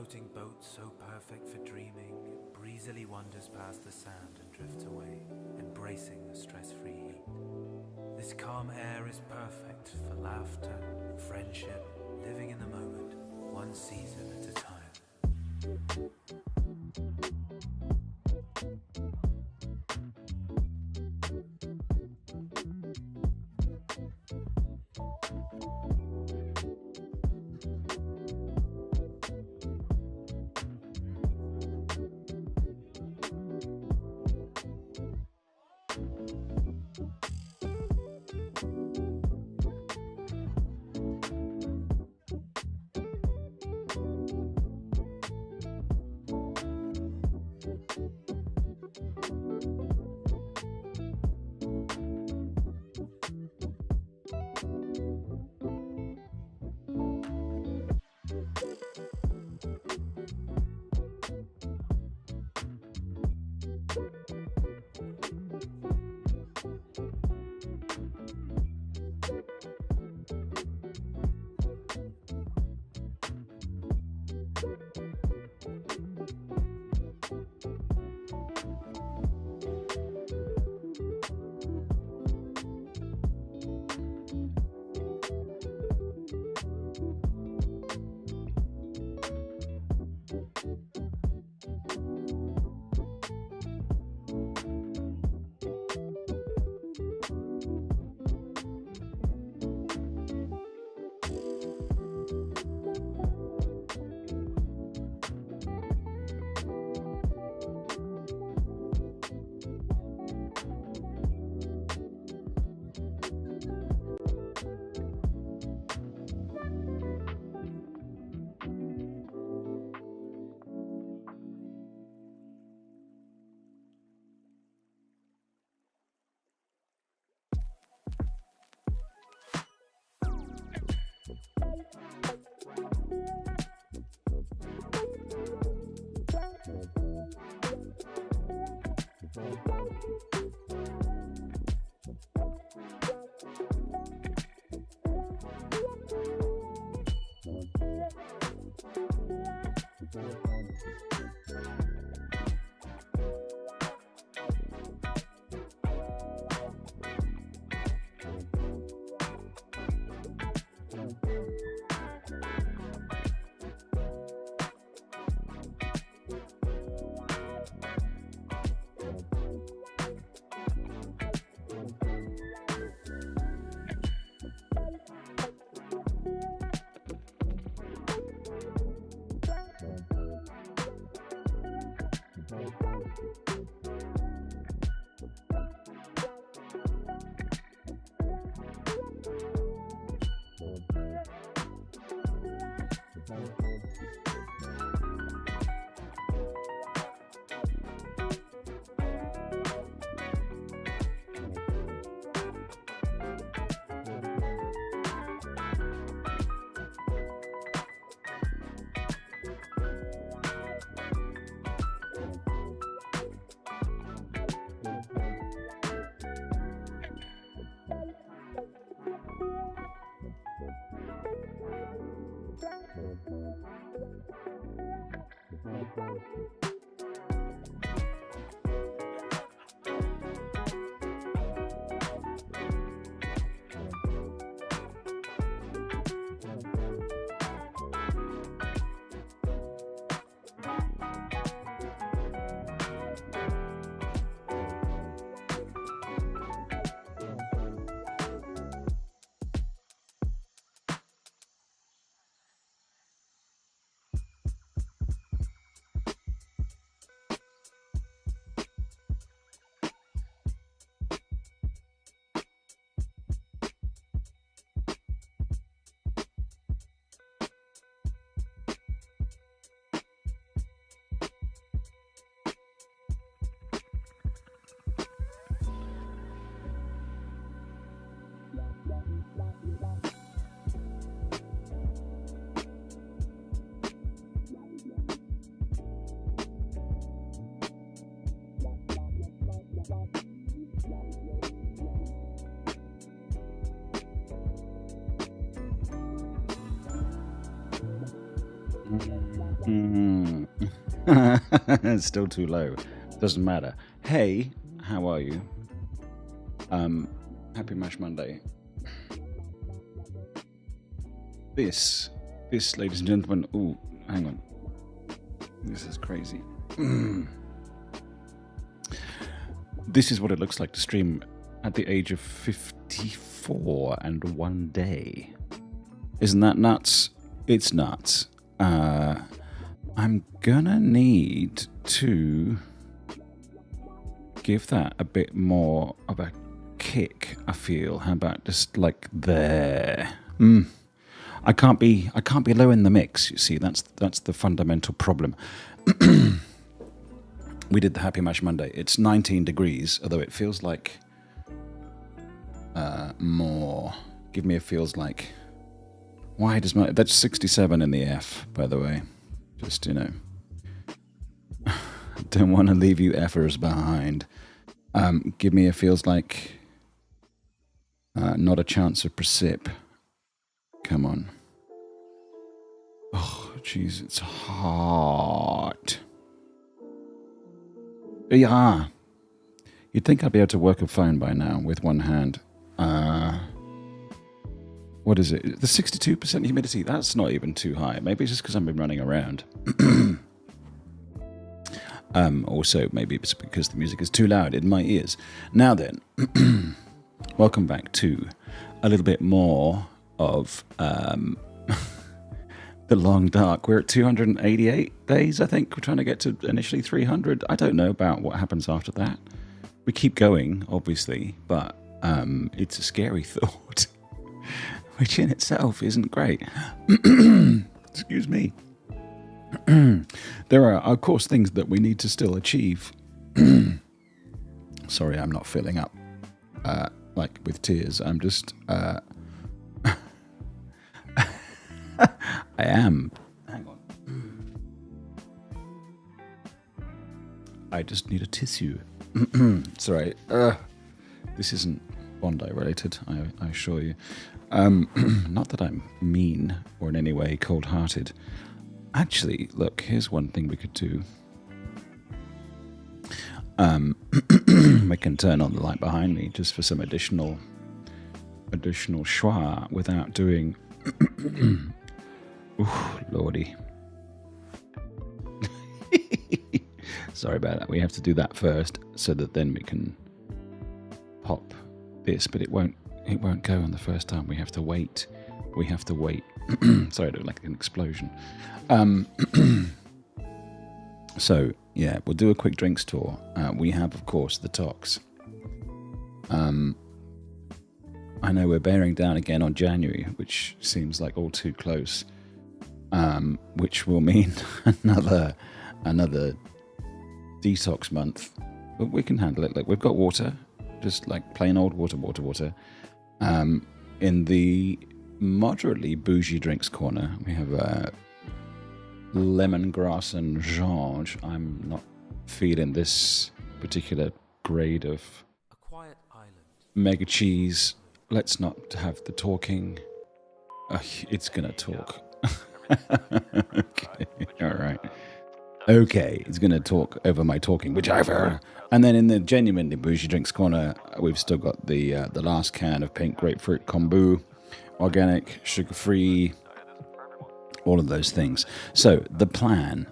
floating boat so perfect for dreaming, it breezily wanders past the sand and drifts away, embracing the stress-free heat. This calm air is perfect for laughter, friendship, living in the moment, one season at a time. It's still too low. Doesn't matter. Hey, how are you? Happy Mash Monday. This, ladies and gentlemen. Ooh, hang on. This is crazy. This is what it looks like to stream at the age of 54 and 1 day. Isn't that nuts? It's nuts. I'm gonna need to give that a bit more of a kick, I feel. How about just like there? I can't be low in the mix, you see. That's the fundamental problem. We did the Happy Mash Monday. It's 19 degrees, although it feels like more. Give me a feels like. Why does my... That's 67 in the F, by the way. Just, you know. Don't want to leave you effers behind. Give me a feels like. Not a chance of precip. Come on. Oh, jeez, it's hot. Yeah. You'd think I'd be able to work a phone by now with one hand. What is it? The 62% humidity. That's not even too high. Maybe it's just because I've been running around. Also, maybe it's because the music is too loud in my ears. Now then, welcome back to a little bit more of The Long Dark. We're at 288 days, I think. We're trying to get to initially 300. I don't know about what happens after that. We keep going, obviously, but it's a scary thought, which in itself isn't great. Excuse me. There are, of course, things that we need to still achieve. Sorry, I'm not filling up like with tears. I'm just... I am. Hang on. I just need a tissue. Sorry. This isn't Bondi related, I assure you. Not that I'm mean or in any way cold-hearted. Actually, look, here's one thing we could do. We can turn on the light behind me just for some additional schwa without doing... Ooh, lordy. Sorry about that. We have to do that first so that then we can pop this, but it won't go on the first time. We have to wait. Sorry, I don't like an explosion. So, yeah, we'll do a quick drinks tour. We have, of course, the Tox. I know we're bearing down again on January, which seems like all too close. Which will mean another detox month. But we can handle it. Like, we've got water, just like plain old water. In the moderately bougie drinks corner, we have lemongrass and George. I'm not feeling this particular grade of A quiet island. mega cheese. Let's not have the talking. It's gonna talk. Okay, all right. Okay, it's gonna talk over my talking, whichever. And then in the genuinely bougie drinks corner, we've still got the last can of pink grapefruit kombu, organic, sugar-free, all of those things. So the plan,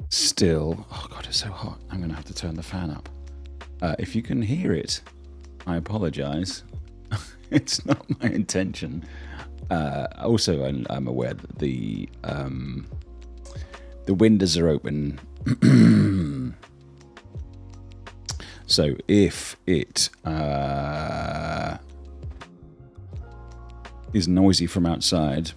still... Oh, God, it's so hot. I'm going to have to turn the fan up. If you can hear it, I apologize. It's not my intention. Also, I'm aware that the windows are open. So if it is noisy from outside,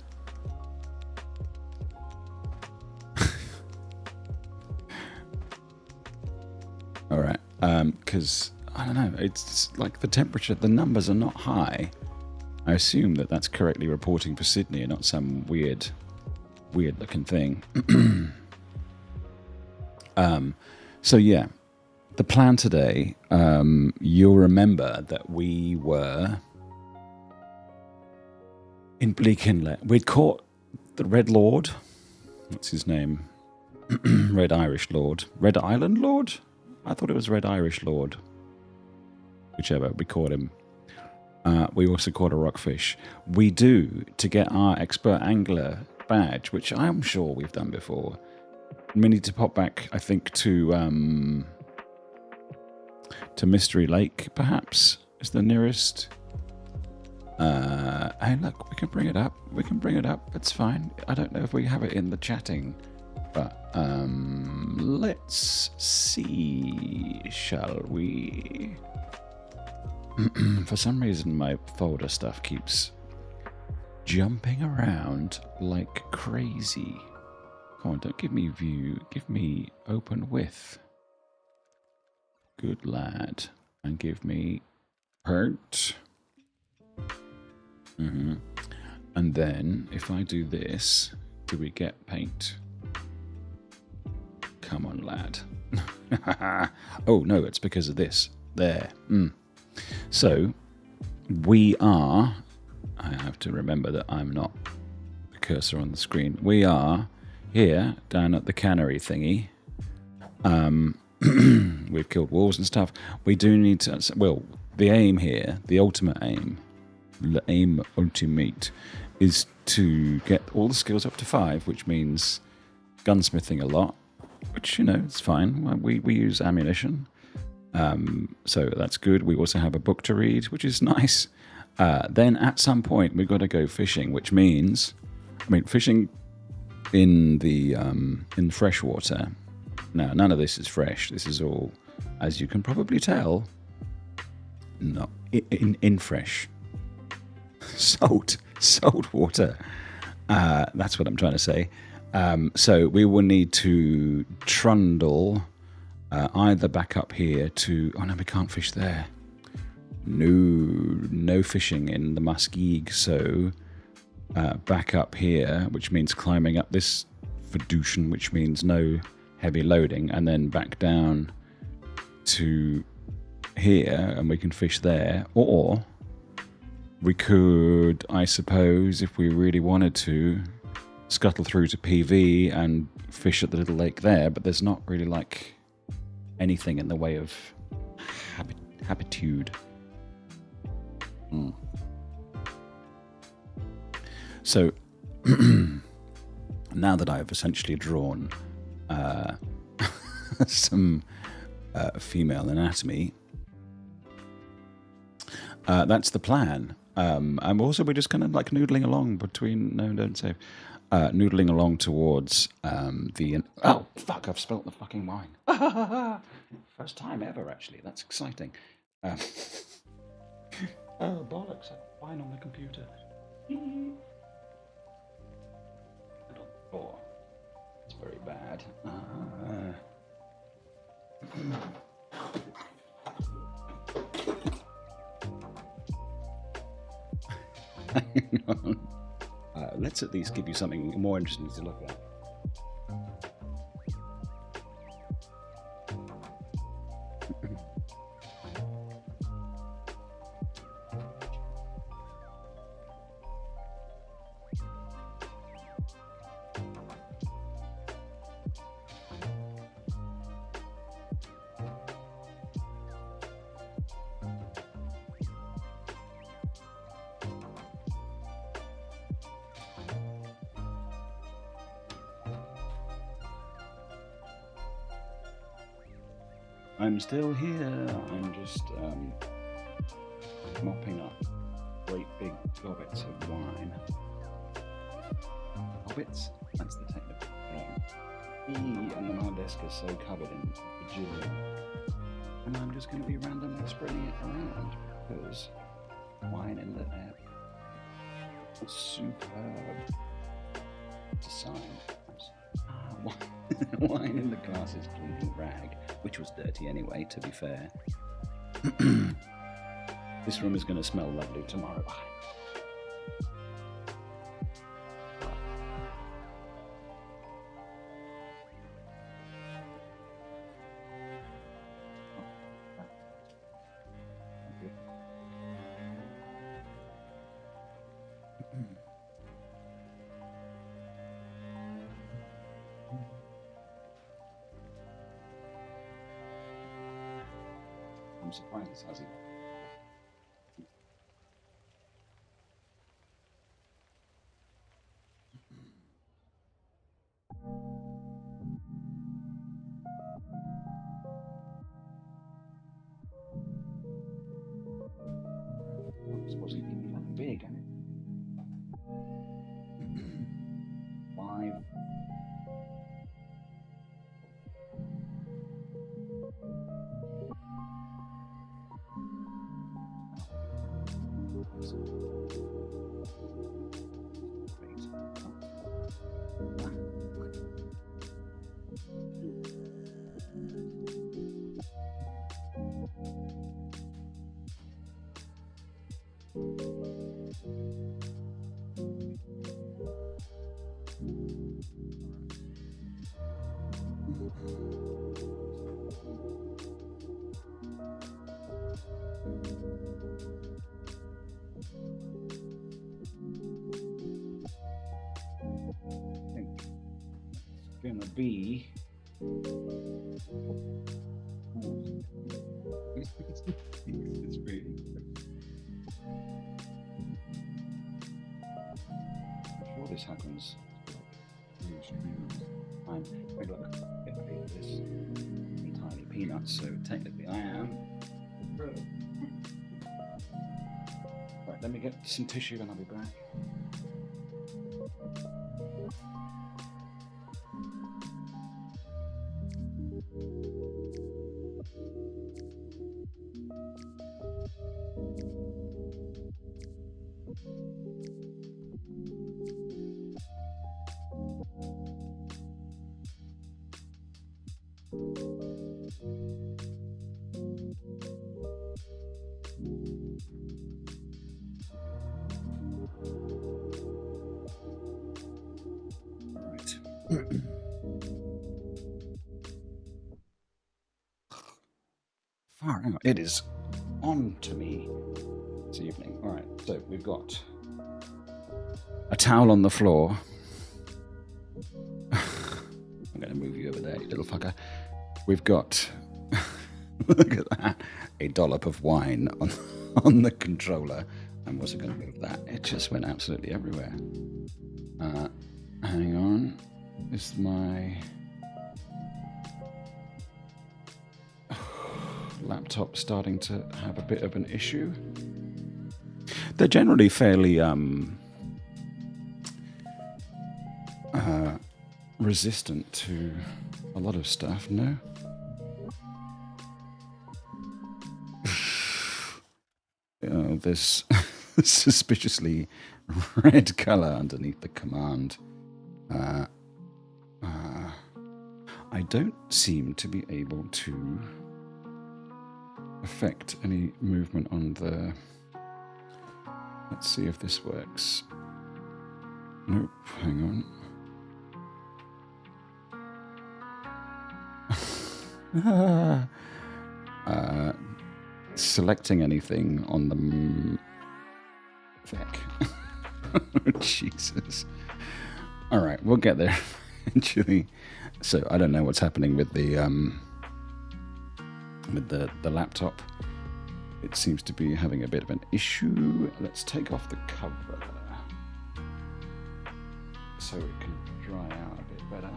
all right, because I don't know, it's like the temperature, the numbers are not high. I assume that that's correctly reporting for Sydney and not some weird looking thing. So yeah, the plan today, you'll remember that we were in Bleak Inlet. We'd caught the Red Lord what's his name? Red Irish Lord. Red Island Lord? I thought it was Red Irish Lord. Whichever, we called him. We also caught a rockfish. We do, to get our expert angler badge, which I'm sure we've done before. We need to pop back, I think, to Mystery Lake, perhaps, is the nearest. Hey, look, we can bring it up. We can bring it up. It's fine. I don't know if we have it in the chatting, but let's see, shall we? For some reason, my folder stuff keeps jumping around like crazy. Come on, don't give me view. Give me open with. Good lad. And give me hurt. And then, if I do this, do we get paint? Come on, lad. Oh, no, it's because of this. There. So, we are... I have to remember that I'm not the cursor on the screen. We are here, down at the cannery thingy. We've killed wolves and stuff. We do need to... Well, the aim here, the ultimate aim, the aim ultimate, is to get all the skills up to 5, which means gunsmithing a lot, which, you know, it's fine. We use ammunition. So that's good. We also have a book to read, which is nice. Then at some point we've got to go fishing, which means, fishing in the in freshwater. Now, none of this is fresh. This is all, as you can probably tell, not in fresh, salt water. That's what I'm trying to say. So we will need to trundle. Either back up here to... Oh, no, we can't fish there. No fishing in the Muskeg. So back up here, which means climbing up this Fiducian, which means no heavy loading, and then back down to here, and we can fish there. Or we could, I suppose, if we really wanted to, scuttle through to PV and fish at the little lake there, but there's not really, like... anything in the way of habitude. So now that I've essentially drawn some female anatomy, that's the plan. And also we're just kind of like noodling along between... No, don't save. Noodling along towards the... Oh, fuck, I've spilt the fucking wine. First time ever, actually. That's exciting. Oh, bollocks, I got wine on the computer. And on the floor. It's very bad. Hang on. Let's at least give you something more interesting to look at. I'm still here. I'm just mopping up great big gobbets of wine. Gobbets? That's the technical term. And my desk is so covered in bajillion. And I'm just going to be randomly spreading it around because wine in the air is superb. It's a sign. Wine in the glass is clean rag, which was dirty anyway, to be fair. This room is going to smell lovely tomorrow. surprised this hasn't. This wasn't even that big, eh? 5. Gonna be it's really before this happens. Wait, look, get paid for this tiny peanuts, so technically I am. Right, let me get some tissue and I'll be back. Far out. It is on to me this evening. All right, so we've got a towel on the floor. I'm going to move you over there, you little fucker. We've got, look at that, a dollop of wine on the controller. I wasn't going to move that. It just went absolutely everywhere. Hang on. Is my laptop starting to have a bit of an issue? They're generally fairly resistant to a lot of stuff, no? There's suspiciously red color underneath the command. I don't seem to be able to affect any movement on the... Let's see if this works. Nope, hang on. Selecting anything on the... Feck. Jesus. Alright, we'll get there eventually. So I don't know what's happening with the laptop. It seems to be having a bit of an issue. Let's take off the cover so it can dry out a bit better.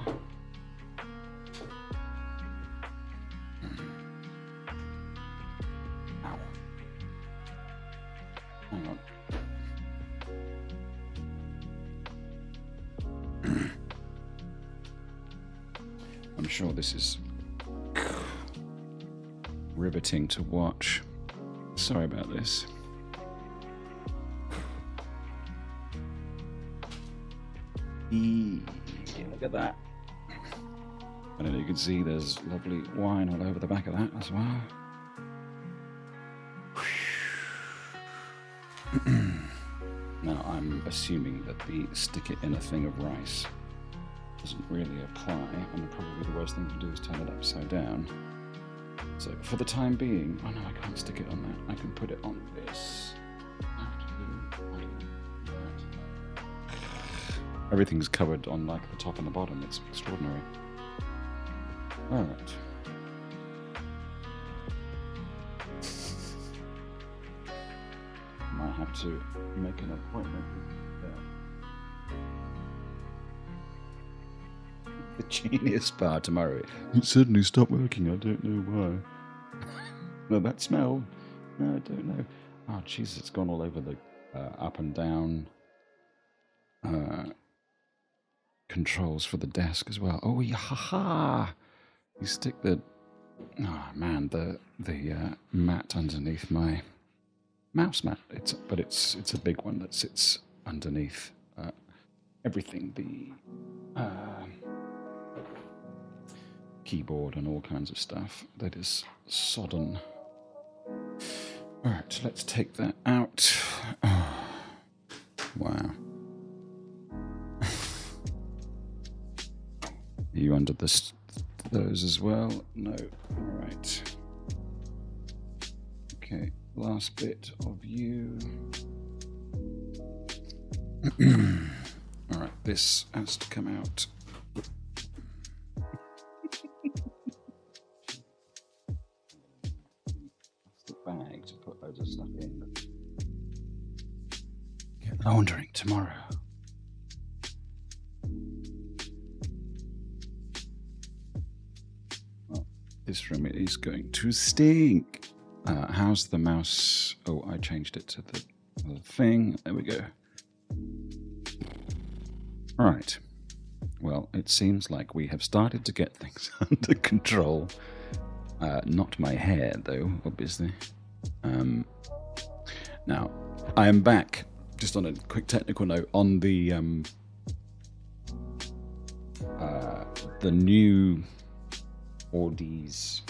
Ow. Hang on. I'm sure this is riveting to watch. Sorry about this. Look at that. I don't know, you can see there's lovely wine all over the back of that as well. Now I'm assuming that the stick it in a thing of rice doesn't really apply, and probably the worst thing to do is turn it upside down. So for the time being, oh no, I can't stick it on that. I can put it on this. Everything's covered on like the top and the bottom. It's extraordinary. All right. have to make an appointment with the genius bar tomorrow. It suddenly stopped working. I don't know why. Well, that smell. No, I don't know. Oh, Jesus, it's gone all over the up and down controls for the desk as well. Oh, yeah, ha! You stick the... Oh, man, the mat underneath my mouse mat. It's a big one that sits underneath everything. The keyboard and all kinds of stuff that is sodden. Alright, let's take that out. Oh, wow. Are you under those as well? No. Alright. Okay, last bit of you. Alright, this has to come out. Bag to put loads of stuff in. Get laundering tomorrow. Well, this room is going to stink. How's the mouse? Oh, I changed it to the thing. There we go. Right. Well, it seems like we have started to get things under control. Not my hair, though, obviously. Now, I am back, just on a quick technical note, on the new Audi's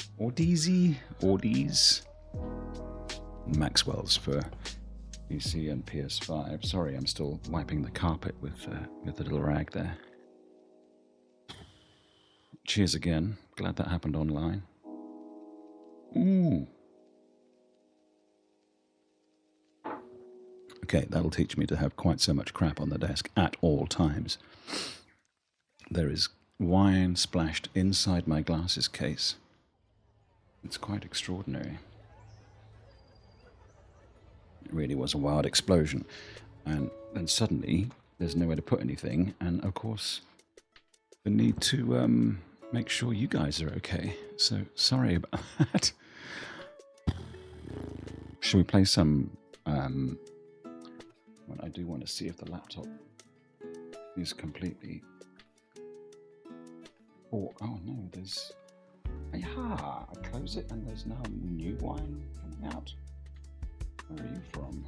Maxwell's for PC and PS5. Sorry, I'm still wiping the carpet with the little rag there. Cheers again. Glad that happened online. Ooh. Okay, that'll teach me to have quite so much crap on the desk at all times. There is wine splashed inside my glasses case. It's quite extraordinary. It really was a wild explosion. And then suddenly, there's nowhere to put anything. And of course, the need to make sure you guys are okay. So, sorry about that. Should we play some... Well, I do want to see if the laptop is completely... Oh no, there's... Aha! I close it and there's now new wine coming out. Where are you from?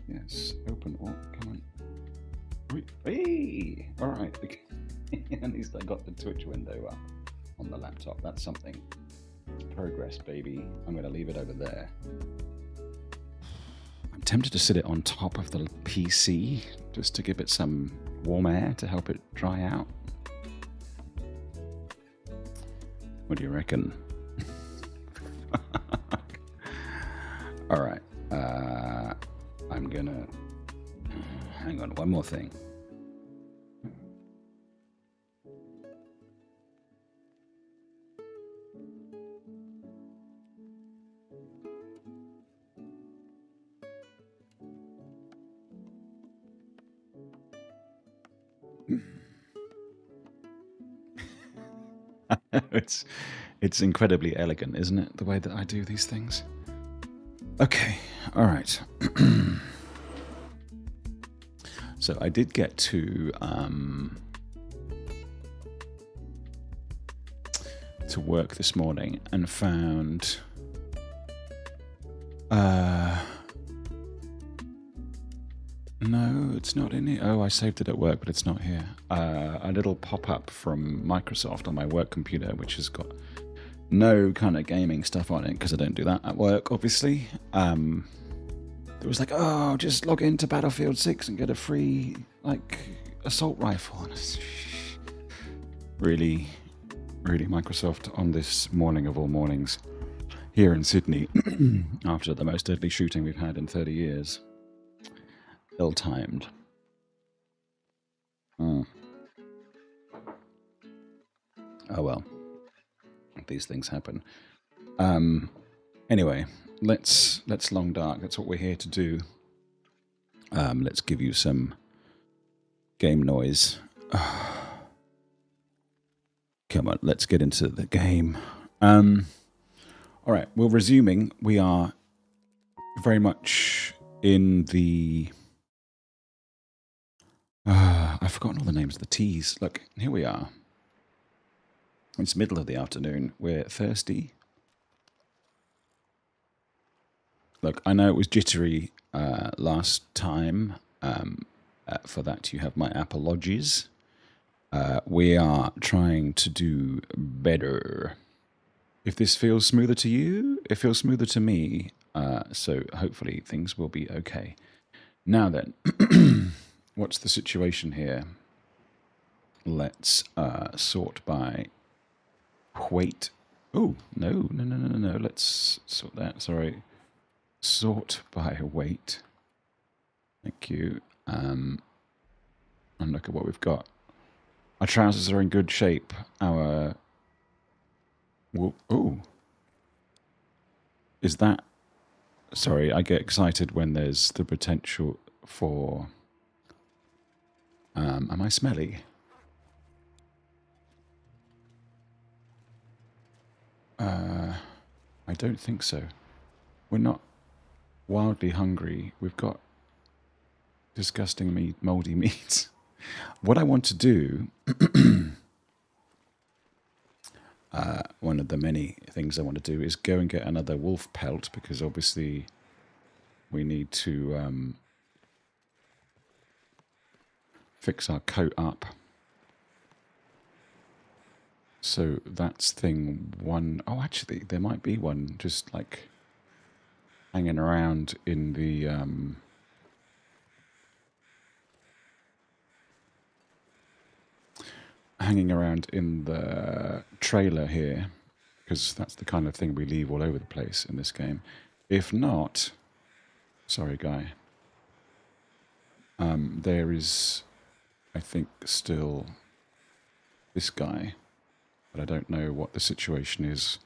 Yes, open. Oh, come on. Hey! Alright. At least I got the Twitch window up on the laptop. That's something. Progress, baby. I'm going to leave it over there. I'm tempted to sit it on top of the PC just to give it some warm air to help it dry out. What do you reckon? All right. I'm going to... Hang on, one more thing. It's incredibly elegant, isn't it? The way that I do these things. Okay, all right. So I did get to work this morning and found no, it's not in here. Oh, I saved it at work, but it's not here. A little pop-up from Microsoft on my work computer, which has got no kind of gaming stuff on it, because I don't do that at work, obviously. It was like, oh, just log into Battlefield 6 and get a free, like, assault rifle. And it's really, really Microsoft on this morning of all mornings here in Sydney, after the most deadly shooting we've had in 30 years. Ill-timed. Oh well. these things happen. Anyway, let's long dark. That's what we're here to do. Let's give you some game noise. Come on, let's get into the game. All right, we're resuming. We are very much in the... I've forgotten all the names of the teas. Look, here we are. It's middle of the afternoon. We're thirsty. Look, I know it was jittery last time. For that, you have my apologies. We are trying to do better. If this feels smoother to you, it feels smoother to me. So hopefully things will be okay. Now then, what's the situation here? Let's sort by weight. Oh, no. Let's sort that. Sorry. Sort by weight. Thank you. And look at what we've got. Our trousers are in good shape. Our... Oh. Is that... Sorry, I get excited when there's the potential for... am I smelly? I don't think so. We're not wildly hungry. We've got disgusting moldy meat. What I want to do... one of the many things I want to do is go and get another wolf pelt, because obviously we need to fix our coat up. So that's thing one. Oh, actually, there might be one just like hanging around in the... hanging around in the trailer here, because that's the kind of thing we leave all over the place in this game. If not, sorry guy, there is, I think, still this guy, but I don't know what the situation is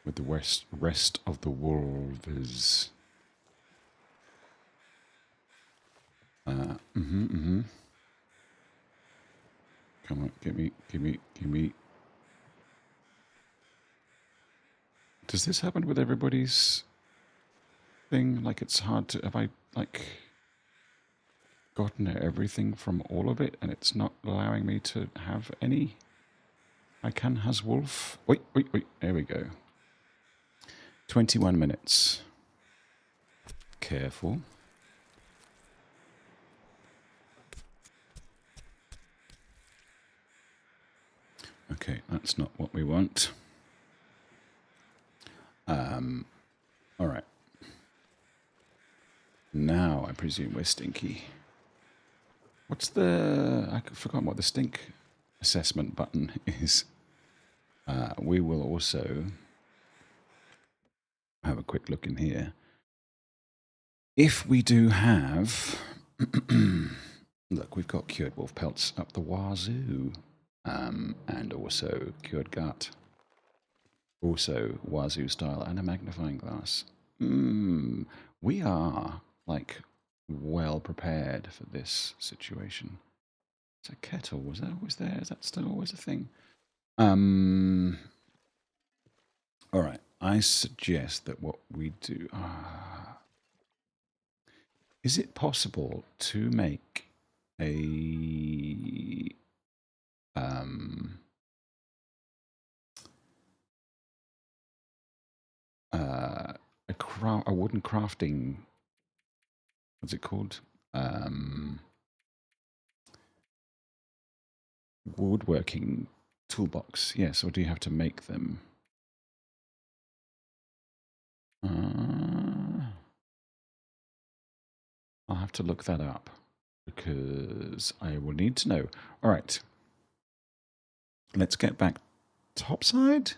with the rest of the wolves. Come on, give me. Does this happen with everybody's thing? Like, it's hard to... Have I, like, gotten everything from all of it and it's not allowing me to have any? I can has wolf. Wait. There we go. 21 minutes. Careful. Okay, that's not what we want. All right. Now I presume we're stinky. What's the... I've forgotten what the stink assessment button is. We will also have a quick look in here. If we do have... Look, we've got cured wolf pelts up the wazoo. And also cured gut. Also wazoo style and a magnifying glass. We are, like, well prepared for this situation. It's a kettle. Was that always there? Is that still always a thing? All right. I suggest that what we do... is it possible to make a... a wooden crafting, what's it called? Woodworking toolbox. Yes, or do you have to make them? I'll have to look that up, because I will need to know. All right. Let's get back topside.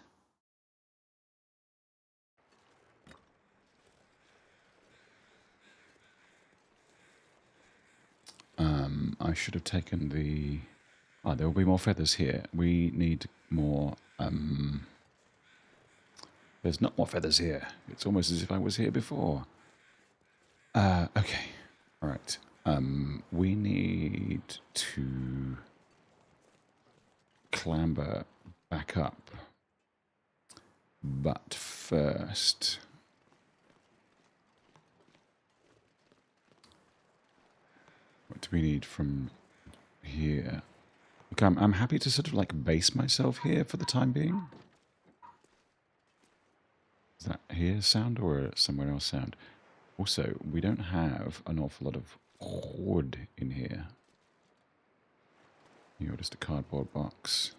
I should have taken the... there will be more feathers here. We need more... There's not more feathers here. It's almost as if I was here before. Okay. All right. We need to clamber back up. But first, what do we need from here? Look, I'm happy to sort of like base myself here for the time being. Is that here sound or somewhere else sound? Also, we don't have an awful lot of wood in here. You're just a cardboard box.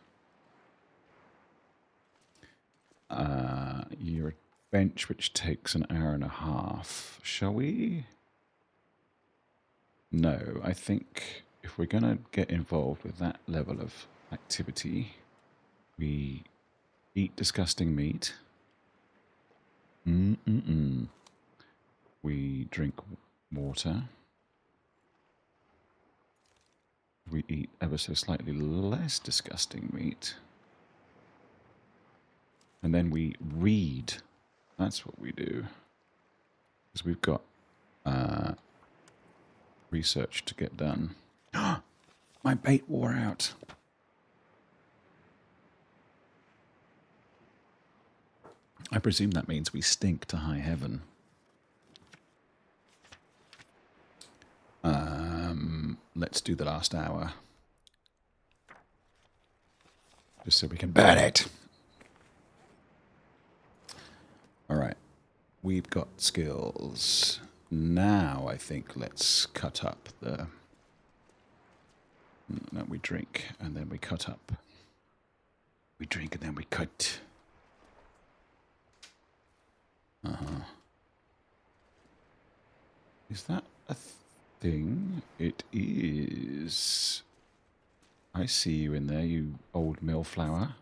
You're a bench which takes an hour and a half. Shall we? No, I think if we're going to get involved with that level of activity, we eat disgusting meat. We drink water. We eat ever so slightly less disgusting meat. And then we read. That's what we do. Because we've got research to get done. My bait wore out. I presume that means we stink to high heaven. Let's do the last hour. Just so we can burn it. Alright. We've got skills. Now I think let's cut up the... No, we drink and then we cut up. We drink and then we cut. Is that a thing? It is. I see you in there, you old millflower.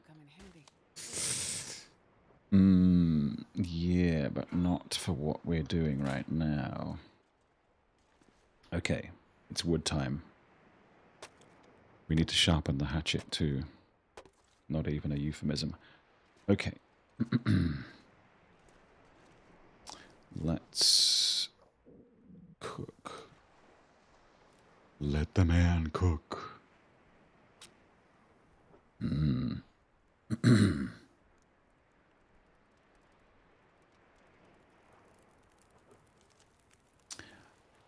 Yeah, but not for what we're doing right now. Okay, it's wood time. We need to sharpen the hatchet too. Not even a euphemism. Okay. Let's cook. Let the man cook.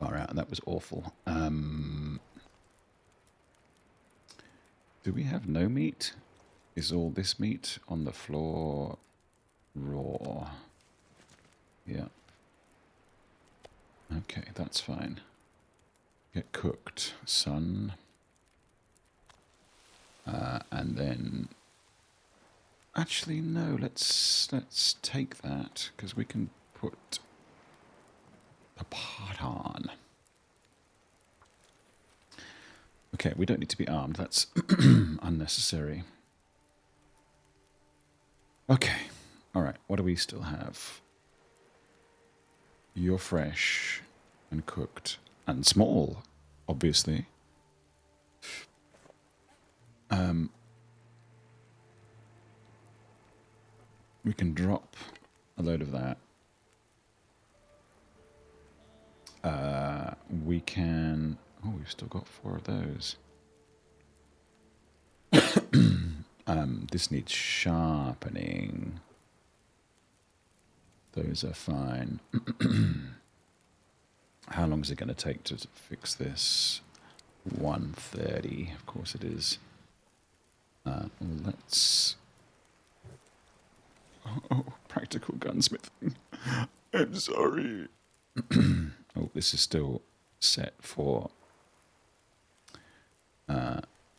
All right, that was awful. Do we have no meat? Is all this meat on the floor raw? Yeah. Okay, that's fine. Get cooked, son. And then... Actually, no, let's take that, because we can put the pot on. Okay, we don't need to be armed. That's unnecessary. Okay. All right, what do we still have? You're fresh and cooked and small, obviously. We can drop a load of that. We can... Oh, we've still got 4 of those. This needs sharpening. Those are fine. How long is it going to take to fix this? 1:30. Of course it is. Let's... Oh, practical gunsmithing. I'm sorry. Oh, this is still set for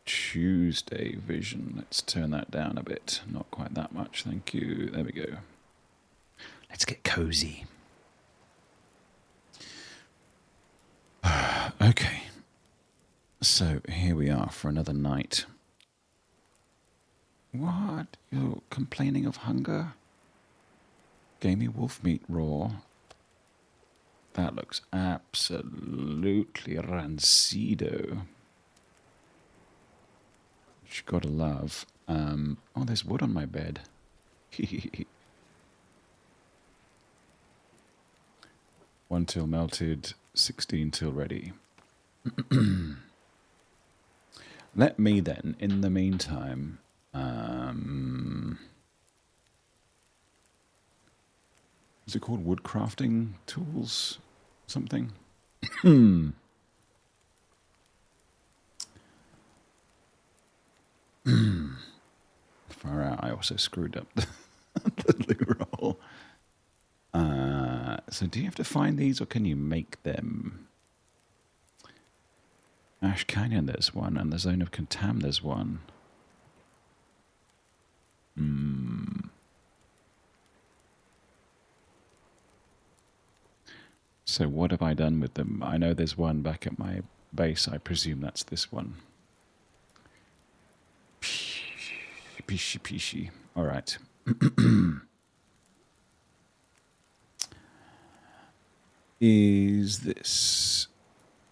Tuesday vision. Let's turn that down a bit. Not quite that much, thank you. There we go. Let's get cozy. Okay. So here we are for another night. What? You're complaining of hunger? Gamey wolf meat raw. That looks absolutely rancido. Which you gotta love. Oh, there's wood on my bed. 1 till melted, 16 till ready. Let me then, in the meantime, is it called woodcrafting tools? Something? Far out, I also screwed up the loo roll. So do you have to find these or can you make them? Ash Canyon, there's one, and the Zone of Contam, there's one. So what have I done with them? I know there's one back at my base. I presume that's this one. Pishy, pishy. All right. Is this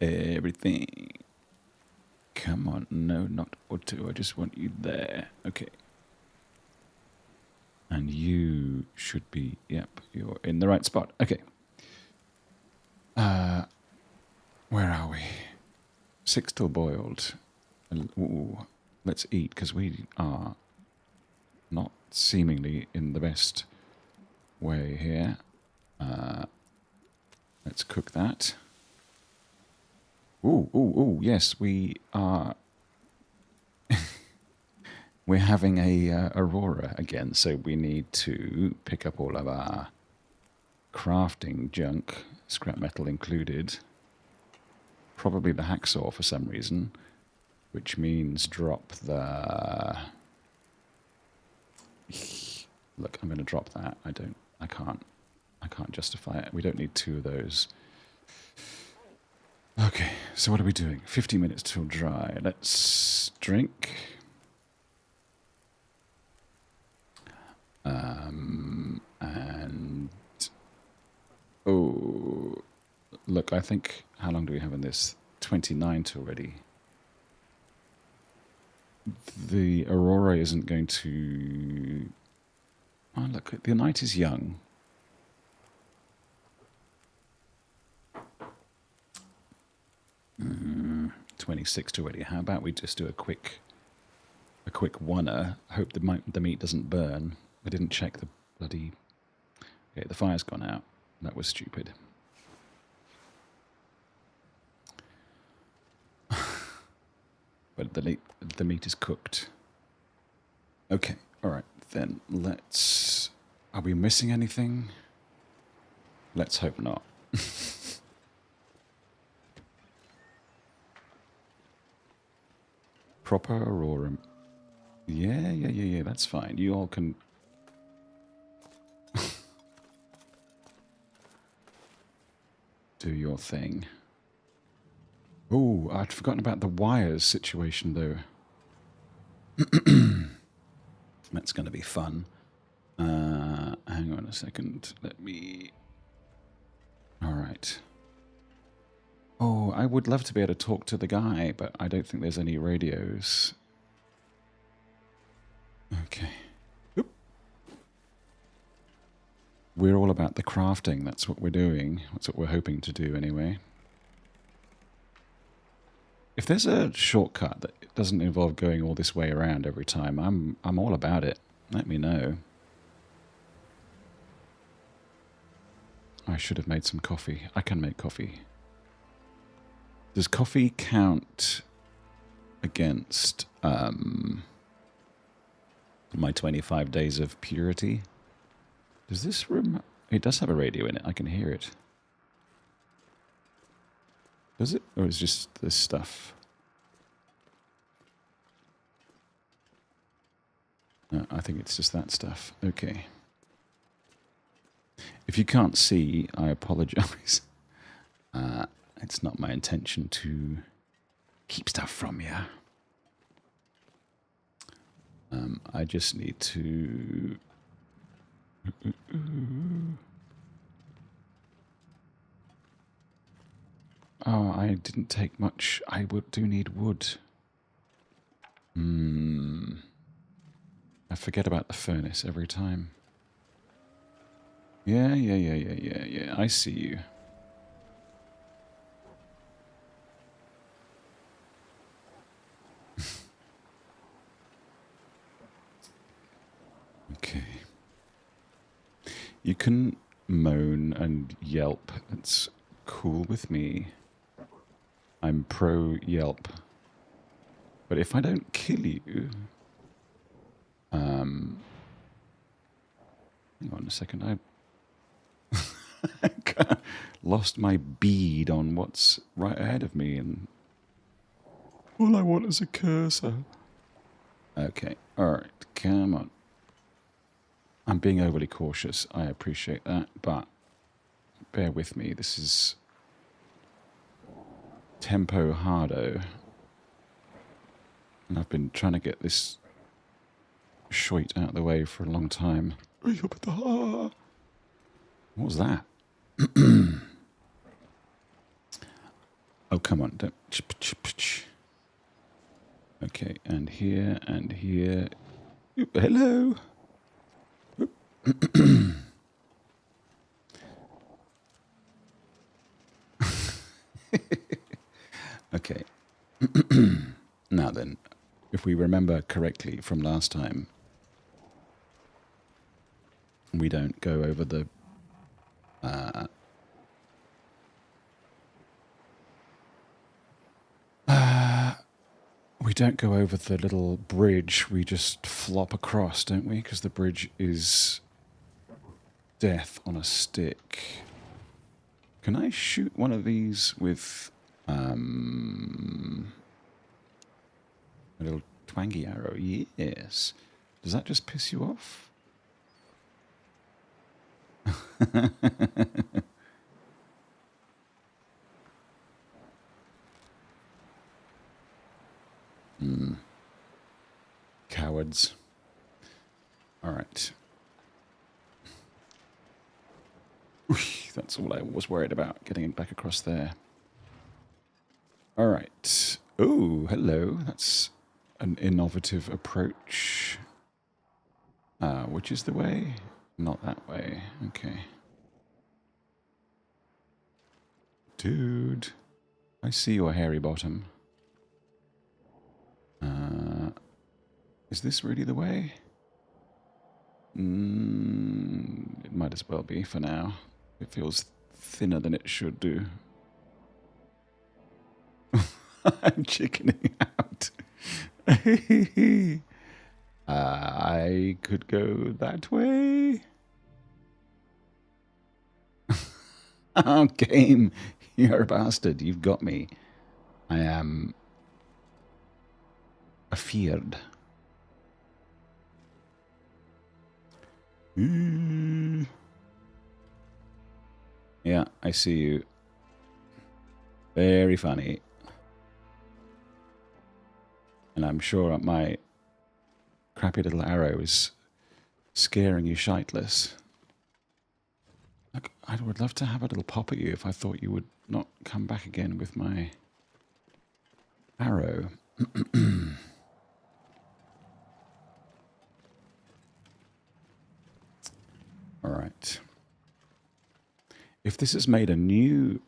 everything? Come on. No, not auto. I just want you there. Okay. And you should be, yep, you're in the right spot. Okay. Where are we? 6 till boiled. Ooh, let's eat, because we are not seemingly in the best way here. Let's cook that. Ooh, yes, we are... We're having a Arora again, so we need to pick up all of our crafting junk, scrap metal included. Probably the hacksaw for some reason, which means drop the... Look, I'm going to drop that. I can't justify it. We don't need 2 of those. Okay, so what are we doing? 50 minutes till dry. Let's drink. And... Oh... Look, I think... How long do we have in this? 29 till ready. The Aurora isn't going to... Oh, look, the night is young. Mm, 26 till ready. How about we just do a quick oneer? Hope the meat doesn't burn. I didn't check the bloody... Okay, the fire's gone out. That was stupid. But the meat is cooked. Okay, alright, then let's... Are we missing anything? Let's hope not. Proper Aurora. Yeah, that's fine. You all can... do your thing. Oh, I'd forgotten about the wires situation, though. That's going to be fun. Hang on a second. Let me... All right. Oh, I would love to be able to talk to the guy, but I don't think there's any radios. Okay. Oop. We're all about the crafting. That's what we're doing. That's what we're hoping to do, anyway. If there's a shortcut that doesn't involve going all this way around every time, I'm all about it. Let me know. I should have made some coffee. I can make coffee. Does coffee count against my 25 days of purity? Does this room... It does have a radio in it. I can hear it. Does it? Or is it just this stuff? No, I think it's just that stuff. Okay. If you can't see, I apologize. It's not my intention to keep stuff from you. I just need to... Oh, I didn't take much. I do need wood. I forget about the furnace every time. Yeah. I see you. can moan and yelp. It's cool with me. I'm pro yelp. But if I don't kill you... hang on a second. I lost my bead on what's right ahead of me, and all I want is a cursor. Okay, alright, come on. I'm being overly cautious, I appreciate that, but bear with me, this is tempo hardo. And I've been trying to get this shite out of the way for a long time. What was that? Oh, come on. Don't. Okay, and here, and here. Ooh, hello. Okay. Now then, if we remember correctly from last time, we don't go over the we don't go over the little bridge. We just flop across, don't we? Because the bridge is death on a stick. Can I shoot one of these with a little twangy arrow? Yes. Does that just piss you off? Cowards. Alright. That's all I was worried about, getting it back across there. Alright. Oh, hello. That's an innovative approach. Which is the way? Not that way. Okay. Dude. I see your hairy bottom. Is this really the way? It might as well be for now. It feels thinner than it should do. I'm chickening out. I could go that way. Oh, game. You're a bastard. You've got me. I am afeared. Yeah, I see you. Very funny. And I'm sure my crappy little arrow is scaring you shiteless. Look, I would love to have a little pop at you if I thought you would not come back again with my arrow. All right. If this has made a new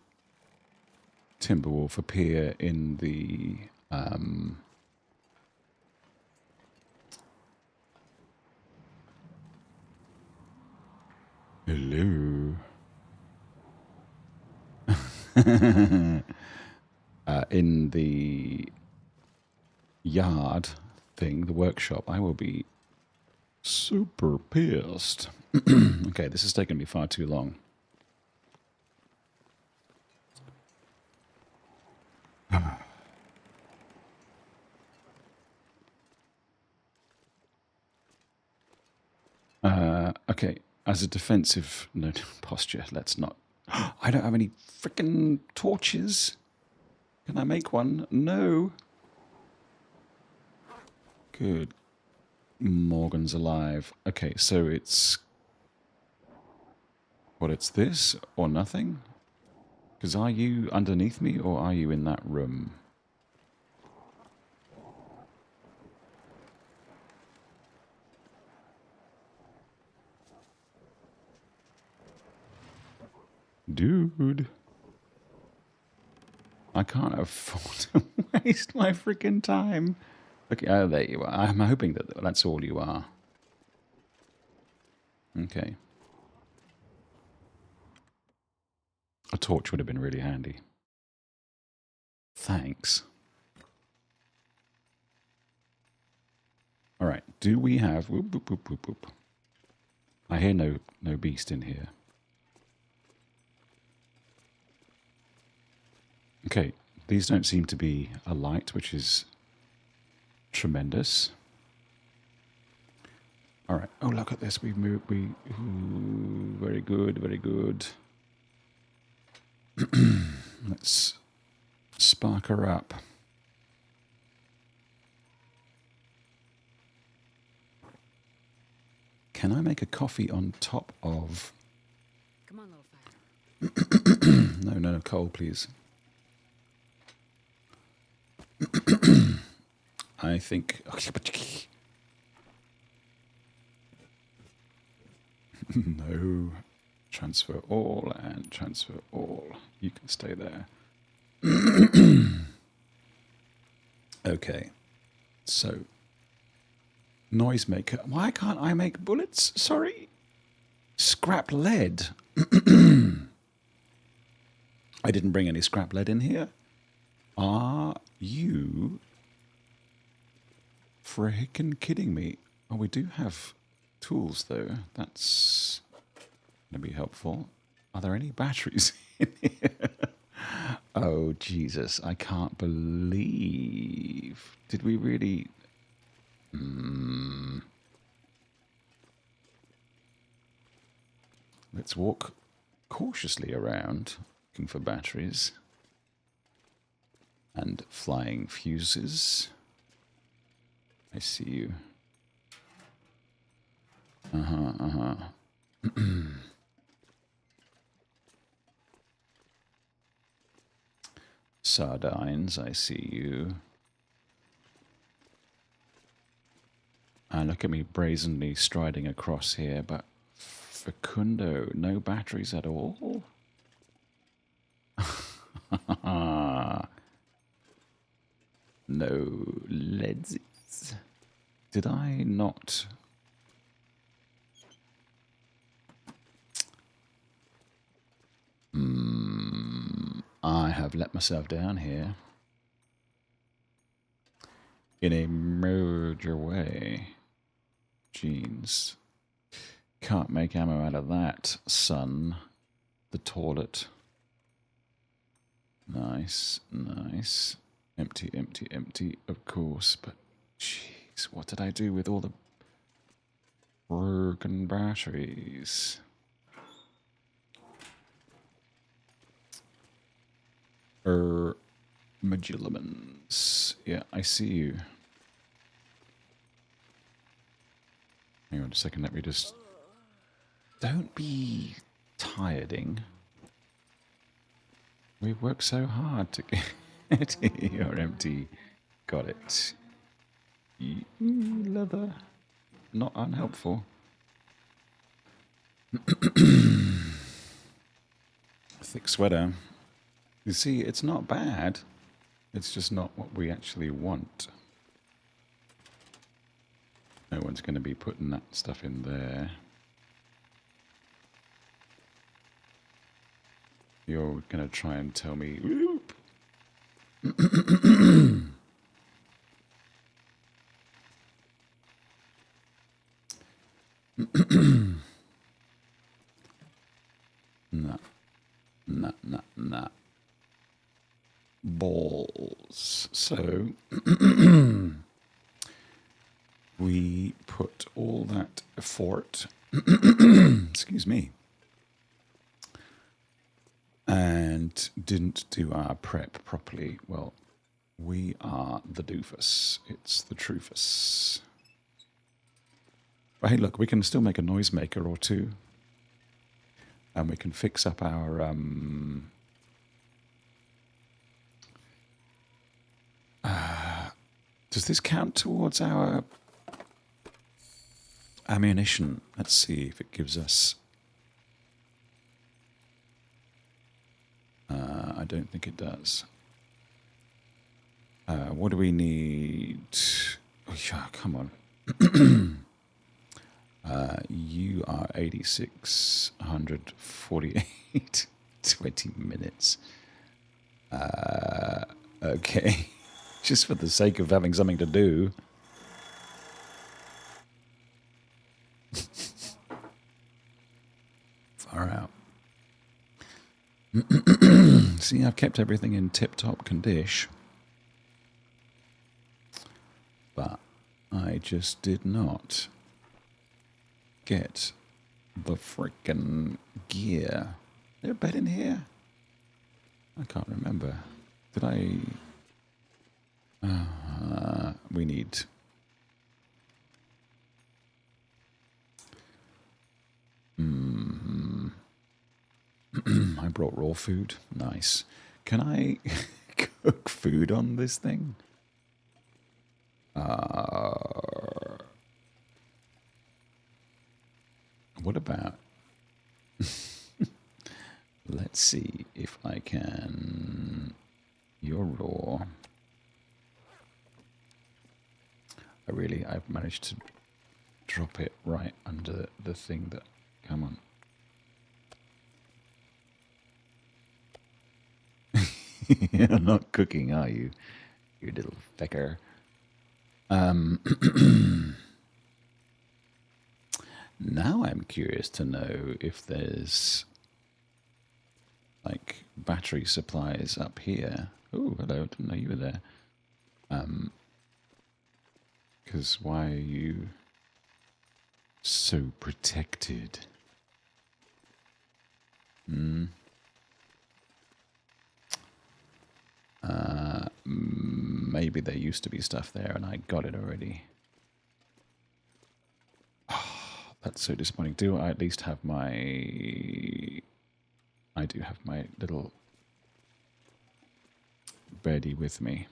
Timberwolf appear in the hello. In the yard thing, the workshop, I will be super pissed. Okay, this is taking me far too long. Okay, as a defensive posture, let's not. I don't have any freaking torches. Can I make one? No. Good. Morgan's alive. Okay, so it's... What, it's this or nothing? Because are you underneath me or are you in that room? Dude. I can't afford to waste my freaking time. Okay, oh, there you are. I'm hoping that that's all you are. Okay. A torch would have been really handy. Thanks. All right. Do we have... Whoop, whoop, whoop, whoop, whoop. I hear no beast in here. Okay. These don't seem to be alight, which is tremendous. All right. Oh, look at this. We've moved. Ooh, very good. Very good. Let's spark her up. Can I make a coffee on top of... Come on, little fire. No, coal, please. I think... No. Transfer all and transfer all. You can stay there. Okay. So... Noisemaker. Why can't I make bullets? Sorry. Scrap lead. I didn't bring any scrap lead in here. Are you frickin' kidding me? Oh, we do have tools, though. That's going to be helpful. Are there any batteries in here? Oh, Jesus. I can't believe... Did we really... Let's walk cautiously around, looking for batteries and flying fuses. I see you. Sardines, I see you. Look at me brazenly striding across here, but Facundo, no batteries at all? No leads. Did I not? I have let myself down here in a major way. Jeans. Can't make ammo out of that, son. The toilet. Nice, nice. Empty, empty, empty, of course, but jeez, what did I do with all the broken batteries? Magellamans. Yeah, I see you. Hang on a second, let me just... Don't be tireding. We worked so hard to get your empty. Got it. Leather. Not unhelpful. Thick sweater. You see, it's not bad. It's just not what we actually want. No one's going to be putting that stuff in there. You're going to try and tell me... Whoop. Nah. Balls. So... we put all that effort... excuse me. And didn't do our prep properly. Well, we are the doofus. It's the truthus. But hey, look, we can still make a noisemaker or two. And we can fix up our... does this count towards our ammunition? Let's see if it gives us... I don't think it does. What do we need? Oh, yeah, come on. You are 8648. 20 minutes. Okay. Just for the sake of having something to do. Far out. See, I've kept everything in tip-top condition. But I just did not get the frickin' gear. Is there a bed in here? I can't remember. Did I... we need... I brought raw food. Nice. Can I cook food on this thing? What about... Let's see if I can... You're raw. I've managed to drop it right under the thing that... Come on. You're not cooking, are you? You little fecker. Now I'm curious to know if there's like battery supplies up here. Oh, hello, didn't know you were there. Because why are you so protected? Maybe there used to be stuff there and I got it already. Oh, that's so disappointing. Do I at least have my... I do have my little birdie with me.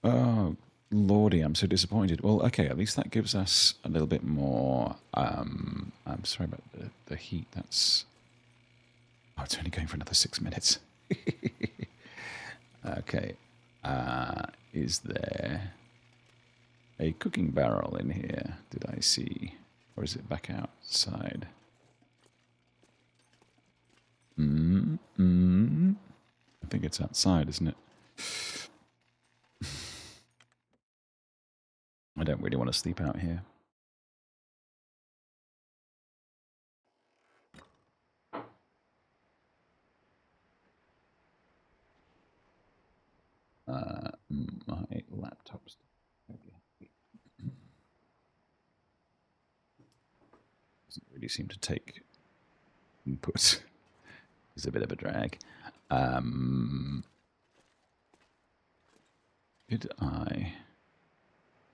Oh, lordy, I'm so disappointed. Well, okay, at least that gives us a little bit more... I'm sorry about the heat. That's... Oh, it's only going for another 6 minutes. Okay. Is there a cooking barrel in here? Did I see? Or is it back outside? I think it's outside, isn't it? I don't really want to sleep out here. My laptop's doesn't really seem to take input. It's a bit of a drag. Did I,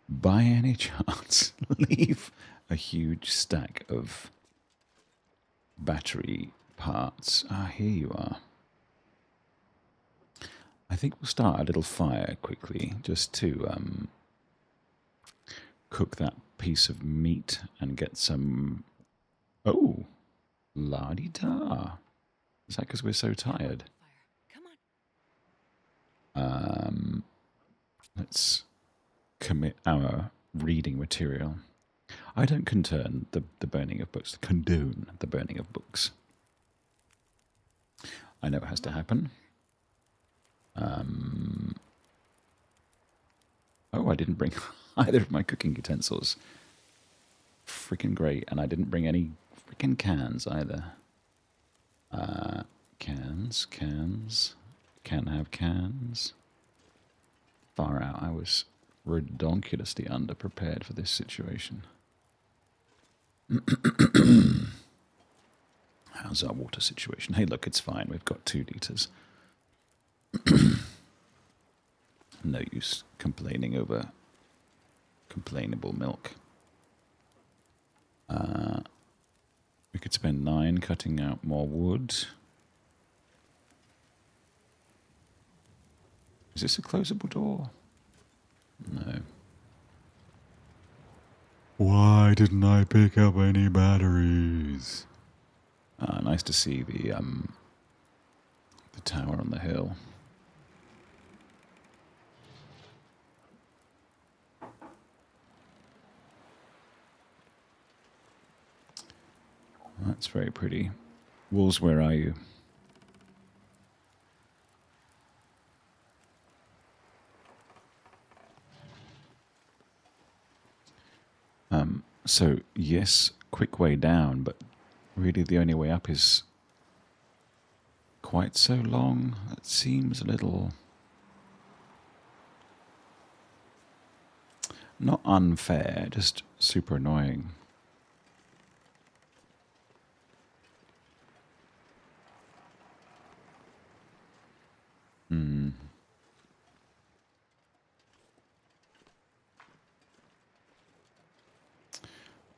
by any chance, leave a huge stack of battery parts? Ah, here you are. I think we'll start a little fire quickly, just to cook that piece of meat and get some... Oh, la-di-da. Is that because we're so tired? Come on. Let's commit our reading material. I don't condone the burning of books. Condone the burning of books. I know it has to happen. Oh, I didn't bring either of my cooking utensils. Freaking great. And I didn't bring any freaking cans either. Cans. Can't have cans. Far out. I was redonkulously underprepared for this situation. How's our water situation? Hey, look, it's fine. We've got 2 litres. No use complaining over complainable milk. We could spend 9 cutting out more wood. Is this a closable door? No. Why didn't I pick up any batteries? Nice to see the tower on the hill. That's very pretty. Wolves, where are you? So, yes, quick way down, but really the only way up is quite so long. That seems a little... not unfair, just super annoying.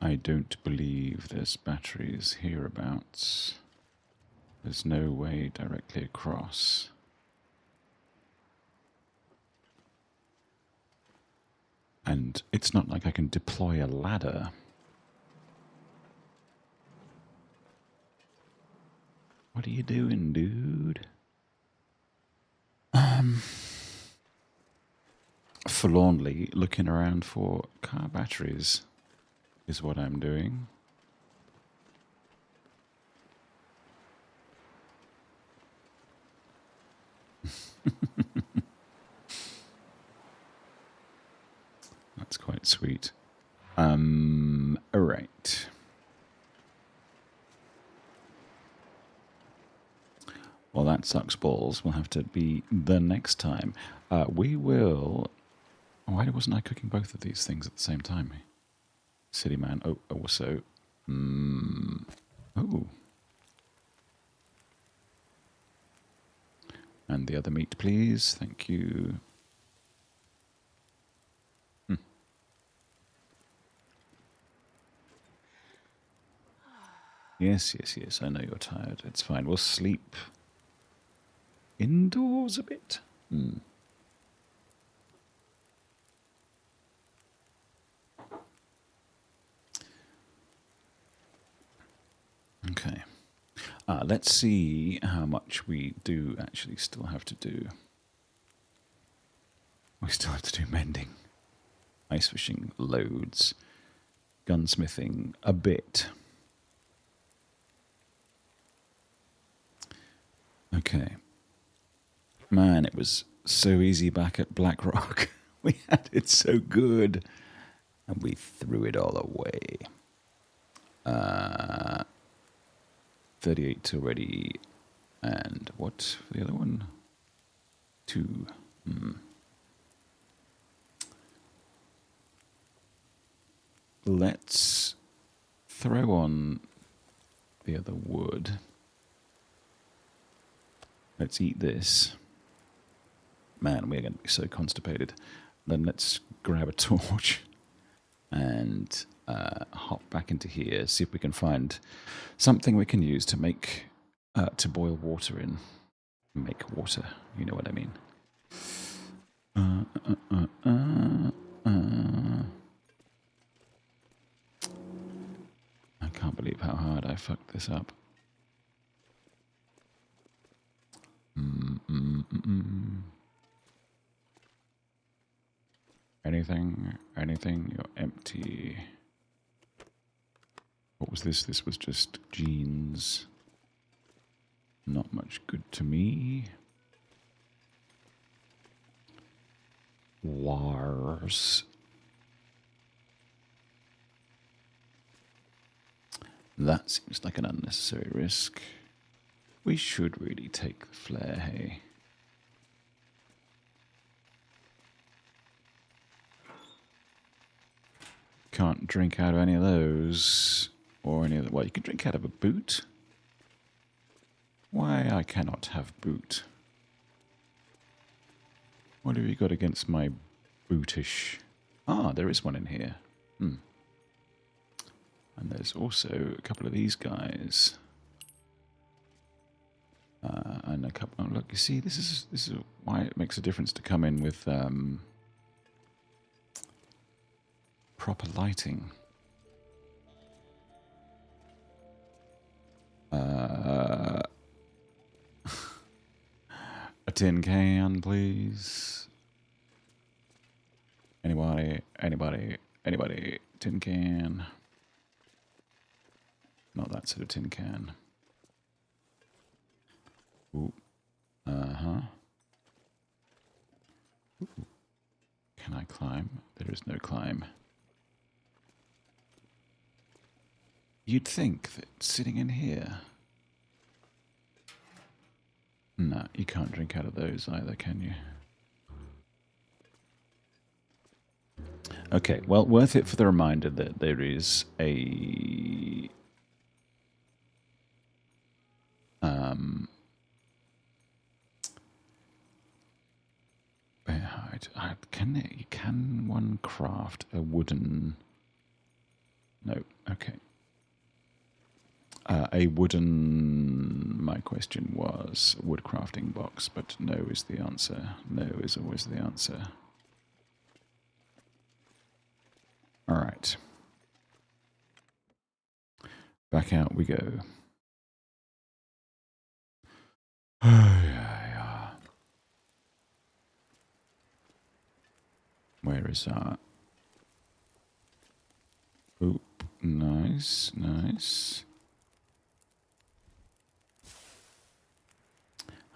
I don't believe there's batteries hereabouts. There's no way directly across. And it's not like I can deploy a ladder. What are you doing, dude? Forlornly looking around for car batteries is what I'm doing. That's quite sweet. Alright. Well, that sucks balls. We'll have to be the next time. We will... Why wasn't I cooking both of these things at the same time? City man. Oh, also... Oh. And the other meat, please. Thank you. Yes, yes, yes. I know you're tired. It's fine. We'll sleep indoors a bit. Okay. Let's see how much we do actually still have to do. We still have to do mending. Ice fishing loads. Gunsmithing a bit. Okay. Man, it was so easy back at Black Rock. We had it so good. And we threw it all away. 38 already. And what for the other one? 2. Let's throw on the other wood. Let's eat this. Man, we're going to be so constipated. Then let's grab a torch and hop back into here, see if we can find something we can use to make, to boil water in. Make water, you know what I mean. I can't believe how hard I fucked this up. Anything, you're empty. What was this? This was just jeans. Not much good to me. Wars. That seems like an unnecessary risk. We should really take the flare, hey? Can't drink out of any of those. Or any of the... Well, you can drink out of a boot. Why I cannot have boot? What have you got against my bootish? Ah, there is one in here. And there's also a couple of these guys. And a couple... Oh, look, you see, this is why it makes a difference to come in with proper lighting. A tin can, please. Anybody, tin can. Not that that sort of tin can. Ooh. Uh-huh. Ooh. Can I climb? There is no climb. You'd think that sitting in here... No, you can't drink out of those either, can you? Okay, well, worth it for the reminder that there is a... Can one craft a wooden... No, okay. A wooden... My question was wood crafting box, but no is the answer. No is always the answer. All right. Back out we go. Where is our... Oop, nice, nice.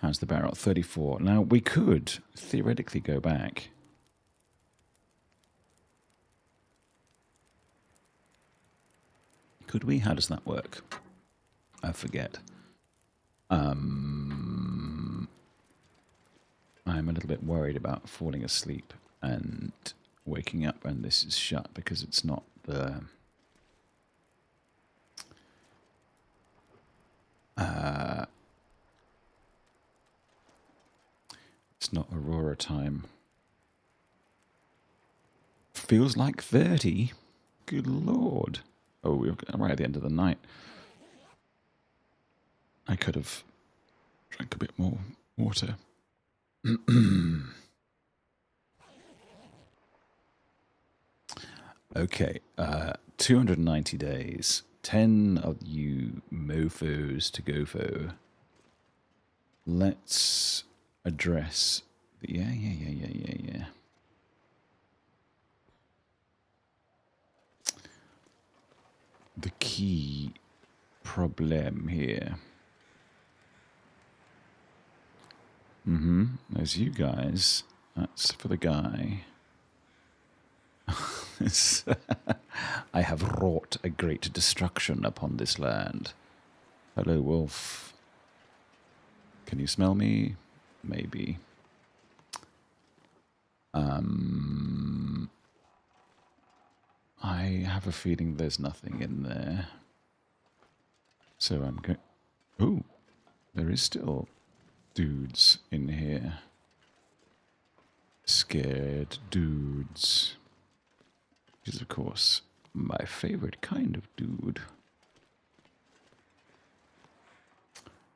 How's the barrel? 34. Now, we could theoretically go back. Could we? How does that work? I forget. I'm a little bit worried about falling asleep and waking up and this is shut because it's not the... it's not Aurora time. Feels like 30. Good Lord. Oh, we're right at the end of the night. I could have drank a bit more water. Okay, 290 days. 10 of you mofos to gofo. Let's address... Yeah. The key problem here. There's you guys. That's for the guy. I have wrought a great destruction upon this land. Hello, wolf. Can you smell me? Maybe. I have a feeling there's nothing in there. So I'm going... Oh, there is still dudes in here. Scared dudes. Which is, of course, my favorite kind of dude.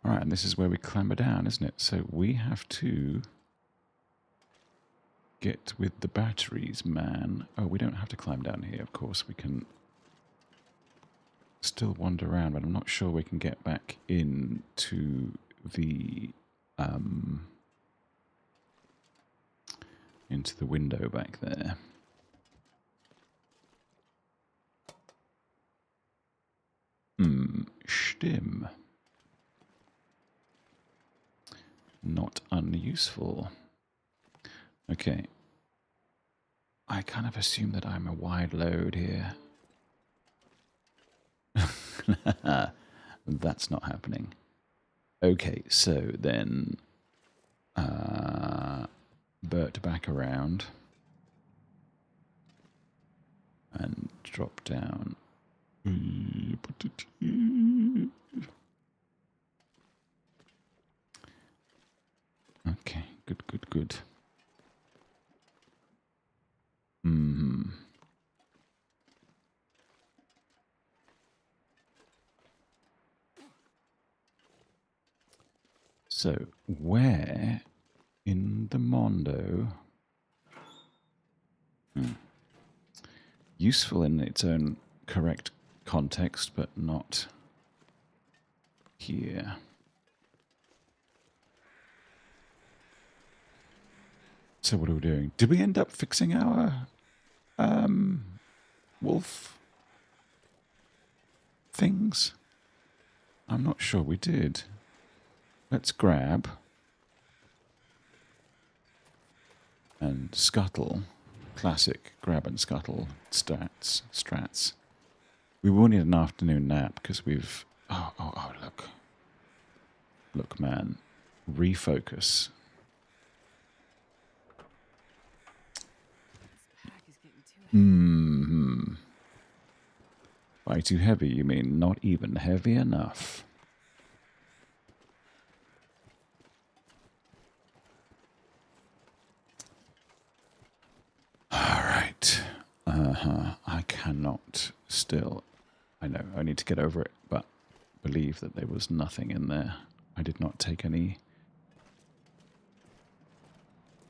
Alright, and this is where we clamber down, isn't it? So we have to get with the batteries, man. Oh, we don't have to climb down here, of course. We can still wander around, but I'm not sure we can get back into the window back there. Stim. Not unuseful. Okay. I kind of assume that I'm a wide load here. That's not happening. Okay, so then Bert back around and drop down. Okay, good. So, where in the Mondo... Useful in its own correct context, but not here. So what are we doing? Did we end up fixing our wolf things? I'm not sure we did. Let's grab and scuttle. Classic grab and scuttle strats. We will need an afternoon nap because we've... Oh, look. Look, man. Refocus. Pack is getting too heavy. Mm-hmm. By too heavy, you mean not even heavy enough. Alright. I cannot still... I know, I need to get over it, but believe that there was nothing in there. I did not take any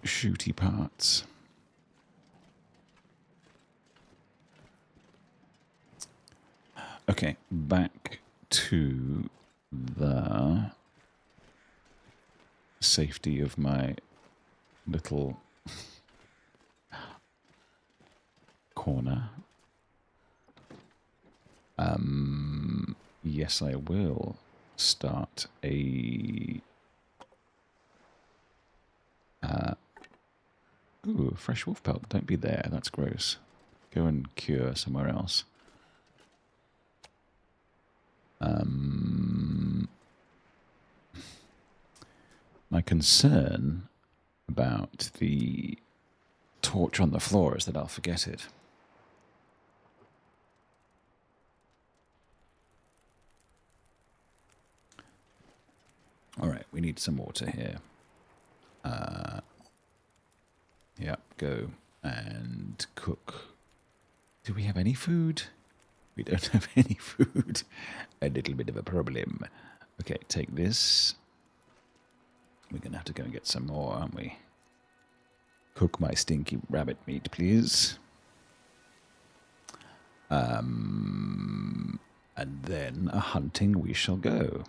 shooty parts. Okay, back to the safety of my little corner. Yes, I will start a... ooh, fresh wolf pelt. Don't be there. That's gross. Go and cure somewhere else. My concern about the torch on the floor is that I'll forget it. All right, we need some water here. Yep, go and cook. Do we have any food? We don't have any food. A little bit of a problem. Okay, take this. We're going to have to go and get some more, aren't we? Cook my stinky rabbit meat, please. And then a-hunting we shall go.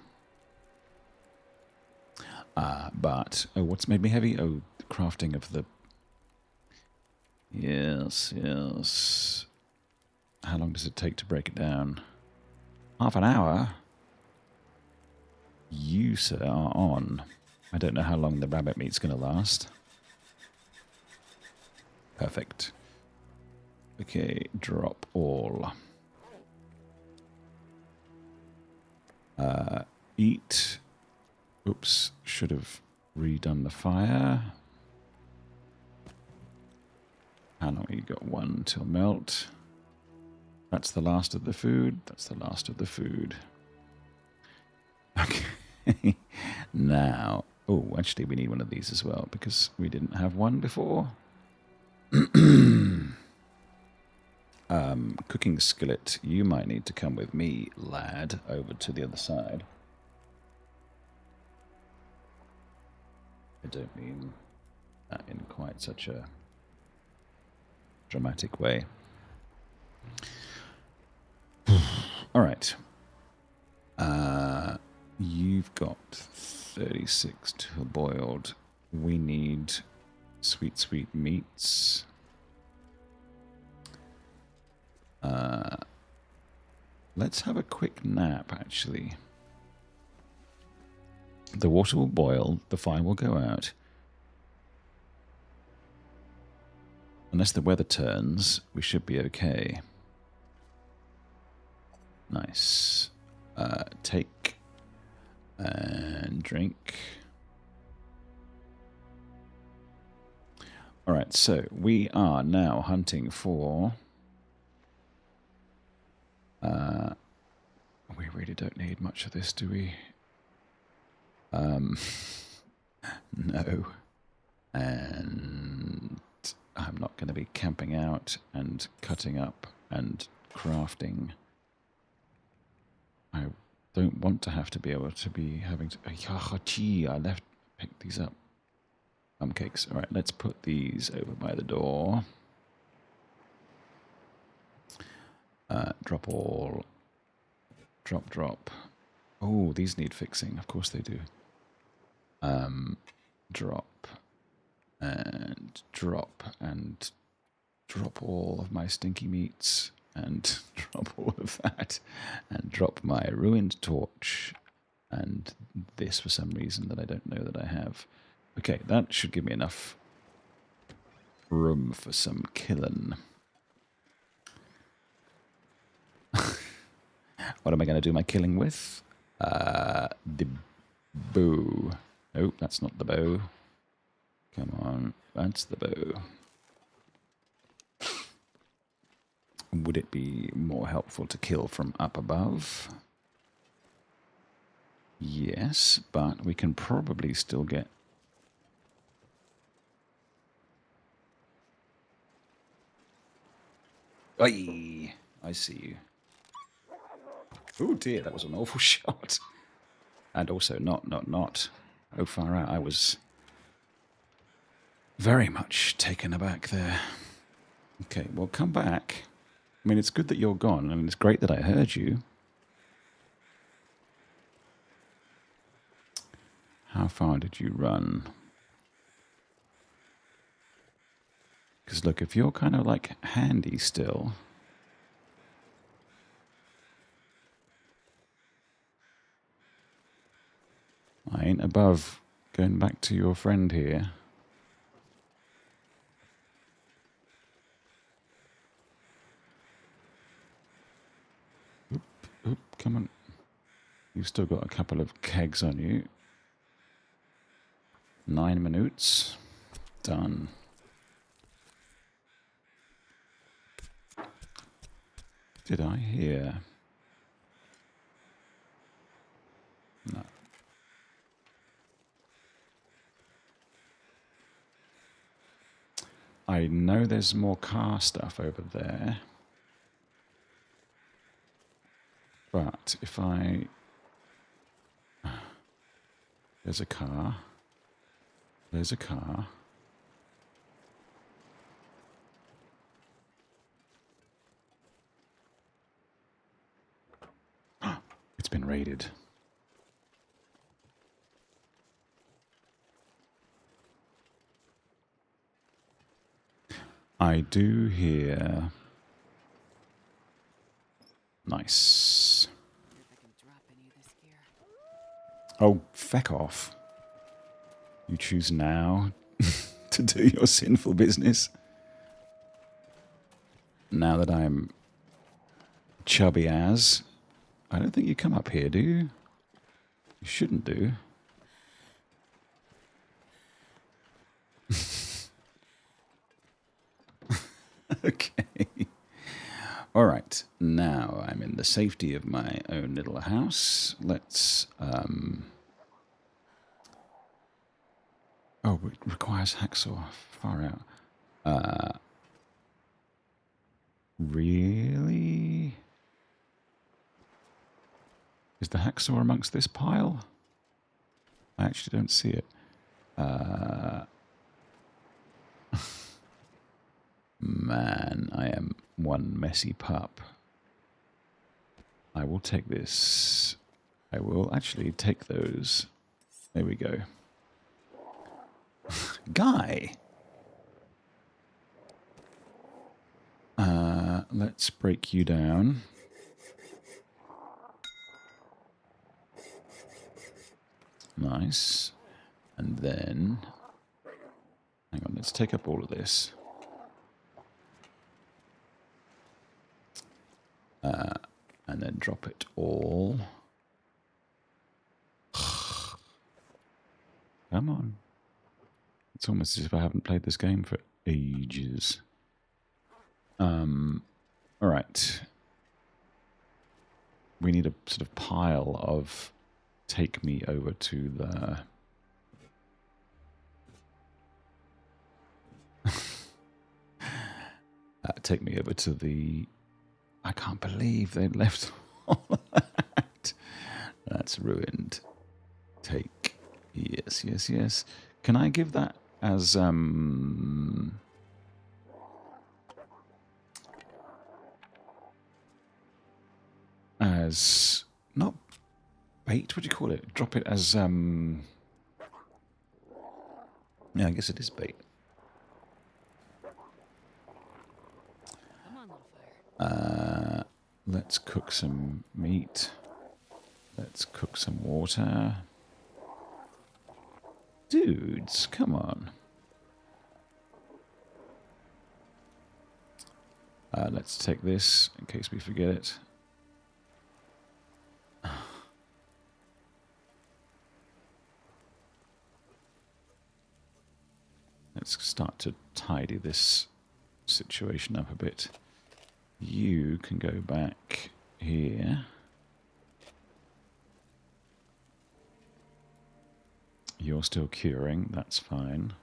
But, oh, what's made me heavy? Oh, the crafting of the... Yes. How long does it take to break it down? Half an hour? You, sir, are on. I don't know how long the rabbit meat's going to last. Perfect. Okay, drop all. Eat. Oops, should have redone the fire. How long? You got one till melt. That's the last of the food. That's the last of the food. Okay. Now, oh, actually, we need one of these as well because we didn't have one before. Cooking skillet, you might need to come with me, lad, over to the other side. I don't mean that in quite such a dramatic way. All right. You've got 36 till boiled. We need sweet meats. Let's have a quick nap, actually. The water will boil, the fire will go out. Unless the weather turns, we should be okay. Nice. Take and drink. Alright, so we are now hunting for... we really don't need much of this, do we? No. And I'm not going to be camping out and cutting up and crafting. I don't want to have to be able to be having to... I picked these up. Cakes. All right, let's put these over by the door. Drop all. Drop. Oh, these need fixing. Of course they do. Drop. And drop. And drop all of my stinky meats. And drop all of that. And drop my ruined torch. and this for some reason that I don't know that I have. Okay, that should give me enough room for some killing. What am I going to do my killing with? The bow. Nope, that's not the bow. Come on, that's the bow. Would it be more helpful to kill from up above? Yes, but we can probably still get... Aye, I see you. Oh dear, that was an awful shot. And also not. Oh, far out. I was very much taken aback there. Okay, well, come back. I mean, it's good that you're gone, and it's great that I heard you. How far did you run? Because look, if you're kind of like handy still... I ain't above going back to your friend here. Oop, come on. You've still got a couple of kegs on you. 9 minutes. Done. Did I hear? No. I know there's more car stuff over there. But if I... There's a car. There's a car. It's been raided. I do hear... Nice. Oh, feck off. You choose now to do your sinful business. Now that I'm chubby as, I don't think you come up here, do you? You shouldn't do. Okay. All right. Now I'm in the safety of my own little house. Let's... Oh, it requires hacksaw. Far out. Really? Is the hacksaw amongst this pile? I actually don't see it. Man, I am one messy pup. I will take this. I will actually take those. There we go. Guy! Let's break you down. Nice. And then... Hang on, let's take up all of this. And then drop it all. Come on. It's almost as if I haven't played this game for ages. All right. We need a sort of pile of take me over to the... take me over to the... I can't believe they left all that. That's ruined. Take. Yes, yes, yes. Can I give that as not bait? What do you call it? Drop it as yeah, I guess it is bait. Let's cook some meat. Let's cook some water. Dudes, come on. Let's take this in case we forget it. Let's start to tidy this situation up a bit. You can go back here. You're still curing, that's fine.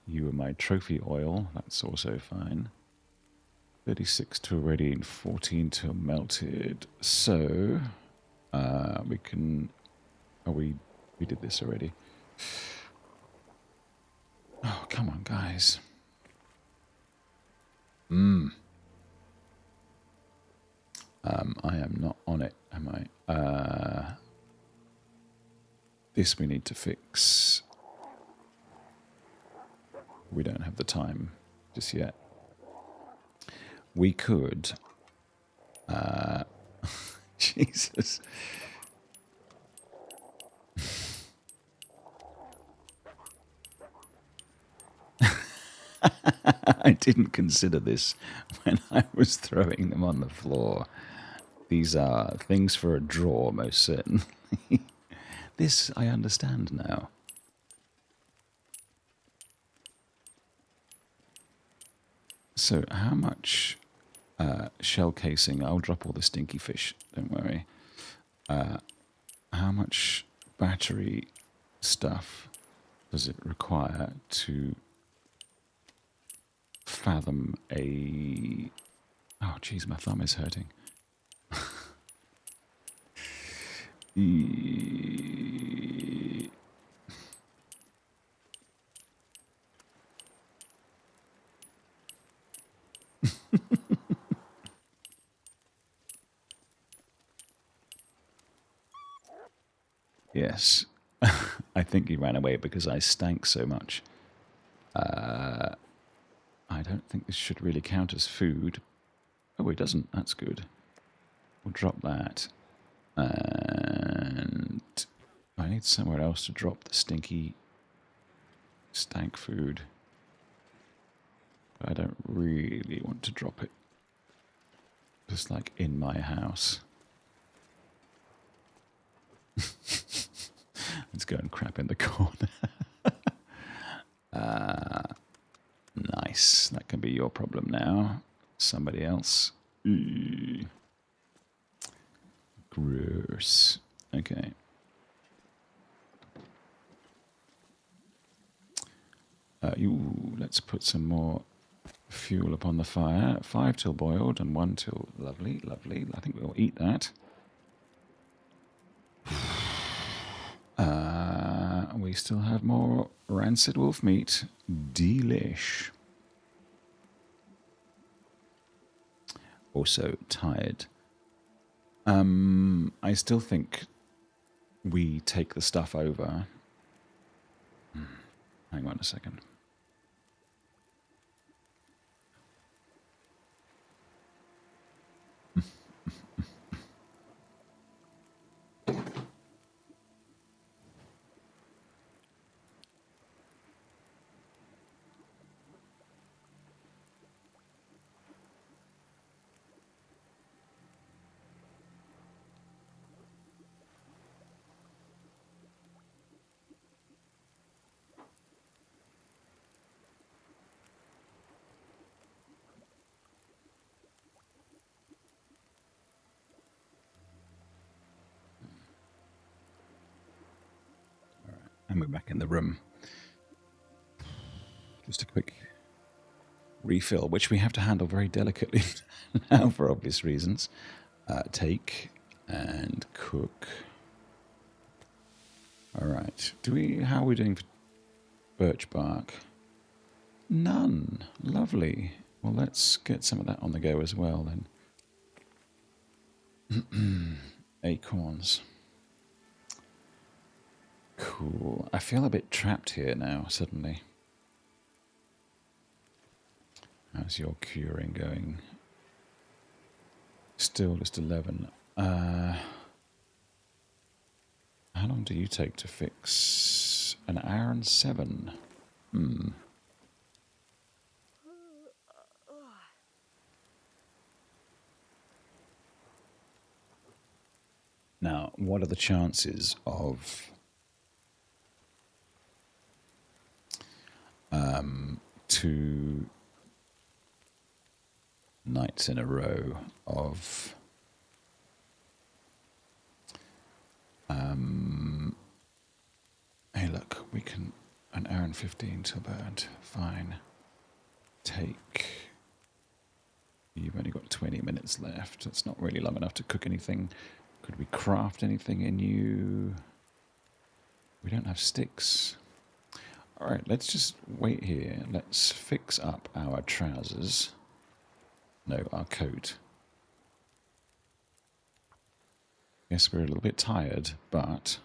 You are my trophy oil, that's also fine. 36 till ready and 14 till melted. So, we can... Oh, we did this already. Oh, come on, guys. I am not on it, am I? This we need to fix. We don't have the time just yet. We could... Jesus. I didn't consider this when I was throwing them on the floor. These are things for a drawer, most certainly. This I understand now. So how much shell casing... I'll drop all the stinky fish, don't worry. How much battery stuff does it require to fathom a... Oh, jeez, my thumb is hurting. Yes. I think he ran away because I stank so much. I don't think this should really count as food. Oh, it doesn't. That's good. We'll drop that. And I need somewhere else to drop the stinky stank food. I don't really want to drop it just like in my house. Let's go and crap in the corner. Nice. That can be your problem now. Somebody else. Gross. Okay. Let's put some more fuel upon the fire. 5 till boiled and 1 till lovely, lovely. I think we'll eat that. We still have more rancid wolf meat. Delish. Also tired. I still think we take the stuff over. Hang on a second. And we're back in the room. Just a quick refill, which we have to handle very delicately now for obvious reasons. Take and cook. All right. How are we doing for birch bark? None. Lovely. Well, let's get some of that on the go as well then. Acorns. Cool. I feel a bit trapped here now, suddenly. How's your curing going? Still just 11. How long do you take to fix? An hour and 7. Now, what are the chances of 2 nights in a row of hey, look, we can an hour and 15 till bed. Fine. You've only got 20 minutes left. It's not really long enough to cook anything. Could we craft anything in you? We don't have sticks. Alright, let's just wait here. Let's fix up our trousers. No, our coat. Yes, we're a little bit tired, but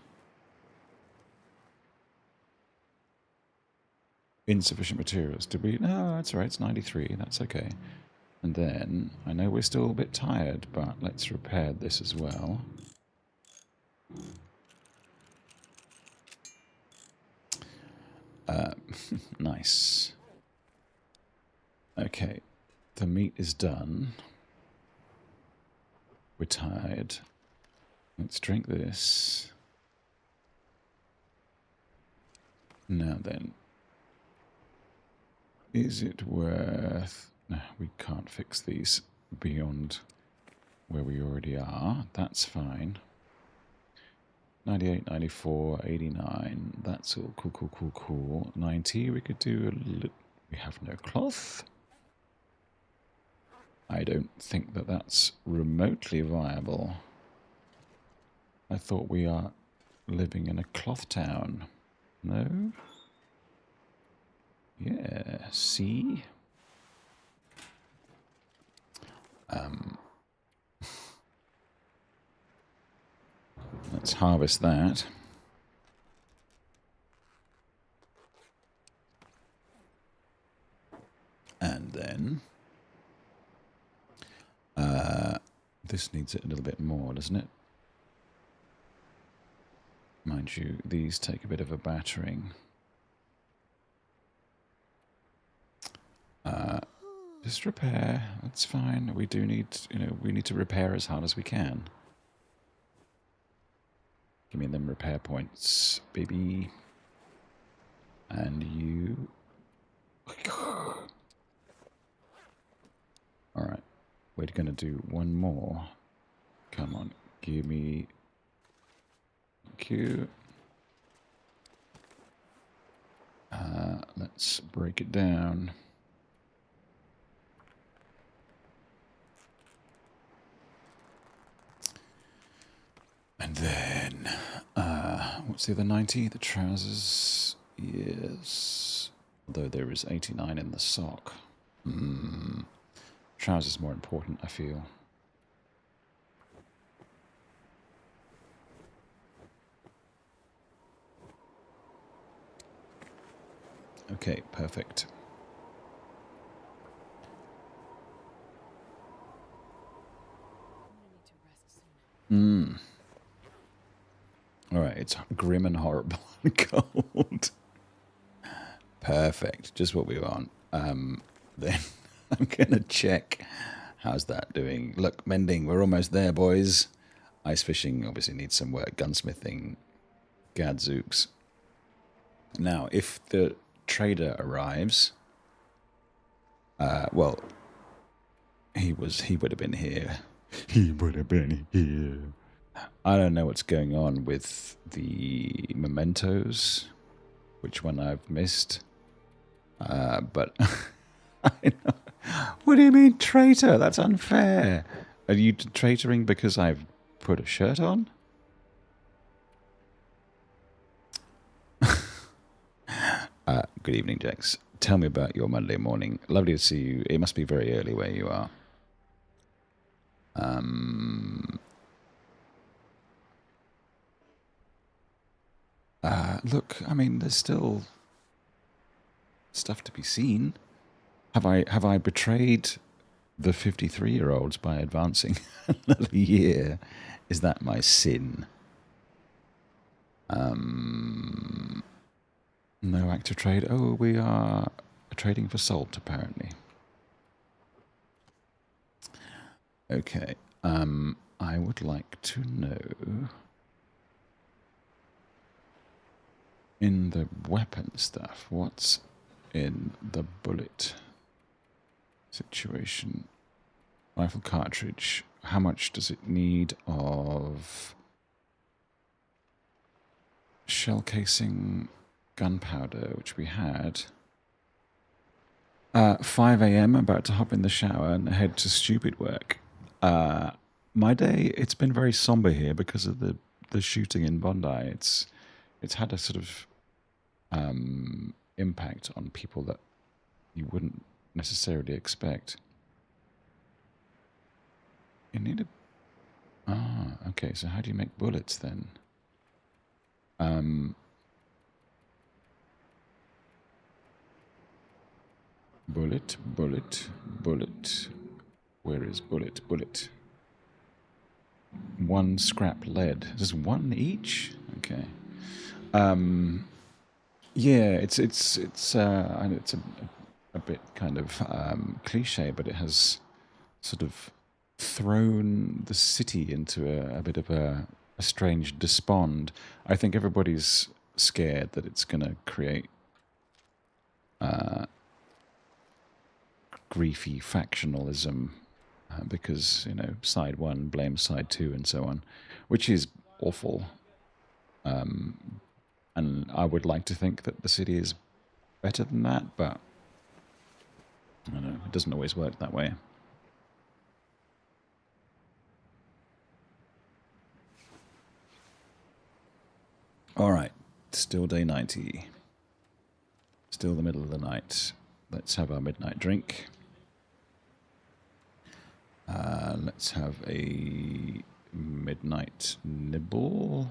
insufficient materials. Did we? No, that's all right. It's 93. That's okay. And then, I know we're still a bit tired, but let's repair this as well. Nice. Okay, the meat is done. We're tired. Let's drink this. Now then, is it worth... No, we can't fix these beyond where we already are. That's fine. 98, 94, 89. That's all cool. 90, we could do a little... We have no cloth. I don't think that that's remotely viable. I thought we are living in a cloth town. No? Yeah, see? Let's harvest that. And then... this needs it a little bit more, doesn't it? Mind you, these take a bit of a battering. Just repair, that's fine. We do need, we need to repair as hard as we can. Give me them repair points, baby. And you... Alright, we're going to do one more. Come on, give me... Thank you. Let's break it down. And then, what's the other 90? The trousers, yes. Although there is 89 in the sock. Trousers more important, I feel. Okay, perfect. Alright, it's grim and horrible and cold. Perfect, just what we want. Then I'm gonna check. How's that doing? Look, mending, we're almost there, boys. Ice fishing obviously needs some work. Gunsmithing, gadzooks. Now, if the trader arrives, well, he would have been here. He would have been here. I don't know what's going on with the mementos, which one I've missed. But I know. What do you mean, traitor? That's unfair. Are you traitoring because I've put a shirt on? Good evening, Jax. Tell me about your Monday morning. Lovely to see you. It must be very early where you are. Look, I mean, there's still stuff to be seen. Have I betrayed the 53-year-olds by advancing another year. Is that my sin? No active trade. Oh, we are trading for salt, apparently. Okay. I would like to know, in the weapon stuff, what's in the bullet situation? Rifle cartridge. How much does it need of shell casing, gunpowder, which we had? 5 a.m. About to hop in the shower and head to stupid work. My day, it's been very somber here because of the shooting in Bondi. It's had a sort of impact on people that you wouldn't necessarily expect. You need a... Ah, okay, so how do you make bullets then? Bullet, bullet, bullet. Where is bullet? Bullet. 1 scrap lead. Just 1 each? Okay. Yeah, it's and it's a bit kind of cliche, but it has sort of thrown the city into a bit of a strange despond. I think everybody's scared that it's going to create griefy factionalism because, you know, side 1 blames side 2 and so on, which is awful. And I would like to think that the city is better than that, but I don't know, it doesn't always work that way. All right, still day 90. Still the middle of the night. Let's have our midnight drink. Let's have a midnight nibble.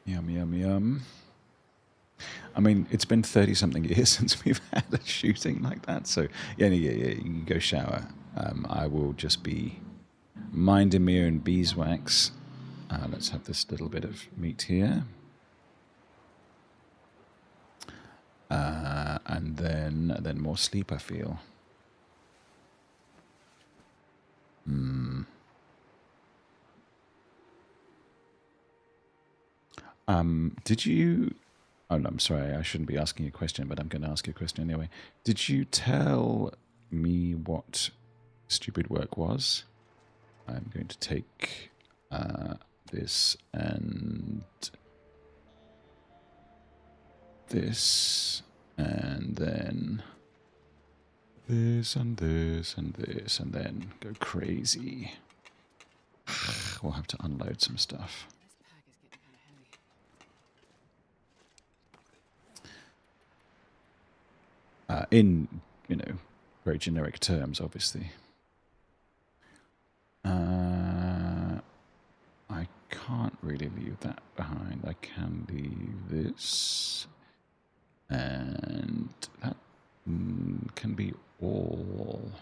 Yum, yum, yum. I mean, it's been 30-something years since we've had a shooting like that, so yeah, you can go shower. I will just be minding my own beeswax. Let's have this little bit of meat here. And then more sleep, I feel. Did you... Oh, no, I'm sorry, I shouldn't be asking you a question, but I'm going to ask you a question anyway. Did you tell me what stupid work was? I'm going to take this and this, and then this and this and this, and then go crazy. We'll have to unload some stuff. This pack is getting kind of heavy. In, you know, very generic terms, obviously. I can't really leave that behind. I can leave this. And that can be all.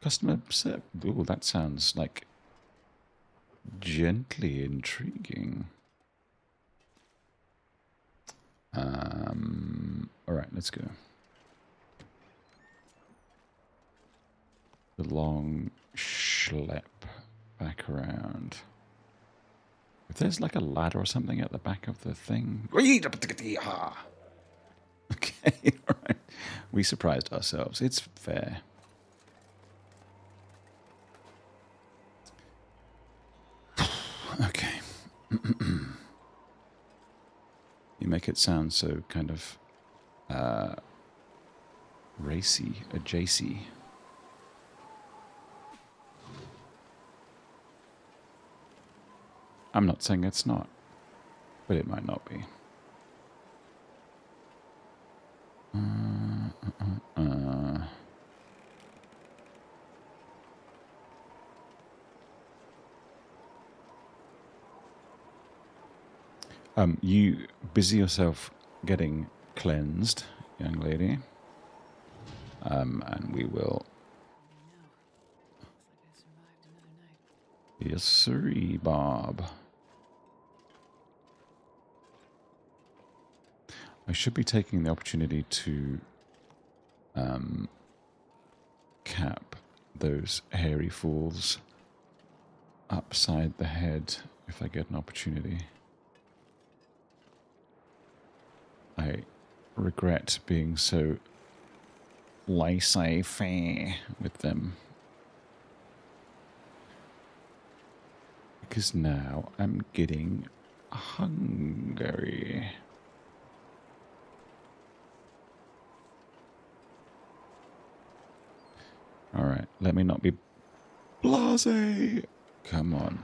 Customer service. Ooh, that sounds like gently intriguing. All right, let's go. The long schlep back around. If there's like a ladder or something at the back of the thing. Okay, all right. We surprised ourselves. It's fair. Okay. You make it sound so kind of racy, adjacent. I'm not saying it's not, but it might not be. You busy yourself getting cleansed, young lady. And we will... Yes, sirree, Bob. I should be taking the opportunity to cap those hairy fools upside the head if I get an opportunity. I regret being so laissez-faire with them. Because now I'm getting hungry. Alright, let me not be blasé. Come on.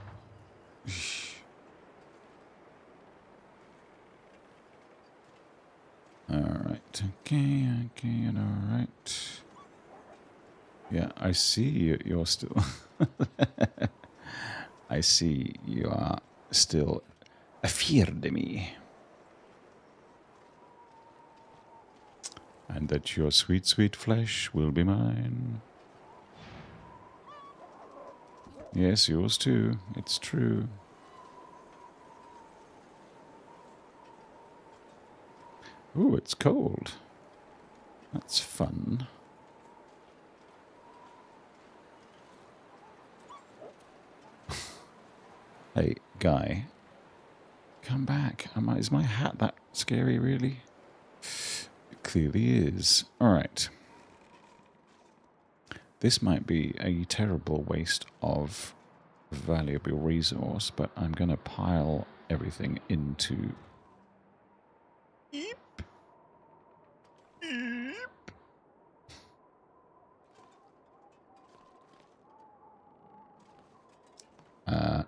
Alright, okay, alright. Yeah, I see you're still... I see you are still afeard of me. And that your sweet, sweet flesh will be mine. Yes, yours too. It's true. Ooh, it's cold. That's fun. Hey, guy. Come back. Is my hat that scary, really? It clearly is. Alright. This might be a terrible waste of valuable resource, but I'm going to pile everything into...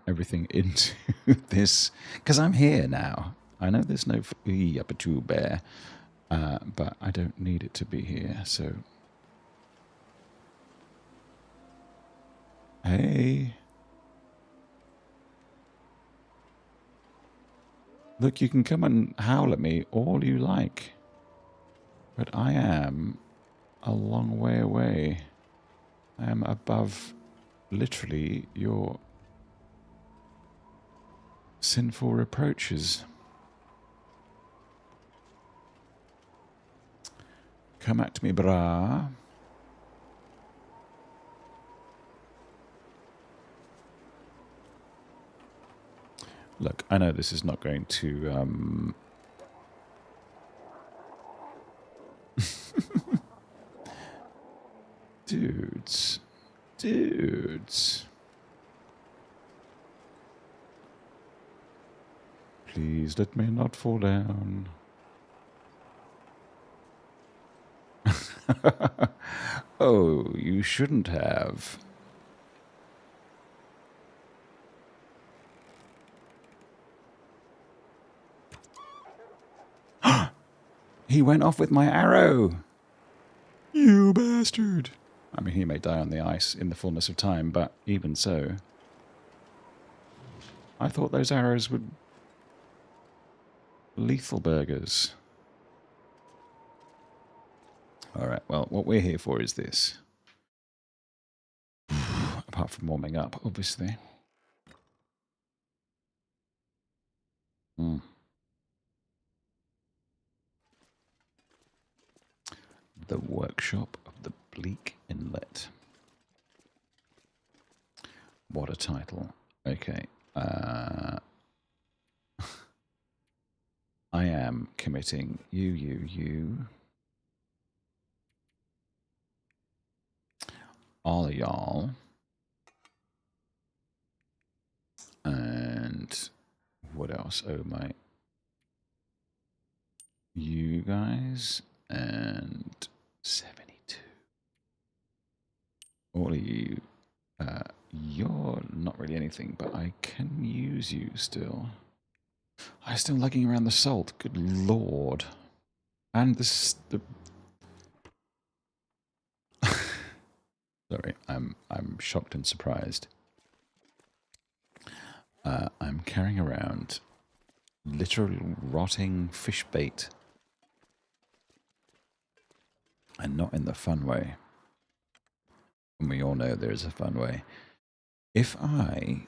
everything into this, because I'm here now. I know there's no up a tube bear, but I don't need it to be here, so... Hey. Look, you can come and howl at me all you like, but I am a long way away. I am above, literally, your sinful reproaches. Come at me, brah. Look, I know this is not going to... Dudes. Dudes. Please let me not fall down. Oh, you shouldn't have. He went off with my arrow. You bastard. I mean, he may die on the ice in the fullness of time, but even so. I thought those arrows were lethal burgers. Alright, well, what we're here for is this. Apart from warming up, obviously. The workshop of the Bleak Inlet. What a title. Okay. I am committing you. All of y'all. And what else? Oh, my. You guys. And 72. All of you. You're not really anything, but I can use you still. I'm still lugging around the salt. Good lord. And this... Sorry, I'm shocked and surprised. I'm carrying around literal rotting fish bait. And not in the fun way. And we all know there is a fun way. If I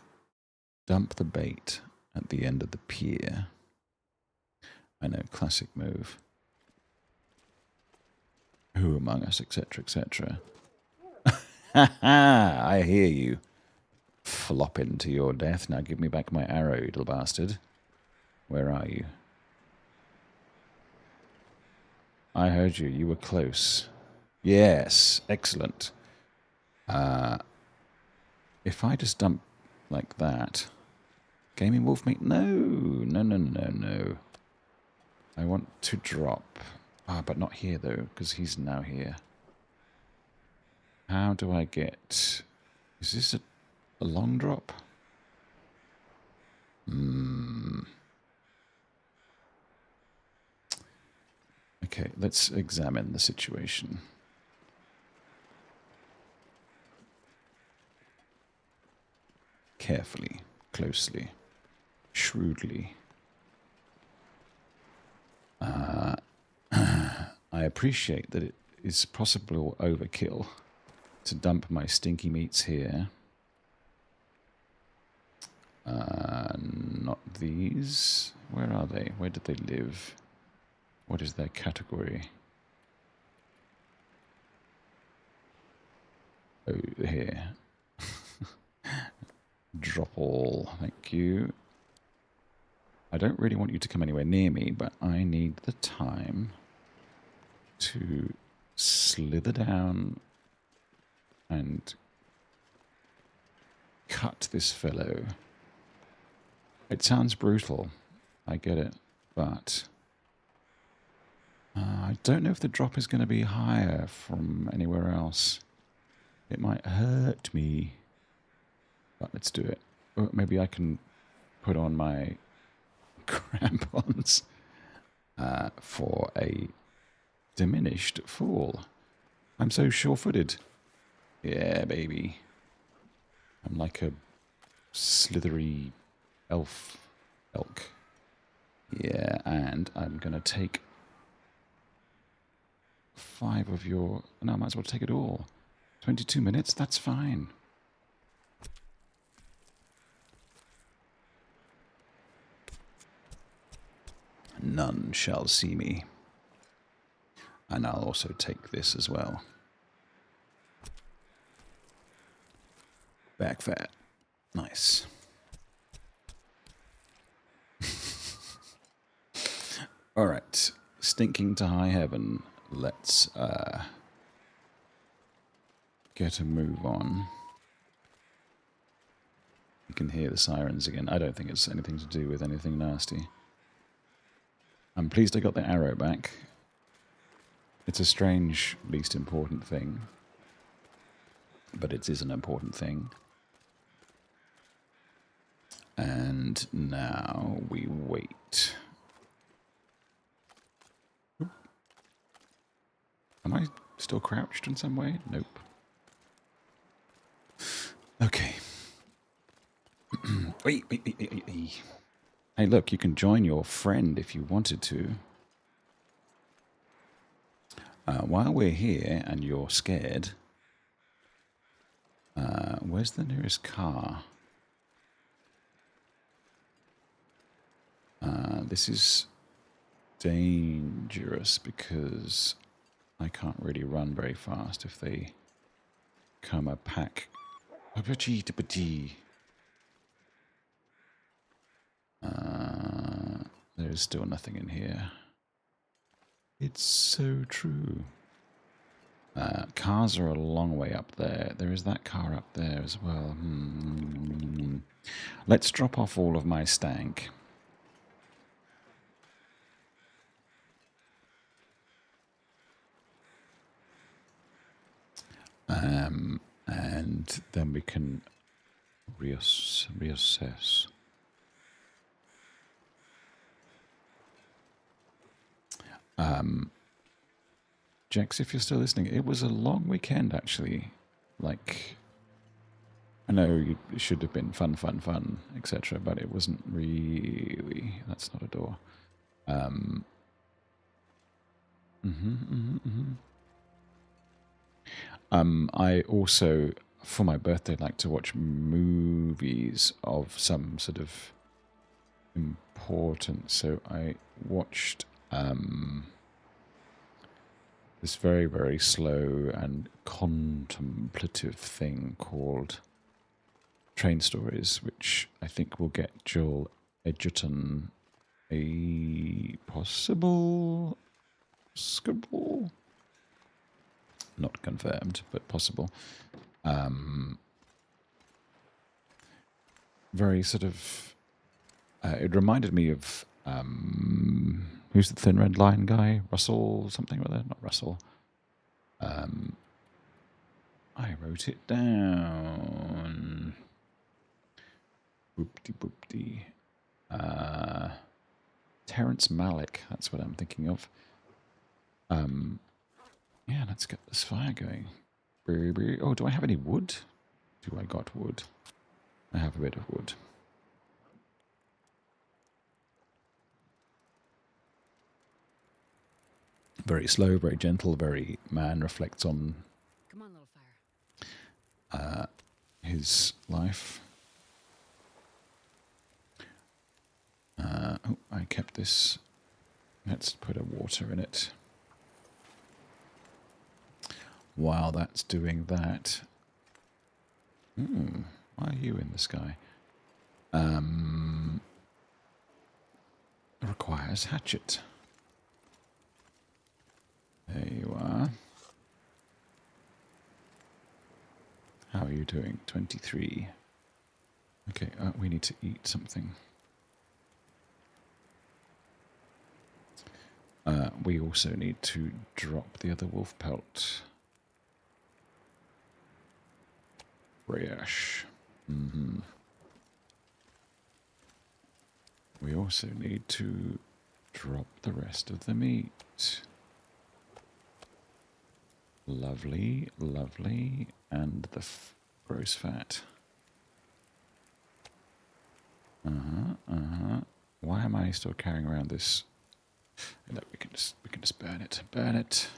dump the bait at the end of the pier, I know, classic move. Who among us, etc., etc. I hear you. Flopping to your death. Now give me back my arrow, you little bastard. Where are you? I heard you. You were close. Yes, excellent. If I just dump like that... Gaming wolf meat? No, no, no, no, no. I want to drop. Ah, but not here, though, because he's now here. How do I get... Is this a long drop? Okay, let's examine the situation. Carefully, closely, shrewdly. I appreciate that it is possible overkill to dump my stinky meats here. Not these. Where are they? Where did they live? What is their category? Oh, here. Drop all. Thank you. I don't really want you to come anywhere near me, but I need the time to slither down and cut this fellow. It sounds brutal, I get it, but I don't know if the drop is going to be higher from anywhere else. It might hurt me, but let's do it. Or maybe I can put on my crampons for a diminished fall. I'm so sure-footed. Yeah, baby. I'm like a slithery elk. Yeah, and I'm going to take 5 of your... No, I might as well take it all. 22 minutes? That's fine. None shall see me. And I'll also take this as well. Back fat. Nice. All right. Stinking to high heaven. Let's get a move on. You can hear the sirens again. I don't think it's anything to do with anything nasty. I'm pleased I got the arrow back. It's a strange, least important thing. But it is an important thing. And now we wait. Oop. Am I still crouched in some way? Nope. Okay. Wait. Hey, look, you can join your friend if you wanted to. While we're here and you're scared, where's the nearest car? This is dangerous because I can't really run very fast if they come a pack. There's still nothing in here. It's so true. Cars are a long way up there. There is that car up there as well. Let's drop off all of my stank. And then we can reassess. Jex, if you're still listening, it was a long weekend, actually. Like, I know it should have been fun, etc., but it wasn't really. That's not a door. I also, for my birthday, like to watch movies of some sort of importance. So I watched this very, very slow and contemplative thing called Train Stories, which I think will get Joel Edgerton a possible skuttle. Not confirmed, but possible. Very sort of... it reminded me of... who's the Thin Red Line guy? Russell something or other? Not Russell. I wrote it down. Boopty. Terrence Malick, that's what I'm thinking of. Yeah, let's get this fire going. Oh, do I have any wood? Do I got wood? I have a bit of wood. Very slow, very gentle, very man reflects on Come on, little fire. his life. Oh, I kept this. Let's put a water in it. While that's doing that. Why are you in the sky? Requires hatchet. There you are. How are you doing? 23. Okay, we need to eat something. We also need to drop the other wolf pelt. Fresh. We also need to drop the rest of the meat. Lovely, lovely. And the gross fat. Why am I still carrying around this? No, we can just burn it. Burn it.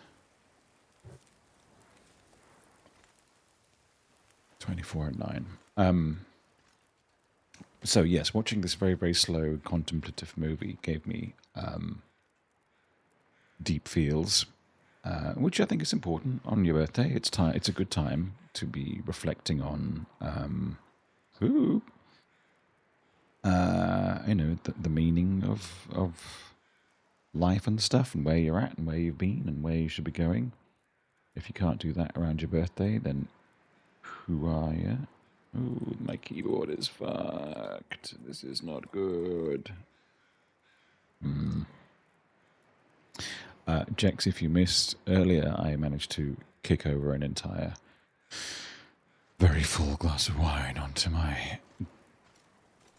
24 and 9. So yes, watching this very, very slow contemplative movie gave me deep feels, which I think is important on your birthday. It's a good time to be reflecting on, the meaning of life and stuff, and where you're at, and where you've been, and where you should be going. If you can't do that around your birthday, then who are you? Ooh, my keyboard is fucked. This is not good. Jex, if you missed earlier, I managed to kick over an entire very full glass of wine onto my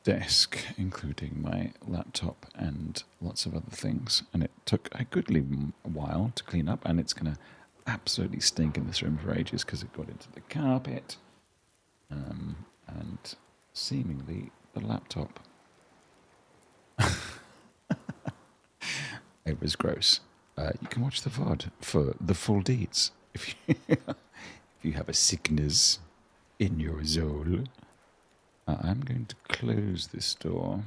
desk, including my laptop and lots of other things. And it took a goodly while to clean up, and it's going to absolutely stink in this room for ages because it got into the carpet. And seemingly the laptop. It was gross. You can watch the VOD for the full deeds if you have a sickness in your soul. I'm going to close this door.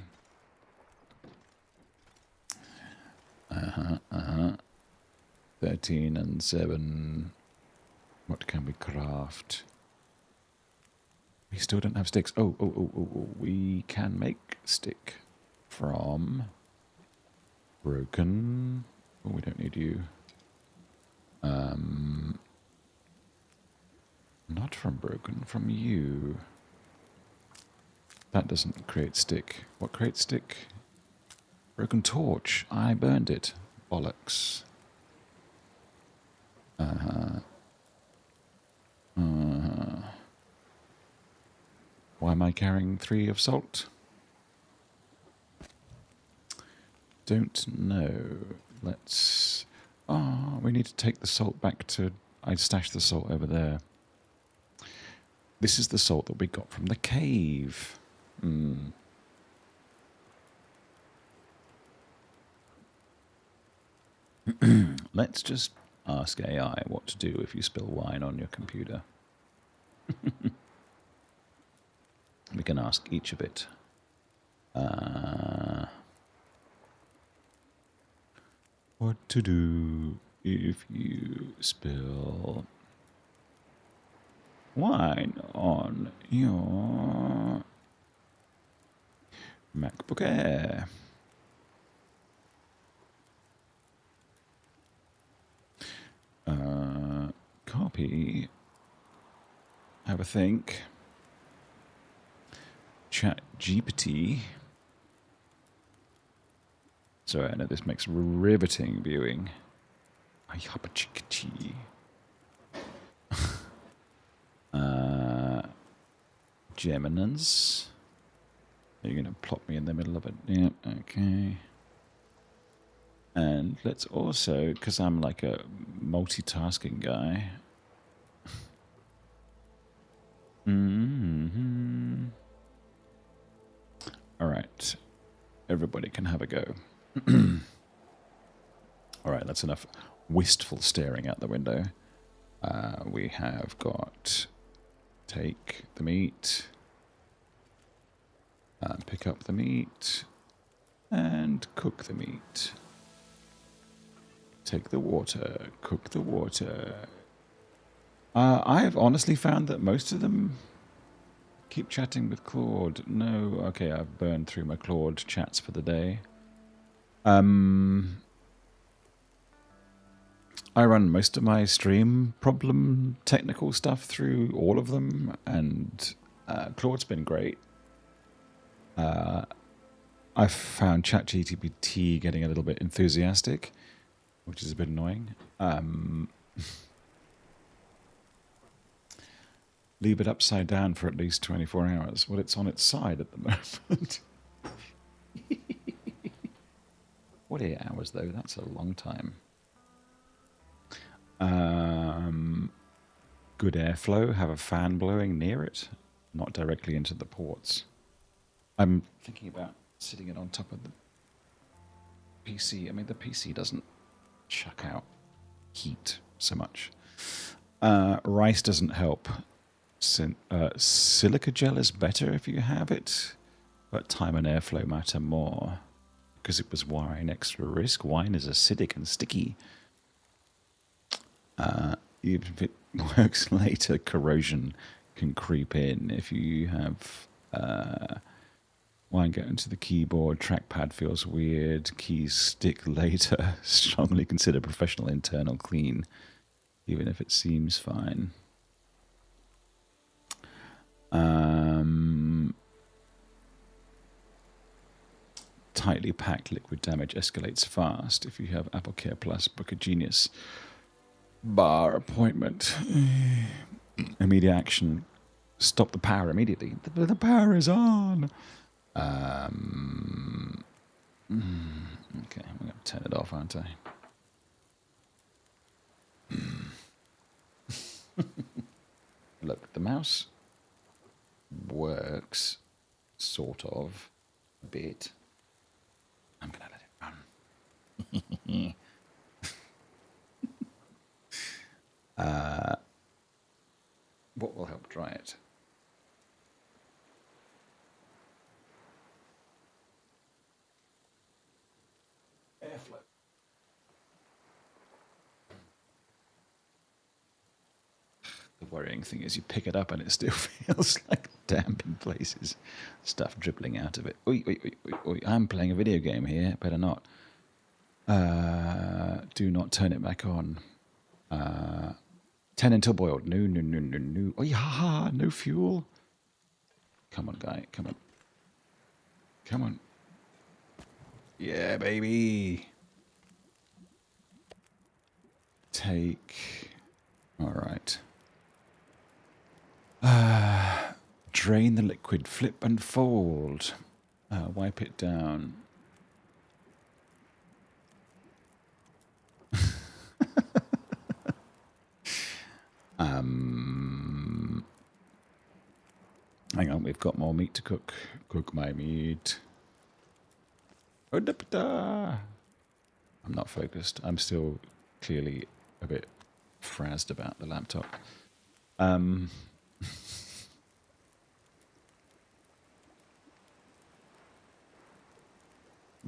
13 and 7. What can we craft? We still don't have sticks. Oh. We can make stick from broken. Oh, we don't need you. Not from broken, from you. That doesn't create stick. What creates stick? Broken torch. I burned it. Bollocks. Why am I carrying 3 of salt? Don't know. Let's... we need to take the salt back to... I stashed the salt over there. This is the salt that we got from the cave. Let's just ask AI what to do if you spill wine on your computer. We can ask each of it. What to do if you spill wine on your MacBook Air? Copy. Have a think. Chat GPT. Sorry, I know this makes riveting viewing. Geminans. You're going to plop me in the middle of it. Yeah, okay. And let's also, because I'm like a multitasking guy. All right. Everybody can have a go. All right, that's enough wistful staring out the window. We have got take the meat, pick up the meat, and cook the meat. Take the water, cook the water. I've honestly found that most of them keep chatting with Claude. No, okay, I've burned through my Claude chats for the day. I run most of my stream problem technical stuff through all of them, and Claude's been great. I've found ChatGPT getting a little bit enthusiastic, which is a bit annoying. Leave it upside down for at least 24 hours. Well, it's on its side at the moment. 48 hours, though. That's a long time. Good airflow. Have a fan blowing near it, not directly into the ports. I'm thinking about sitting it on top of the PC. I mean, the PC doesn't chuck out heat so much. Rice doesn't help. Silica gel is better if you have it, but time and airflow matter more. Because it was wine, extra risk. Wine is acidic and sticky. Even if it works later, corrosion can creep in. If you have wine get into the keyboard, trackpad feels weird, keys stick later. Strongly consider professional internal clean, even if it seems fine. Tightly packed liquid damage escalates fast. If you have AppleCare Plus, book a Genius bar appointment. Immediate action. Stop the power immediately. The power is on. Okay, I'm going to turn it off, aren't I? Look, the mouse works, sort of, a bit. I'm going to let it run. What will help dry it? Airflow. The worrying thing is you pick it up and it still feels like damp in places. Stuff dribbling out of it. Oi, oi, oi, oi, oi. I'm playing a video game here. Better not. Do not turn it back on. 10 until boiled. No, no, no, no, no. Oh, yeah, no fuel. Come on, guy. Come on. Come on. Yeah, baby. Take. All right. Drain the liquid. Flip and fold. Wipe it down. Hang on, we've got more meat to cook. Cook my meat. I'm not focused. I'm still clearly a bit frazzed about the laptop.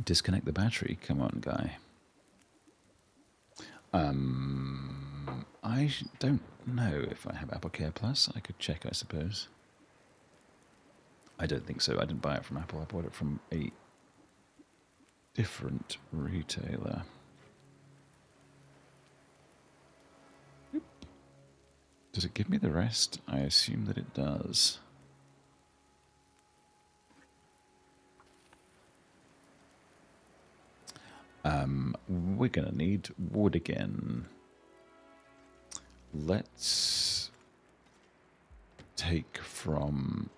Disconnect the battery. Come on, guy. I don't know if I have Apple Care Plus. I could check, I suppose. I don't think so. I didn't buy it from Apple. I bought it from a different retailer. Does it give me the rest? I assume that it does. We're going to need wood again. Let's take from...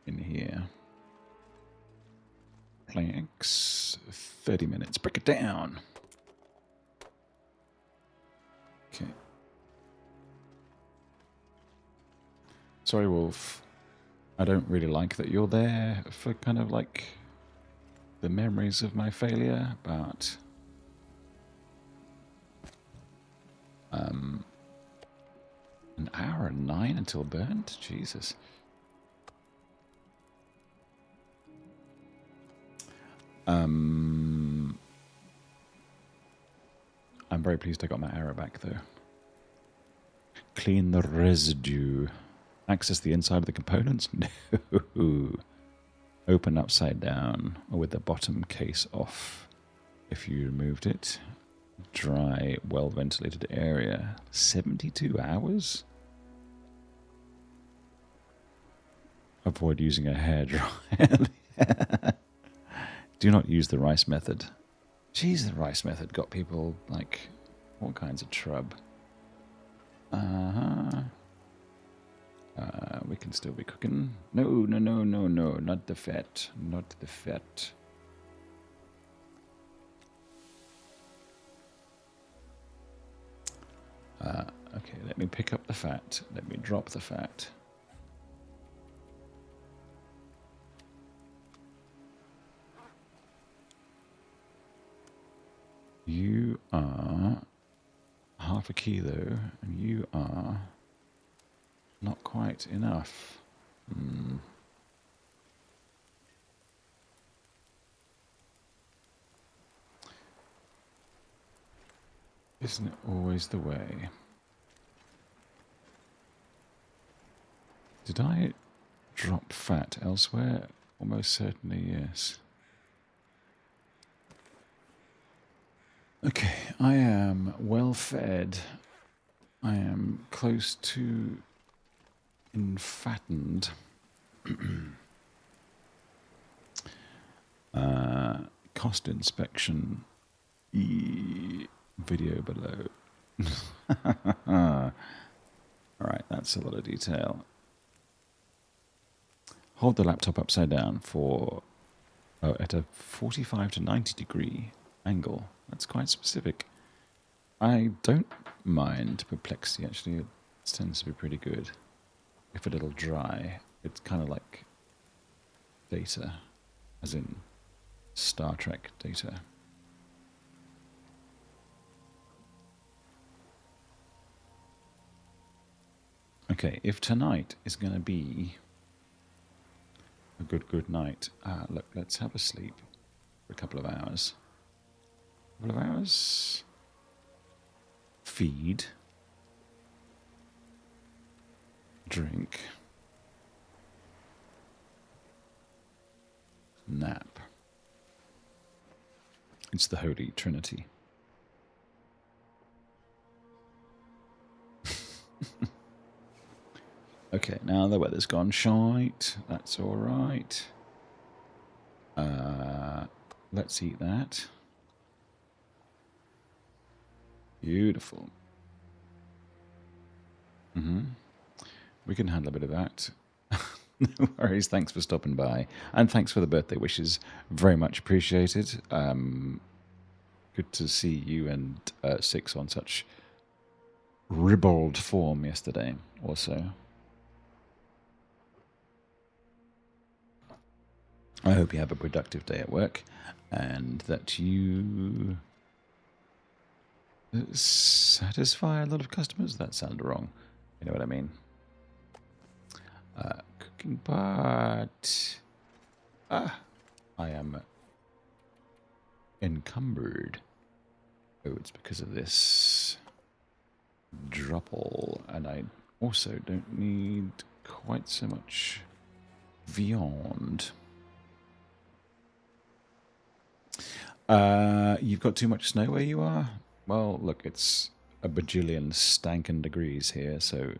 in here. Planks. 30 minutes. Break it down. Okay. Sorry, Wolf. I don't really like that you're there for kind of like the memories of my failure, but an hour and 9 until burnt? Jesus. I'm very pleased I got my arrow back though. Clean the residue. Access the inside of the components? No. Open upside down or with the bottom case off if you removed it. Dry, well-ventilated area. 72 hours? Avoid using a hairdryer. Do not use the rice method. Jeez, the rice method got people, like, all kinds of trub. We can still be cooking. No, not the fat. Not the fat. Okay, let me pick up the fat. Let me drop the fat. You are half a kilo, and you are not quite enough. Isn't it always the way? Did I drop fat elsewhere? Almost certainly, yes. Okay, I am well fed. I am close to fattened. Cost inspection. Video below. Alright, that's a lot of detail. Hold the laptop upside down for at a 45 to 90 degree angle. That's quite specific. I don't mind perplexity, actually. It tends to be pretty good. If a little dry, it's kind of like data, as in Star Trek data. Okay, if tonight is going to be a good night, look, let's have a sleep for a couple of hours. Feed. Drink. Nap. It's the Holy Trinity. Okay, now the weather's gone shite. That's all right. Let's eat that. Beautiful. We can handle a bit of that. No worries. Thanks for stopping by. And thanks for the birthday wishes. Very much appreciated. Good to see you and Six on such ribald form yesterday also. I hope you have a productive day at work and that you satisfy a lot of customers. That sounded wrong. You know what I mean? Cooking pot. I am encumbered. Oh, it's because of this dropple, and I also don't need quite so much viand. You've got too much snow where you are? Well, look, it's a bajillion stankin' degrees here, so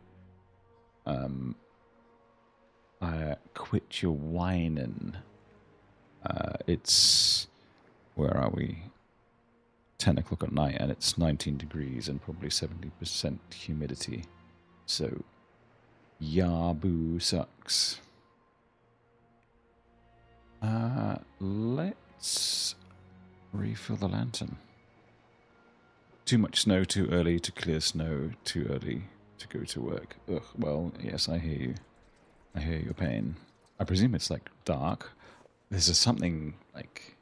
I quit your whining. It's, where are we? 10 o'clock at night, and it's 19 degrees and probably 70% humidity. So, Yaboo sucks. Let's refill the lantern. Too much snow, too early to clear snow, too early to go to work. Ugh, well, yes, I hear you. I hear your pain. I presume it's, like, dark. There's something, like,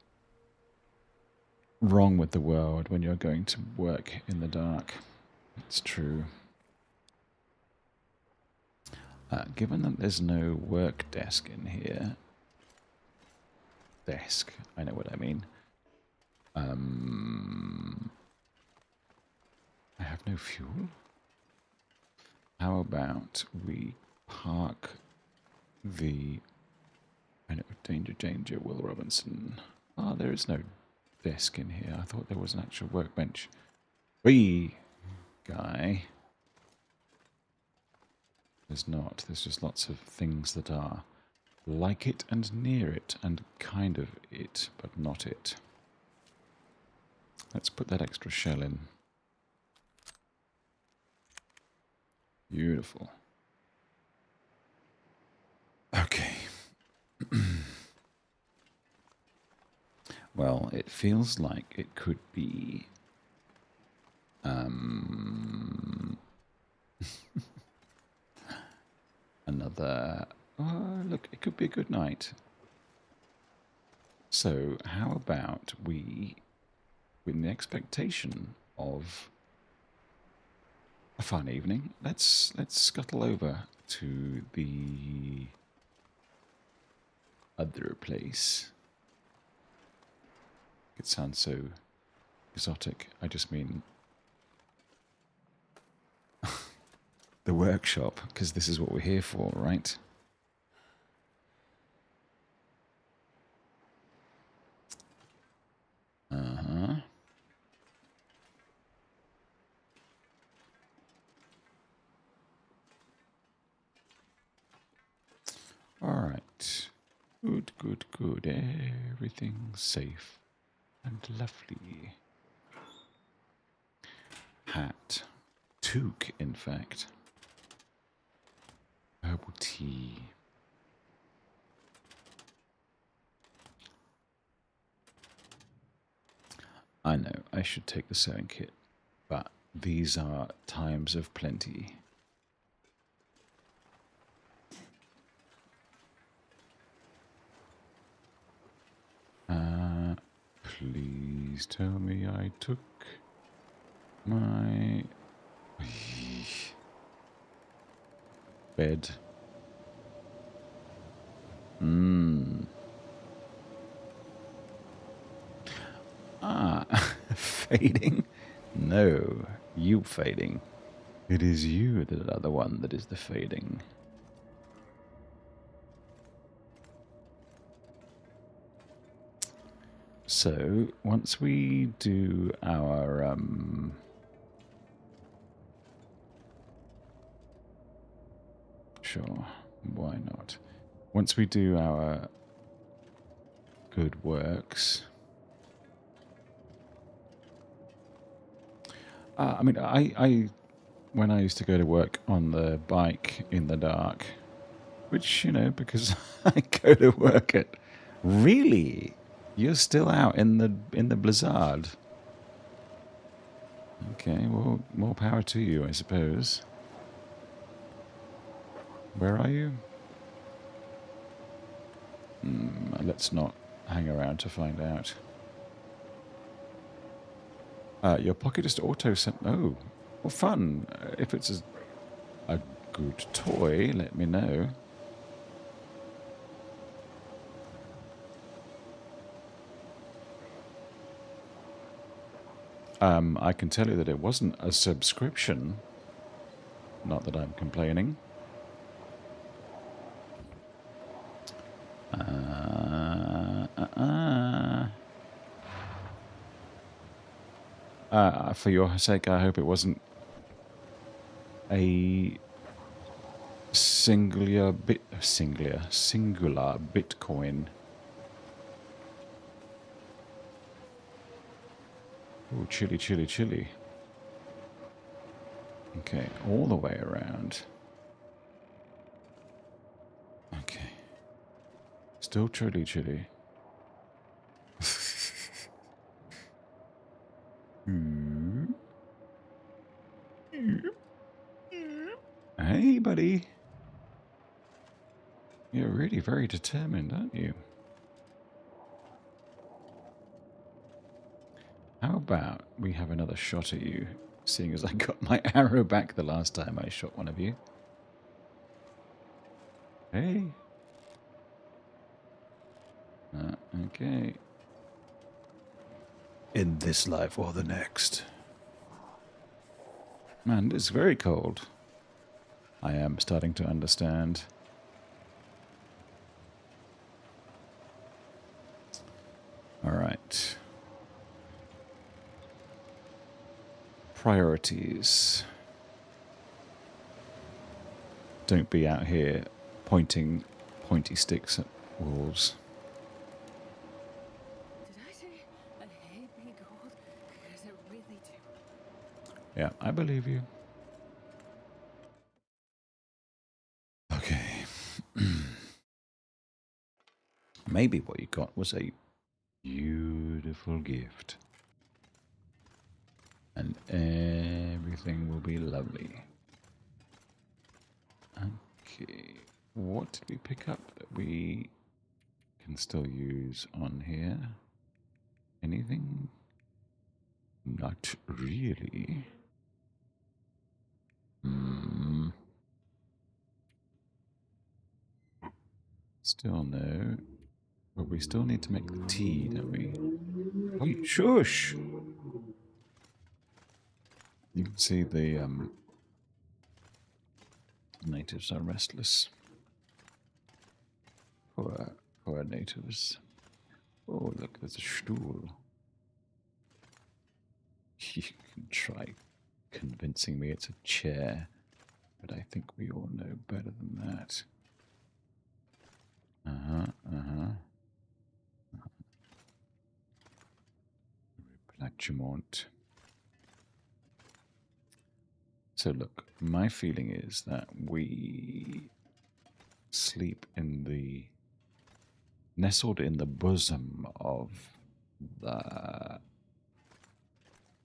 wrong with the world when you're going to work in the dark. It's true. Given that there's no work desk in here... Desk, I know what I mean. I have no fuel. How about we park the... I know, danger, Will Robinson. Ah, there is no desk in here. I thought there was an actual workbench. Wee guy. There's not. There's just lots of things that are like it and near it and kind of it, but not it. Let's put that extra shell in. Beautiful. Okay. Well, it feels like it could be another... Oh, look, it could be a good night. So, how about we, with the expectation of a fun evening, let's scuttle over to the other place. It sounds so exotic. I just mean the workshop, because this is what we're here for, right? Uh-huh. All right. Good, good, good. Everything's safe and lovely. Hat. Toque, in fact. Herbal tea. I know, I should take the sewing kit, but these are times of plenty. Please tell me I took my bed. Fading? No, you fading. It is you that are the one that is the fading. So, once we do our, sure, why not? Once we do our good works... I mean, I when I used to go to work on the bike in the dark, which, you know, because I go to work at... Really? You're still out in the blizzard? Okay, well, more power to you, I suppose. Where are you? Let's not hang around to find out. Your pocket just auto sent. Oh, well, fun. If it's a good toy, let me know. I can tell you that it wasn't a subscription. Not that I'm complaining. For your sake, I hope it wasn't a singular Bitcoin. Oh, chilly, chilly, chilly. Okay, all the way around. Okay. Still chilly, chilly. Hey, buddy. You're really very determined, aren't you? How about we have another shot at you, seeing as I got my arrow back the last time I shot one of you. Hey. Okay. In this life or the next. Man, it's very cold. I am starting to understand. All right. Priorities. Don't be out here pointing pointy sticks at walls. Did I say I hate being cold? Because I really do. Yeah, I believe you. Okay. Maybe what you got was a beautiful gift. And everything will be lovely. Okay. What did we pick up that we can still use on here? Anything? Not really. Still no. But we still need to make the tea, don't we? Oh, shush! You can see the natives are restless. Poor natives. Oh, look, there's a stool. You can try convincing me it's a chair, but I think we all know better than that. Replacement. So look, my feeling is that we sleep in the nestled in the bosom of the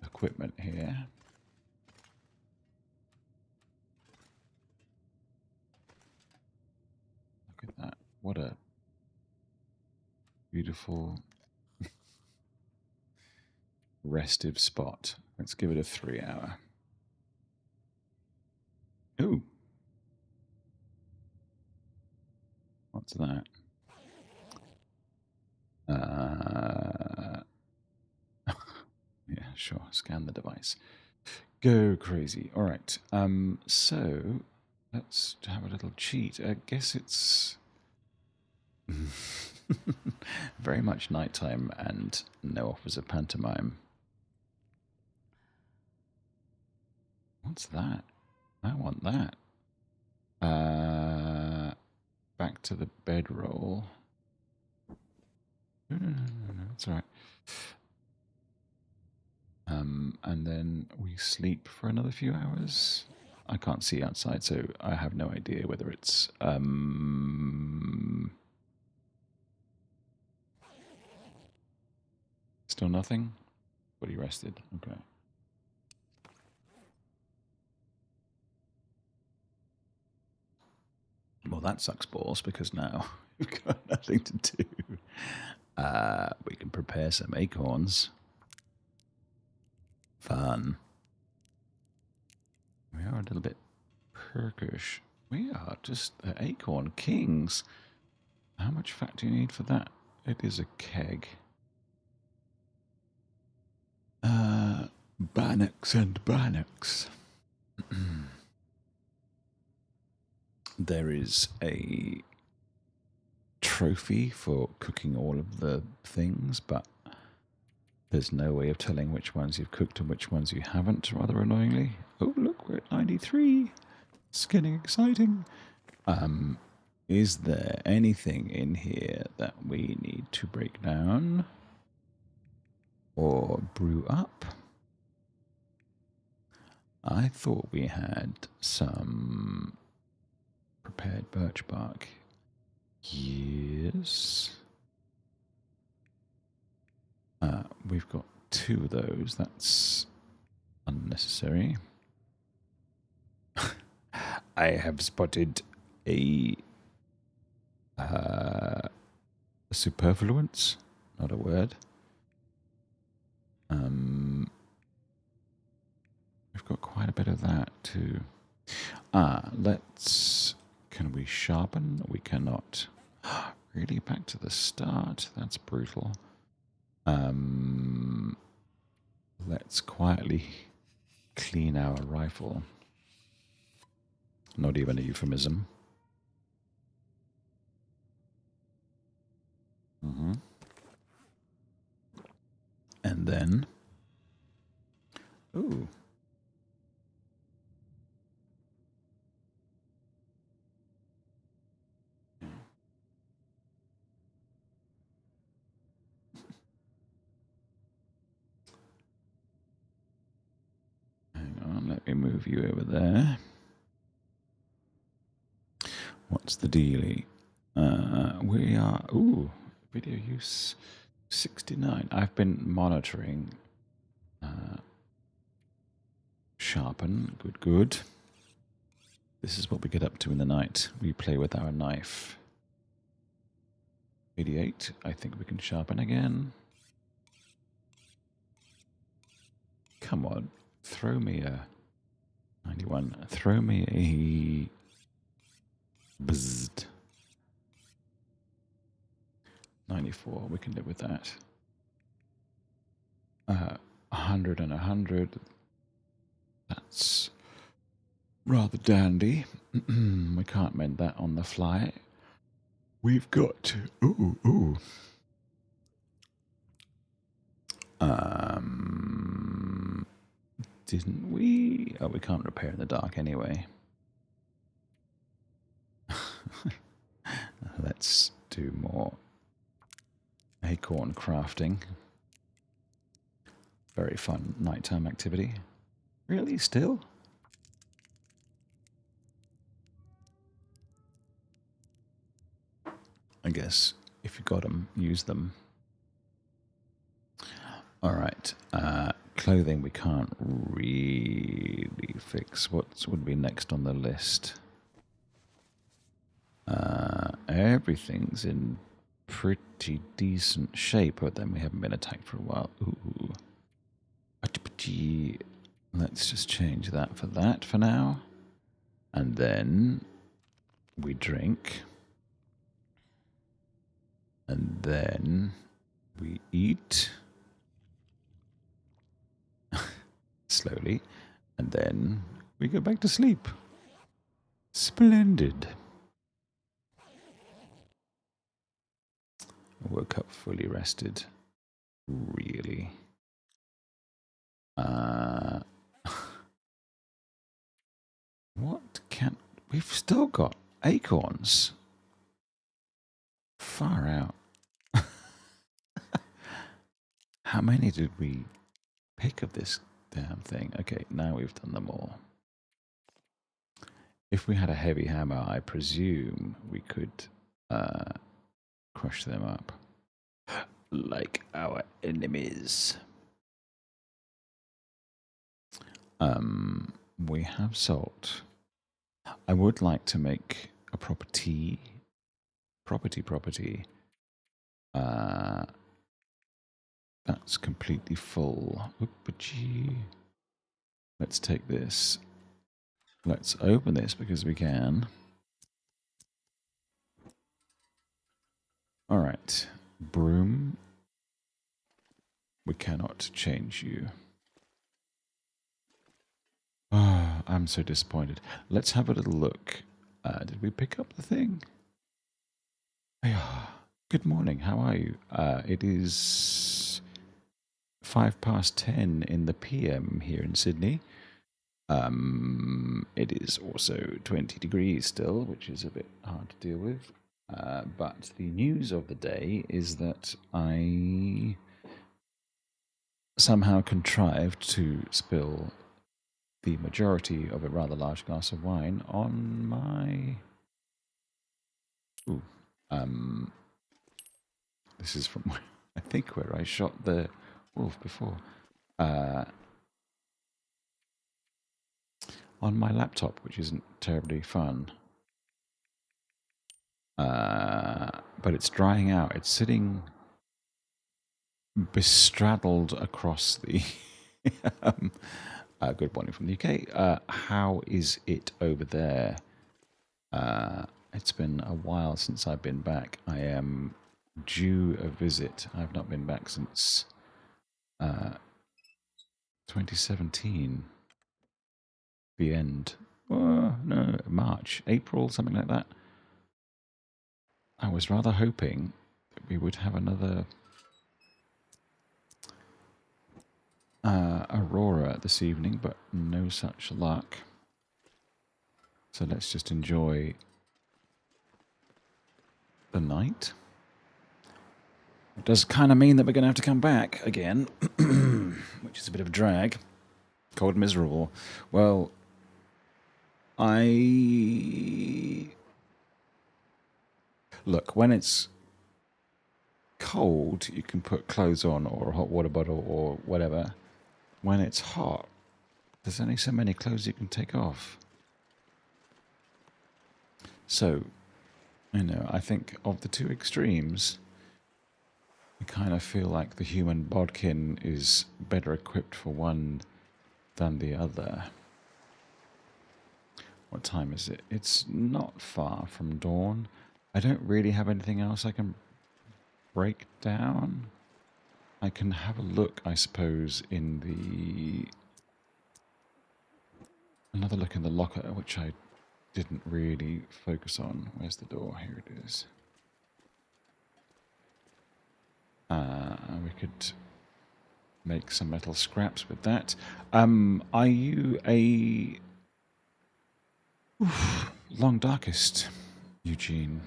equipment here. Look at that. What a beautiful restive spot. Let's give it a 3 hour. Ooh. What's that? Yeah, sure. Scan the device. Go crazy. All right. So let's have a little cheat. I guess it's very much nighttime and no offers of pantomime. What's that? I want that. Back to the bedroll. No, it's all right. And then we sleep for another few hours. I can't see outside, so I have no idea whether it's still nothing. Fully rested. Okay. Well, that sucks balls because now we've got nothing to do. We can prepare some acorns. Fun. We are a little bit perkish. We are just acorn kings. How much fat do you need for that? It is a keg. Bannocks and bannocks. There is a trophy for cooking all of the things, but there's no way of telling which ones you've cooked and which ones you haven't, rather annoyingly. Oh, look, we're at 93. It's getting exciting. Is there anything in here that we need to break down or brew up? I thought we had some prepared birch bark. Yes. We've got 2 of those. That's unnecessary. I have spotted a superfluence, not a word. We've got quite a bit of that too. Can we sharpen? We cannot. Really, back to the start. That's brutal. Let's quietly clean our rifle. Not even a euphemism. And then, ooh. Hang on, let me move you over there. What's the dealie? We are, video use 69. I've been monitoring sharpen, good. This is what we get up to in the night. We play with our knife. 88, I think we can sharpen again. Come on, throw me a 91. Throw me a bzzzt. 94, we can live with that. 100 and 100. That's rather dandy. We can't mend that on the fly. We've got to... Ooh. Didn't we? Oh, we can't repair in the dark anyway. Let's do more acorn crafting. Very fun nighttime activity. Really? Still? I guess if you got them, use them. All right. Clothing we can't really fix. What would be next on the list? Everything's in pretty decent shape, but then we haven't been attacked for a while. Ooh. Let's just change that for now. And then we drink. And then we eat. Slowly. And then we go back to sleep. Splendid. I woke up fully rested. Really. What can... We've still got acorns. Far out. How many did we pick of this damn thing? Okay, now we've done them all. If we had a heavy hammer, I presume we could crush them up. Like our enemies. We have salt. I would like to make a property. Property. That's completely full. Oopachee. Let's take this. Let's open this because we can. All right. Broom. We cannot change you. Oh, I'm so disappointed. Let's have a little look. Did we pick up the thing? Yeah. Good morning. How are you? It is 10:05 in the PM here in Sydney. It is also 20 degrees still, which is a bit hard to deal with. But the news of the day is that I somehow contrived to spill the majority of a rather large glass of wine on my... Ooh. This is from, I think, where I shot the wolf before. On my laptop, which isn't terribly fun. But it's drying out. It's sitting bestraddled across the... good morning from the UK. How is it over there? It's been a while since I've been back. I am due a visit. I've not been back since 2017. The end. No, March, April, something like that. I was rather hoping that we would have another Aurora this evening, but no such luck. So let's just enjoy the night. It does kind of mean that we're going to have to come back again, which is a bit of a drag. Cold and miserable. Well, look, when it's cold, you can put clothes on or a hot water bottle or whatever. When it's hot, there's only so many clothes you can take off. So, you know, I think of the two extremes, I kind of feel like the human bodkin is better equipped for one than the other. What time is it? It's not far from dawn. I don't really have anything else I can break down. I can have a look, I suppose, in the... Another look in the locker, which I didn't really focus on. Where's the door? Here it is. We could make some metal scraps with that. Are you a... Long Darkest, Eugene?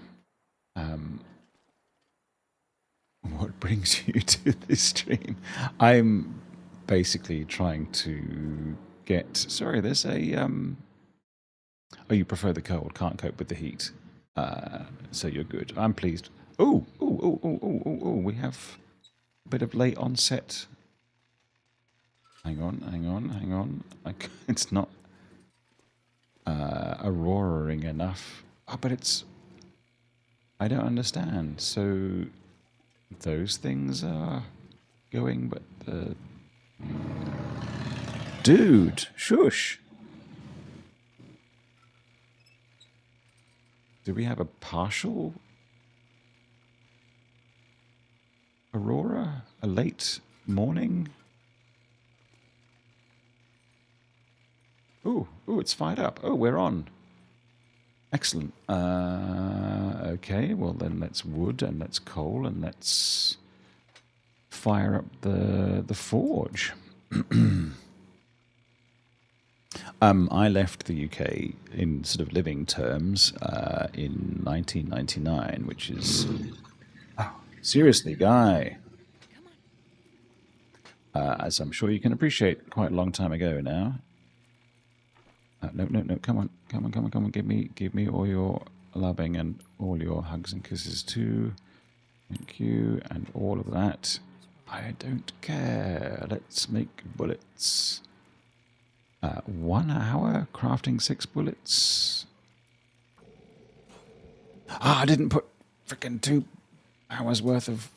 What brings you to this stream? I'm basically trying to get... Sorry, there's a... Oh, you prefer the cold, can't cope with the heat. So you're good. I'm pleased. Oh, we have a bit of late onset. Hang on. It's not Aurora-ing enough. Oh, but it's... I don't understand. So those things are going, but the... Dude, shush. Do we have a partial Aurora? A late morning? Ooh, it's fired up. Oh, we're on. Excellent. Okay, well then let's wood and let's coal and let's fire up the forge. I left the UK in sort of living terms in 1999, which is... Oh, seriously, Guy. As I'm sure you can appreciate, quite a long time ago now. No, come on. Give me all your loving and all your hugs and kisses too. Thank you, and all of that. I don't care. Let's make bullets. 1 hour crafting 6 bullets. Ah, I didn't put freaking 2 hours worth of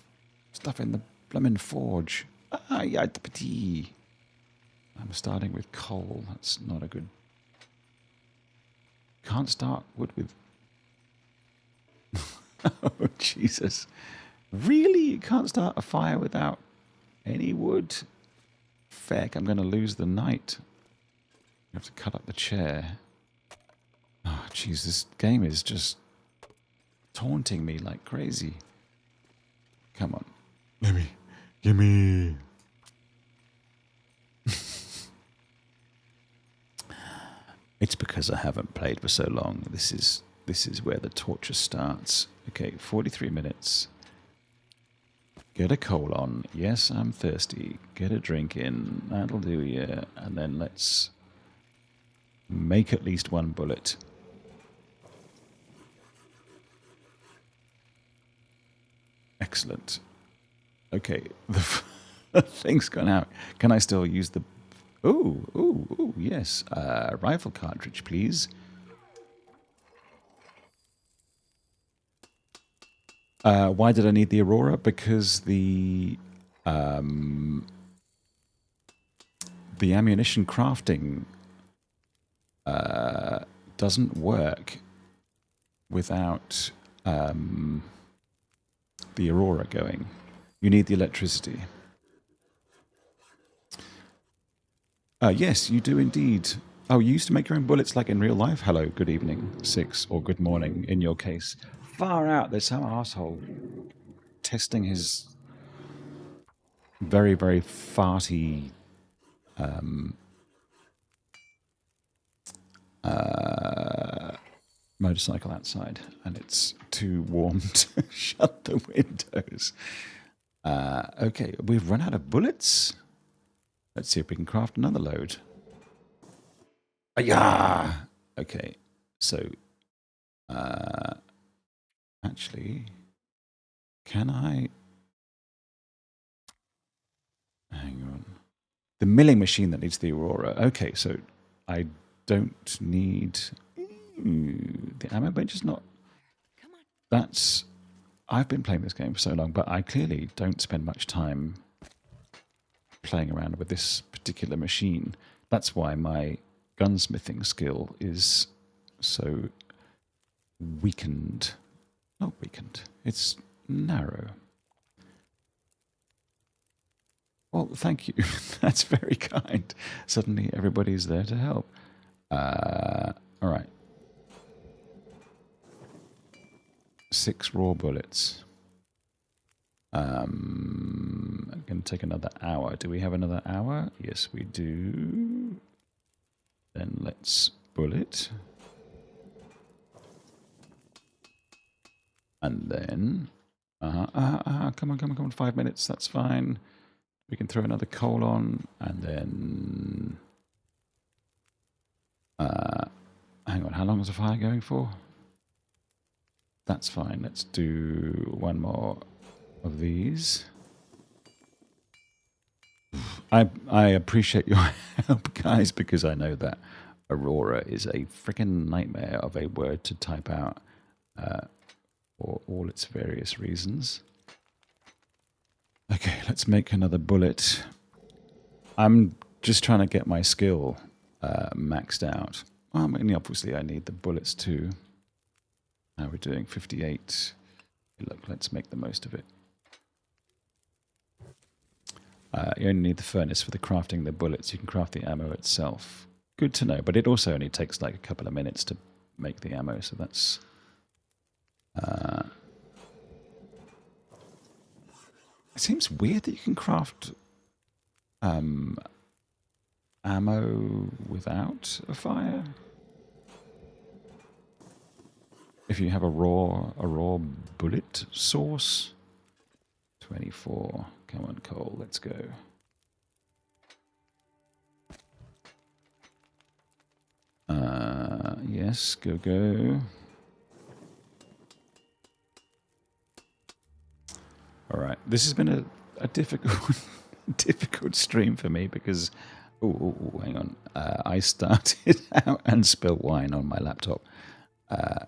stuff in the blooming forge. Ah, yeah, I'm starting with coal. That's not a good... Can't start wood with... Oh, Jesus. Really? You can't start a fire without any wood? Feck, I'm going to lose the night. I have to cut up the chair. Oh, jeez, this game is just taunting me like crazy. Come on. Gimme. It's because I haven't played for so long. This is where the torture starts. Okay, 43 minutes. Get a coal on. Yes, I'm thirsty. Get a drink in. That'll do you. And then let's make at least 1 bullet. Excellent. Okay, the thing's gone out. Can I still use the... Ooh, yes. Rifle cartridge, please. Why did I need the Arora? Because the ammunition crafting doesn't work without the Arora going. You need the electricity. Yes, you do indeed. Oh, you used to make your own bullets like in real life? Hello, good evening, 6, or good morning in your case. Far out, there's some asshole testing his very, very farty motorcycle outside, and it's too warm to shut the windows. Okay, we've run out of bullets. Let's see if we can craft another load. Yeah. Okay, so actually, can I... Hang on. The milling machine that needs the Arora. Okay, so I don't need... the ammo bench is not... That's... I've been playing this game for so long, but I clearly don't spend much time playing around with this particular machine. That's why my gunsmithing skill is so weakened. Not weakened. It's narrow. Well, thank you. That's very kind. Suddenly everybody's there to help. All right. 6 raw bullets. I'm going to take another hour. Do we have another hour? Yes, we do. Then let's bullet. And then... come on. 5 minutes, that's fine. We can throw another coal on, and then... hang on, how long is the fire going for? That's fine. Let's do 1 more of these. I appreciate your help, guys, because I know that Arora is a freaking nightmare of a word to type out for all its various reasons. Okay, let's make another bullet. I'm just trying to get my skill maxed out. Well, I mean, obviously I need the bullets too. Now we're doing 58. Look, let's make the most of it. You only need the furnace for the crafting the bullets. You can craft the ammo itself. Good to know, but it also only takes like a couple of minutes to make the ammo, so that's... it seems weird that you can craft ammo without a fire. If you have a raw bullet source. 24. Come on, coal, let's go. Yes, go. All right, this has been a difficult stream for me because, hang on, I started out and spilled wine on my laptop.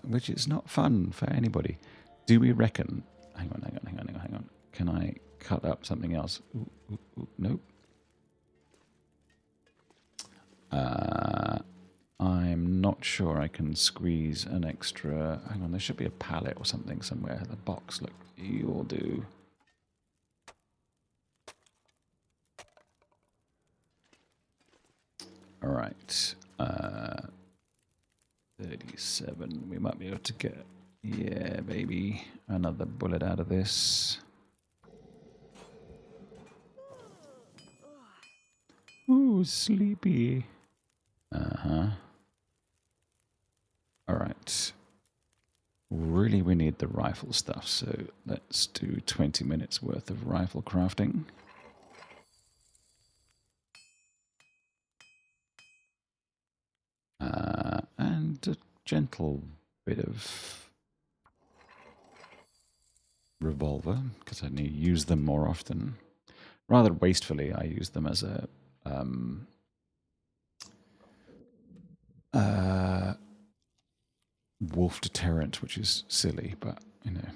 which is not fun for anybody. Do we reckon? Hang on. Can I cut up something else? Ooh, nope. I'm not sure I can squeeze an extra... Hang on, there should be a pallet or something somewhere. The box, look, you'll do. All right. 37. We might be able to get... Yeah, baby. Another bullet out of this. Ooh, sleepy. Uh-huh. Alright. Really, we need the rifle stuff, so let's do 20 minutes worth of rifle crafting. And a gentle bit of revolver, because I need to use them more often. Rather wastefully, I use them as a wolf deterrent, which is silly, but, you know.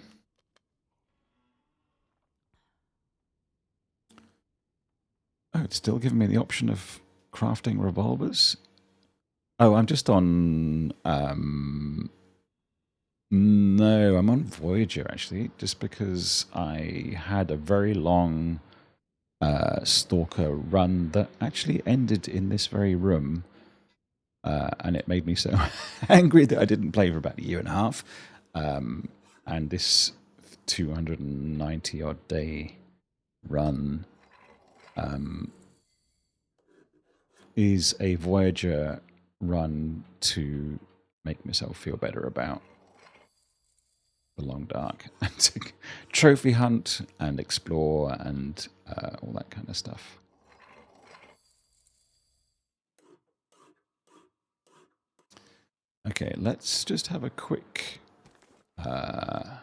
Oh, it's still giving me the option of crafting revolvers? Oh, I'm just on... no, I'm on Voyager, actually, just because I had a very long Stalker run that actually ended in this very room. And it made me so angry that I didn't play for about a year and a half. And this 290 odd day run is a Voyager run to make myself feel better about TheLongDark and to trophy hunt and explore and all that kind of stuff. Okay, let's just have a quick... how's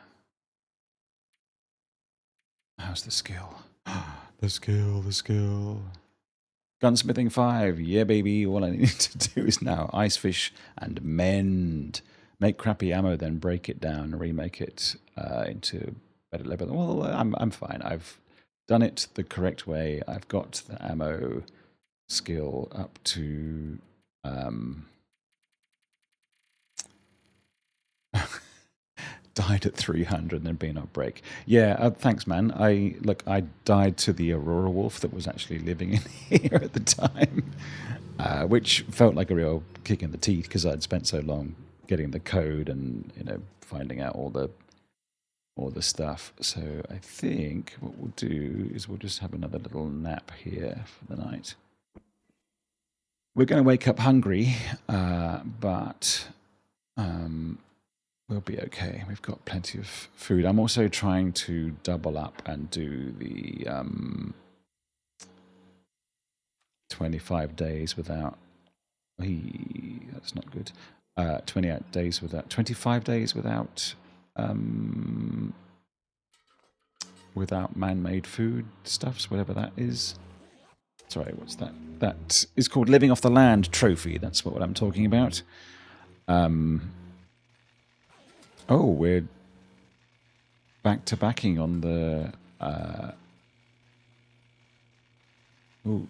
the skill? The skill. Gunsmithing 5, yeah baby, all I need to do is now ice fish and mend. Make crappy ammo, then break it down, remake it into better level. Well, I'm fine. I've done it the correct way. I've got the ammo skill up to... died at 300 and then been on break. Yeah, thanks, man. I died to the Arora wolf that was actually living in here at the time, which felt like a real kick in the teeth because I'd spent so long getting the code and finding out all the stuff. So I think what we'll do is we'll just have another little nap here for the night. We're going to wake up hungry, but we'll be okay. We've got plenty of food. I'm also trying to double up and do the 25 days without... that's not good. 28 days without... 25 days without... without man-made food stuffs, whatever that is. Sorry, what's that? That is called Living Off the Land Trophy. That's what I'm talking about. Oh, we're back-to-backing on the... oh,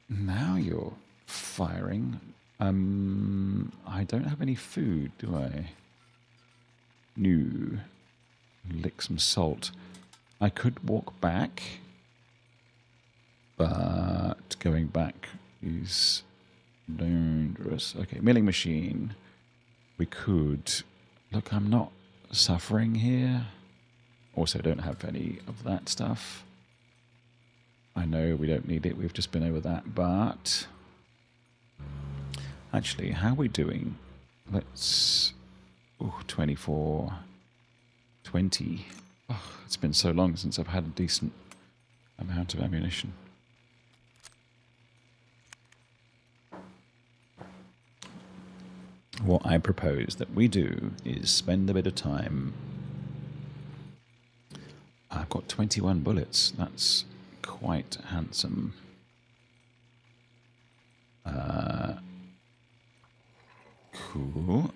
now you're firing. I don't have any food, do I? No. Lick some salt. I could walk back, but going back is dangerous. Okay, milling machine. We could... Look, I'm not suffering here. Also, don't have any of that stuff. I know we don't need it. We've just been over that. But actually, how are we doing? Let's... Oh, 24... 20. Oh, it's been so long since I've had a decent amount of ammunition. What I propose that we do is spend a bit of time... I've got 21 bullets. That's quite handsome. Cool.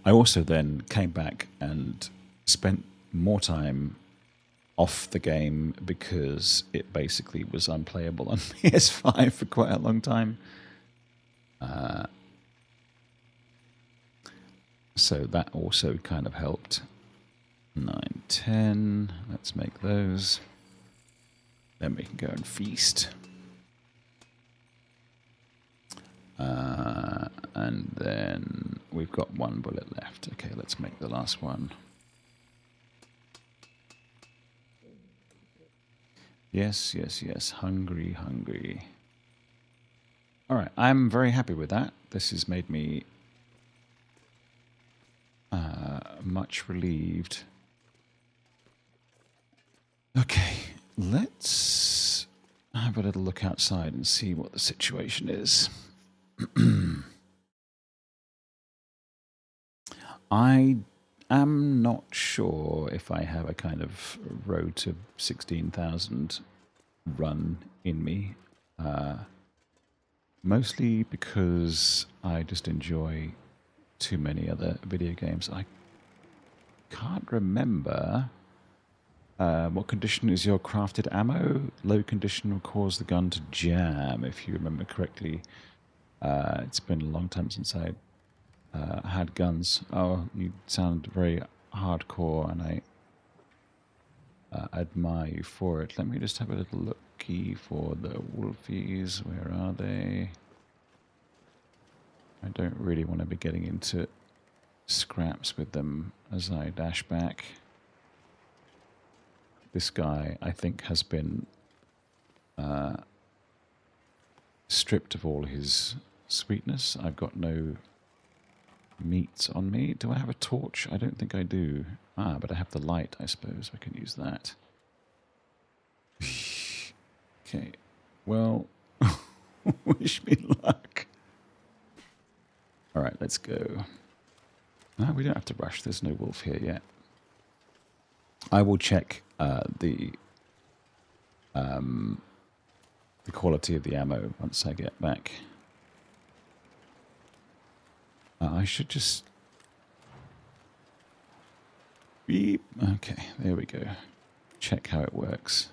I also then came back and spent more time off the game because it basically was unplayable on PS5 for quite a long time. So that also kind of helped. 9, 10. Let's make those. Then we can go and feast. And then we've got 1 bullet left. Okay, let's make the last one. Yes, yes, yes. Hungry, hungry. All right, I'm very happy with that. This has made me much relieved. Okay, let's have a little look outside and see what the situation is. I am not sure if I have a kind of road to 16,000 run in me. Mostly because I just enjoy too many other video games. I can't remember what condition is your crafted ammo. Low condition will cause the gun to jam, if you remember correctly. It's been a long time since I had guns. Oh, you sound very hardcore, and I admire you for it. Let me just have a little looky for the wolfies. Where are they? I don't really want to be getting into scraps with them as I dash back. This guy, I think, has been stripped of all his sweetness. I've got no meat on me. Do I have a torch? I don't think I do. Ah, but I have the light, I suppose. I can use that. Okay. Well, wish me luck. All right, let's go. No, we don't have to rush. There's no wolf here yet. I will check the quality of the ammo once I get back. I should just... Beep. Okay, there we go. Check how it works.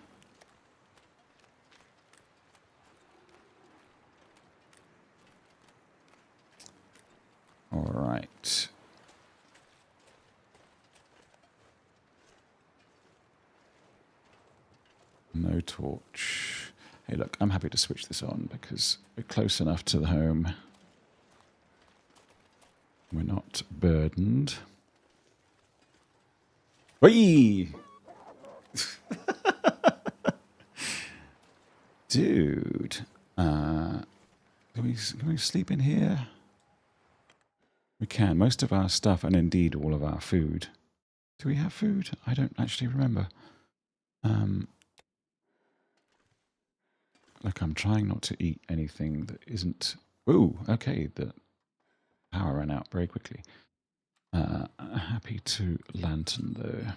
All right. No torch. Hey, look, I'm happy to switch this on because we're close enough to the home. We're not burdened. Whee! Dude. Can we sleep in here? We can. Most of our stuff, and indeed all of our food. Do we have food? I don't actually remember. Look, I'm trying not to eat anything that isn't... Ooh, okay, the power ran out very quickly. Happy to lantern, though.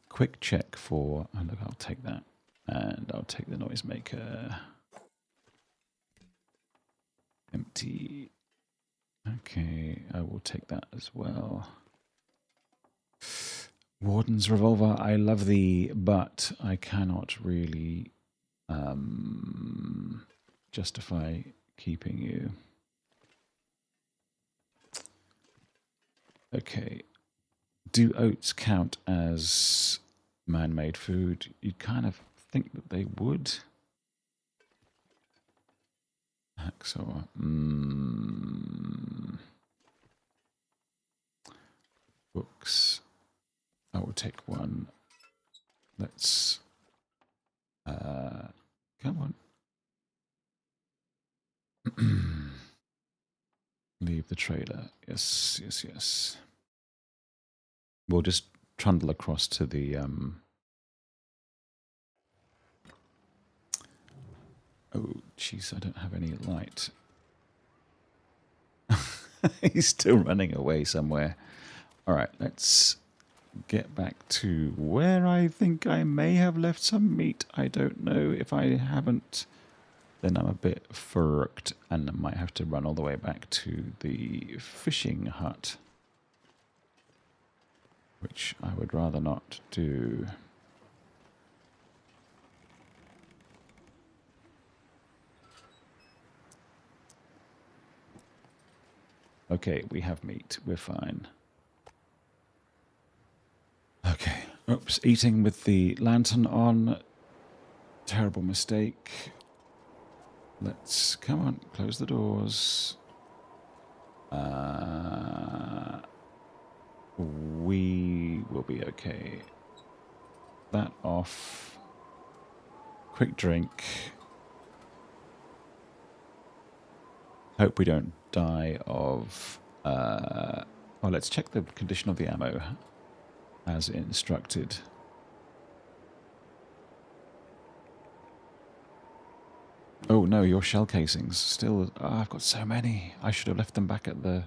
Quick check for... Oh, look, I'll take that. And I'll take the noisemaker. Empty. Okay, I will take that as well. Warden's revolver, I love thee, but I cannot really justify keeping you. Okay. Do oats count as man-made food? You'd kind of think that they would. Hacksaw. Books. I will take one. Let's... come on. Leave the trailer. Yes, yes, yes. We'll just trundle across to the... Oh, jeez, I don't have any light. He's still running away somewhere. All right, let's get back to where I think I may have left some meat. I don't know if I haven't then I'm a bit fucked and I might have to run all the way back to the fishing hut, which I would rather not do. Okay, we have meat. We're fine. Okay. Oops. Eating with the lantern on. Terrible mistake. Let's... Come on. Close the doors. We will be okay. That off. Quick drink. Hope we don't die of... well, let's check the condition of the ammo as instructed. Oh no, your shell casings still... Oh, I've got so many. I should have left them back at the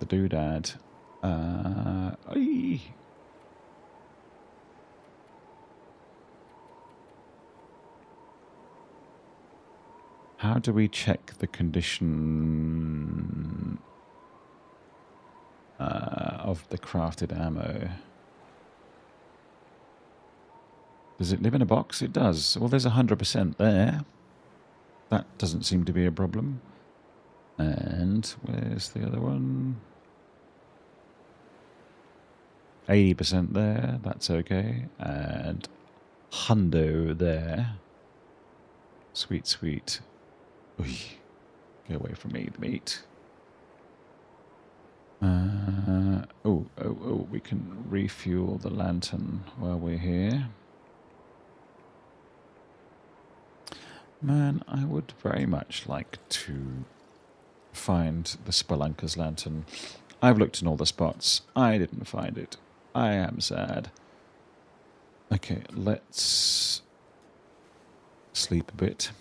doodad. Aye. How do we check the condition of the crafted ammo? Does it live in a box? It does. Well, there's 100% there. That doesn't seem to be a problem. And where's the other one? 80% there. That's okay. And hundo there. Sweet, sweet. Oy. Get away from me, the meat. Oh, we can refuel the lantern while we're here. Man, I would very much like to find the Spelunker's lantern. I've looked in all the spots. I didn't find it. I am sad. Okay, let's sleep a bit.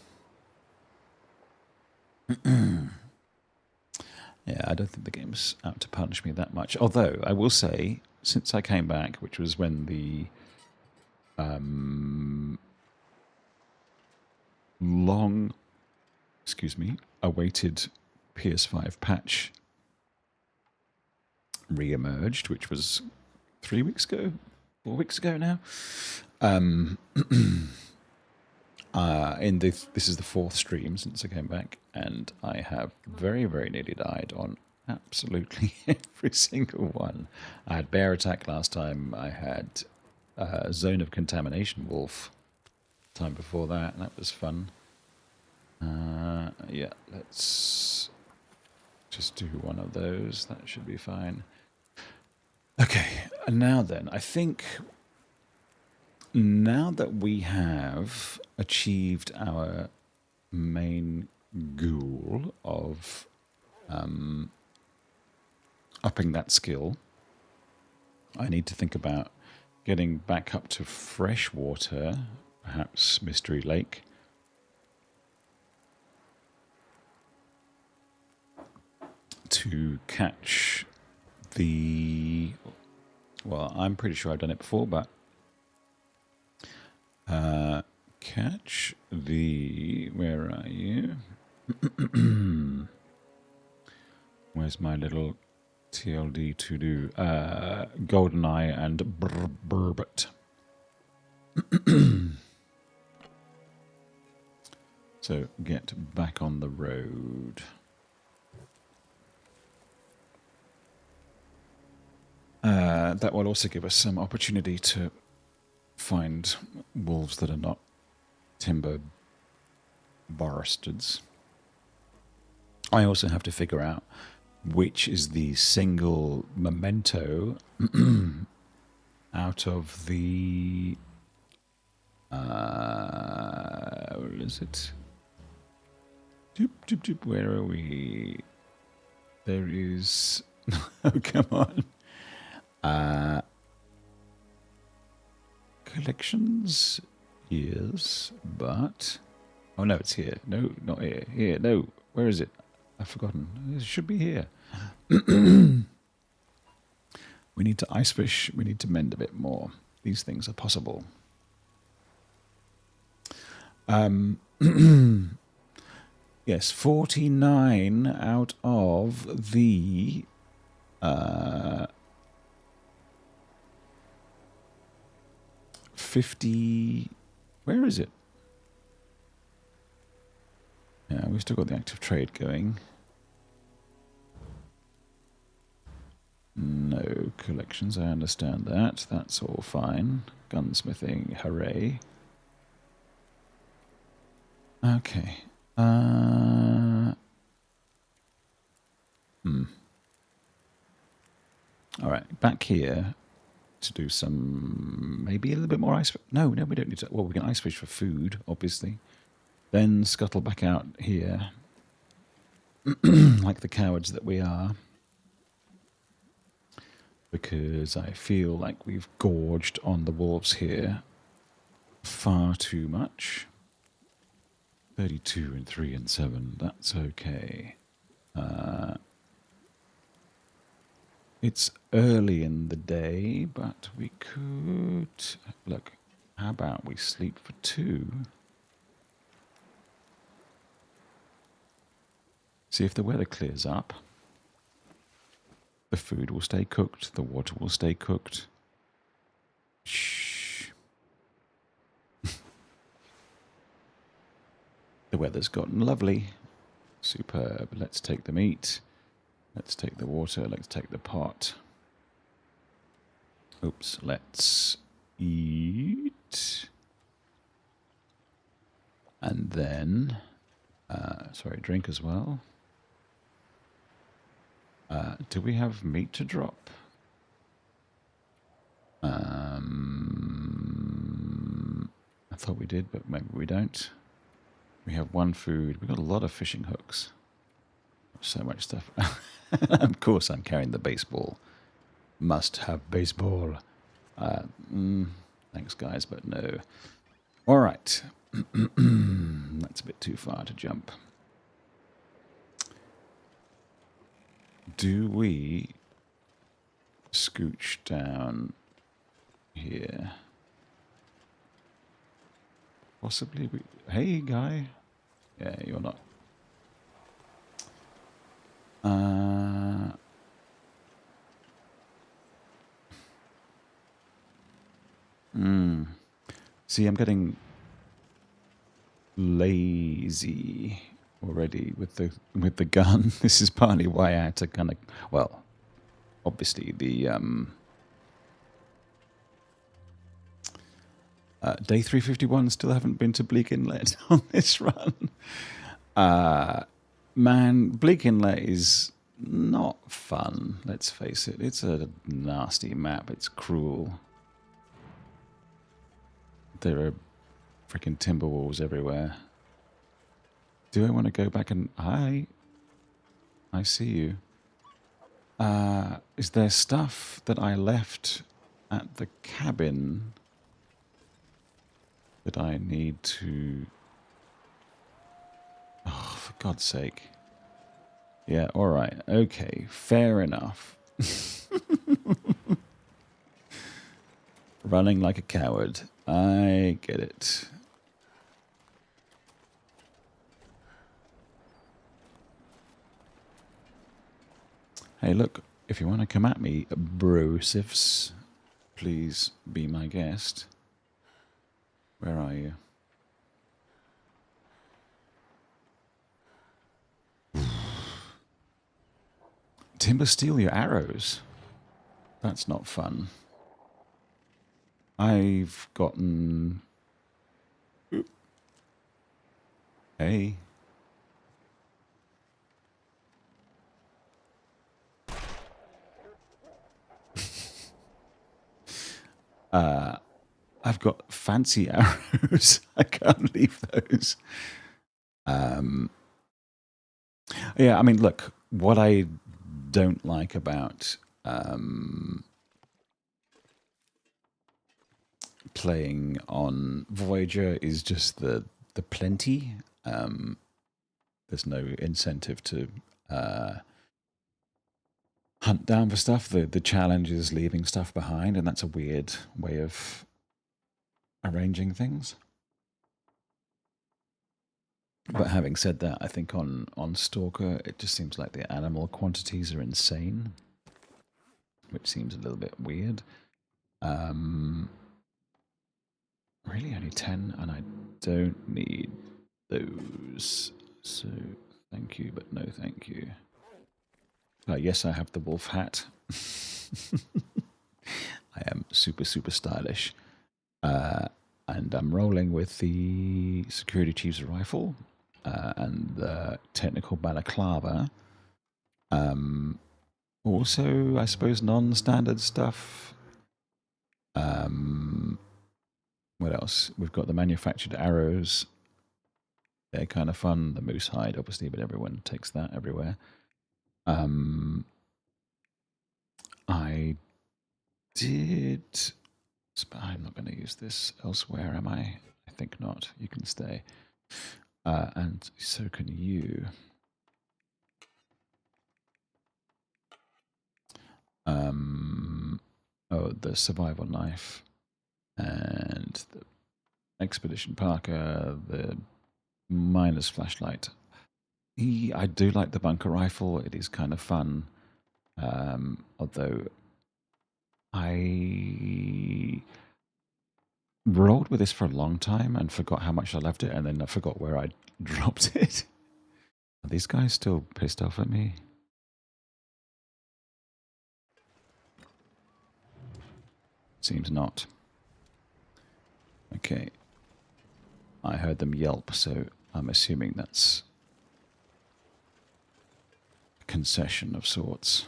Yeah, I don't think the game's out to punish me that much. Although, I will say, since I came back, which was when the awaited PS5 patch re-emerged, which was 3 weeks ago, 4 weeks ago now. This is the fourth stream since I came back, and I have very, very nearly died on absolutely every single one. I had bear attack last time. I had zone of contamination wolf time before that, and that was fun. Yeah, let's just do one of those. That should be fine. Okay, and now then, I think now that we have achieved our main goal of upping that skill, I need to think about getting back up to fresh water, perhaps Mystery Lake. To catch the... Well, I'm pretty sure I've done it before, but... catch the... Where are you? Where's my little TLD to do? Goldeneye and Burbot. So get back on the road. That will also give us some opportunity to find wolves that are not timber bastards. I also have to figure out which is the single memento out of the... where is it? Doop, doop, doop. Where are we? There is... Oh, come on. Collections, yes, but... Oh, no, it's here. No, not here. Here, no. Where is it? I've forgotten. It should be here. We need to ice fish. We need to mend a bit more. These things are possible. Yes, 49 out of the 50. Where is it? Yeah, we've still got the active trade going. No collections, I understand that. That's all fine. Gunsmithing, hooray. Okay. All right, back here to do some, maybe a little bit more ice. No, we don't need to. Well, we can ice fish for food, obviously. Then scuttle back out here, like the cowards that we are. Because I feel like we've gorged on the wolves here far too much. 32 and 3 and 7, that's okay. It's early in the day, but we could... Look, how about we sleep for 2? See if the weather clears up. The food will stay cooked, the water will stay cooked. Shh. The weather's gotten lovely. Superb. Let's take the meat. Let's take the water. Let's take the pot. Oops. Let's eat. And then... sorry, drink as well. Do we have meat to drop? I thought we did, but maybe we don't. We have one food. We've got a lot of fishing hooks. So much stuff. Of course I'm carrying the baseball. Must have baseball. Thanks, guys, but no. All right. That's a bit too far to jump. Do we scooch down here? Possibly we... Hey, guy. Yeah, you're not. See, I'm getting lazy already with the gun. This is partly why I had to kind of, well, obviously the day 351 still haven't been to Bleak Inlet on this run. Man, Bleak Inlet is not fun, let's face it. It's a nasty map. It's cruel. There are freaking timber walls everywhere. Do I want to go back and... Hi. I see you. Is there stuff that I left at the cabin that I need to... Oh, for God's sake. Yeah, alright. Okay, fair enough. Running like a coward. I get it. Hey, look, if you want to come at me, brosifs, please be my guest. Where are you? Timber steal your arrows. That's not fun. I've gotten... Hey. I've got fancy arrows. I can't leave those. Yeah, I mean, look, what I don't like about playing on Voyager is just the plenty. There's no incentive to hunt down for stuff. The challenge is leaving stuff behind, and that's a weird way of arranging things. But having said that, I think on Stalker, it just seems like the animal quantities are insane, which seems a little bit weird. Really only 10, and I don't need those. So thank you, but no thank you. Yes, I have the wolf hat. I am super, super stylish. And I'm rolling with the Security Chief's rifle and the technical balaclava. Also, I suppose, non-standard stuff. What else? We've got the manufactured arrows. They're kind of fun. The moose hide, obviously, but everyone takes that everywhere. I did... I'm not going to use this elsewhere, am I? I think not. You can stay. And so can you. Oh, the survival knife. And the expedition parka. The miner's flashlight. I do like the bunker rifle. It is kind of fun. Although I rolled with this for a long time and forgot how much I left it, and then I forgot where I dropped it. Are these guys still pissed off at me? Seems not. Okay. I heard them yelp, so I'm assuming that's a concession of sorts.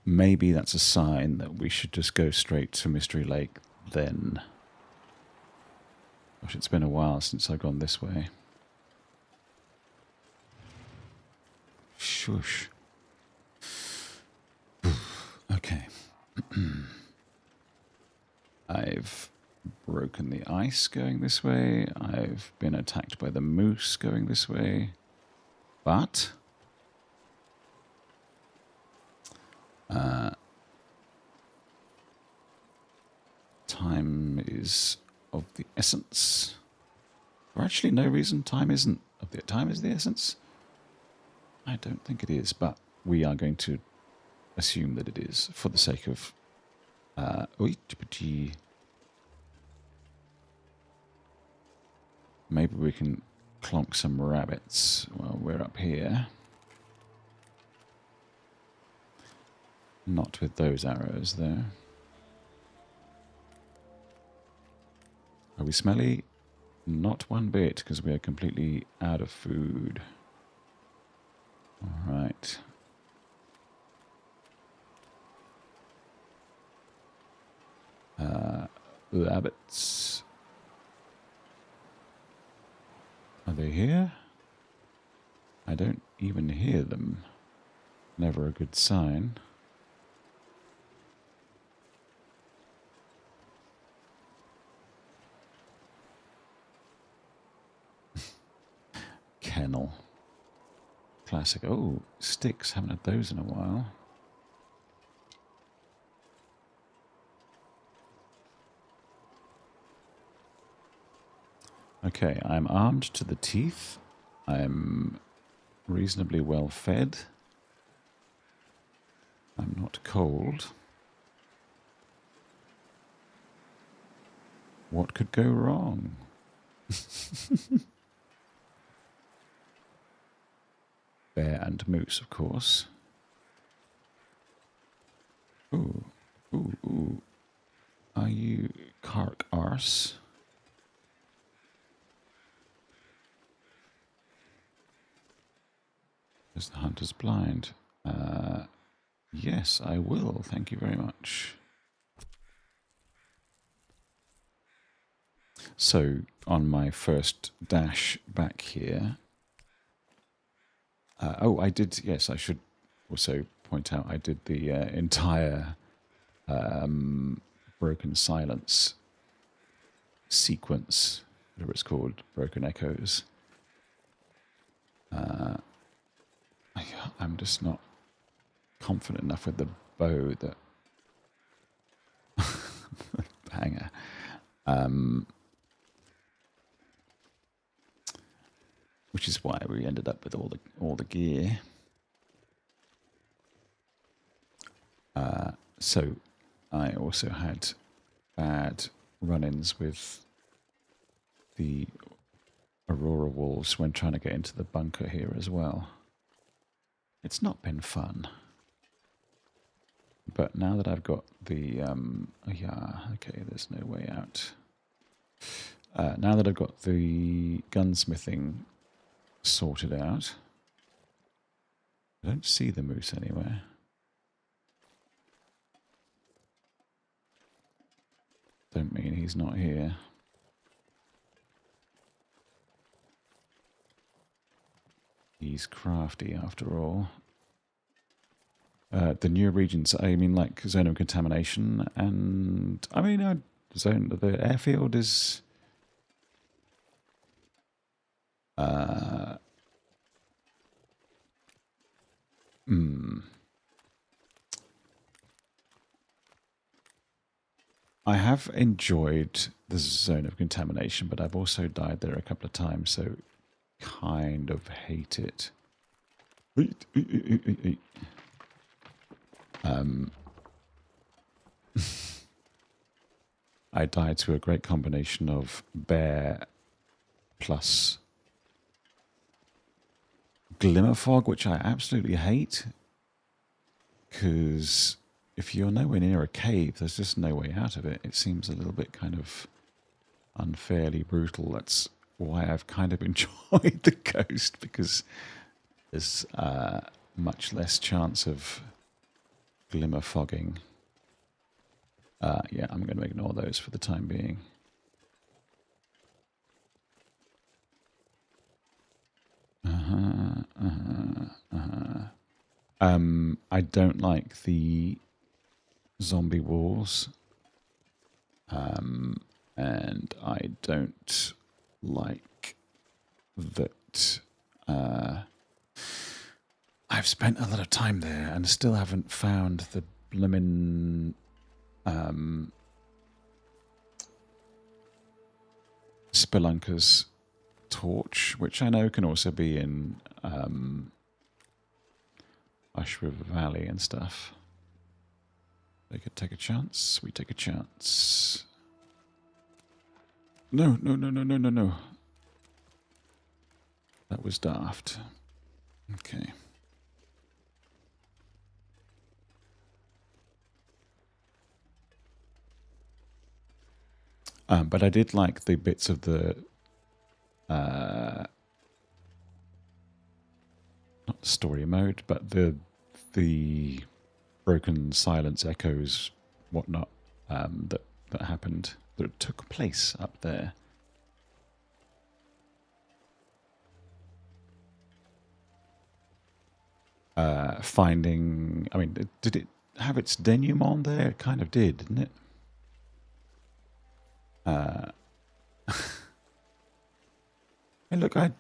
Maybe that's a sign that we should just go straight to Mystery Lake then. Gosh, it's been a while since I've gone this way. Shush. Okay. I've broken the ice going this way. I've been attacked by the moose going this way. But time is of the essence. For actually no reason time isn't of the time is the essence. I don't think it is, but we are going to assume that it is for the sake of maybe we can clonk some rabbits while we're up here. Not with those arrows, though. Are we smelly? Not one bit, because we are completely out of food. All right. Rabbits. Are they here? I don't even hear them. Never a good sign. Kennel. Classic. Oh, sticks. Haven't had those in a while. Okay, I'm armed to the teeth. I'm reasonably well fed. I'm not cold. What could go wrong? Bear and moose, of course. Ooh, ooh, ooh. Are you cark arse? Is the hunter's blind? Yes, I will. Thank you very much. So, on my first dash back here... oh, I did... Yes, I should also point out I did the entire Broken Silence sequence, whatever it's called, Broken Echoes. I'm just not confident enough with the bow that... Banger. Which is why we ended up with all the gear. So I also had bad run-ins with the Arora wolves when trying to get into the bunker here as well. It's not been fun. But now that I've got the... yeah, okay, there's no way out. Now that I've got the gunsmithing sorted out, I don't see the moose anywhere. Don't mean he's not here. He's crafty after all. The new regions, I mean, like zone of contamination, and I mean, the airfield is. I have enjoyed the zone of contamination, but I've also died there a couple of times, so kind of hate it. I died to a great combination of bear plus glimmer fog, which I absolutely hate, because if you're nowhere near a cave, there's just no way out of it. It seems a little bit kind of unfairly brutal. That's why I've kind of enjoyed the coast, because there's much less chance of glimmer fogging. Yeah, I'm going to ignore those for the time being. I don't like the zombie walls. And I don't like that I've spent a lot of time there and still haven't found the blimmin' Spelunker's torch, which I know can also be in Ash River Valley and stuff. They could take a chance. We take a chance. No, no, no, no, no, no, no. That was daft. Okay. But I did like the bits of the not story mode, but the broken silence echoes, whatnot, that happened, that took place up there. Finding, I mean, did it have its denouement there? It kind of did, didn't it? Hey, look, I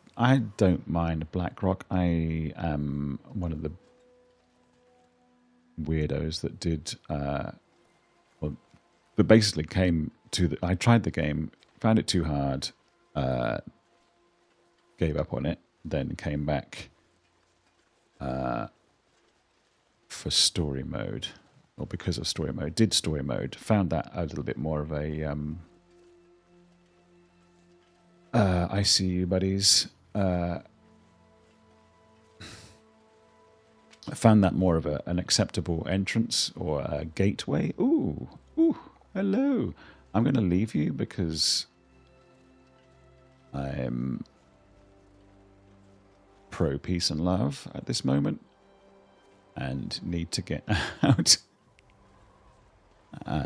don't mind Blackrock. I am one of the weirdos that did, well, that basically came to the, I tried the game, found it too hard, gave up on it, then came back for story mode, or because of story mode, did story mode, found that a little bit more of a, I see you, buddies. I found that more of an acceptable entrance or a gateway. Ooh, ooh, hello. I'm going to leave you because I'm pro peace and love at this moment and need to get out.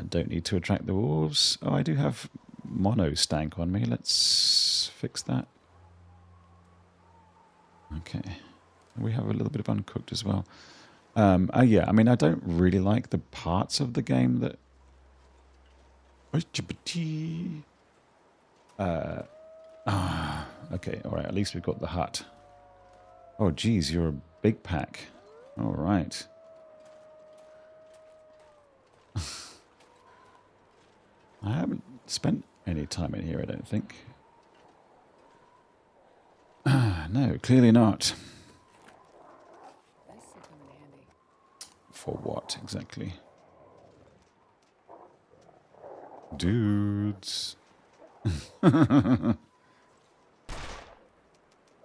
Don't need to attract the wolves. Oh, I do have mono stank on me. Let's fix that. Okay. We have a little bit of uncooked as well. Oh yeah, I mean, I don't really like the parts of the game that... okay, alright, at least we've got the hut. Oh geez, you're a big pack. Alright. I haven't spent any time in here, I don't think. No, clearly not. This should come in handy. For what, exactly? Dudes. All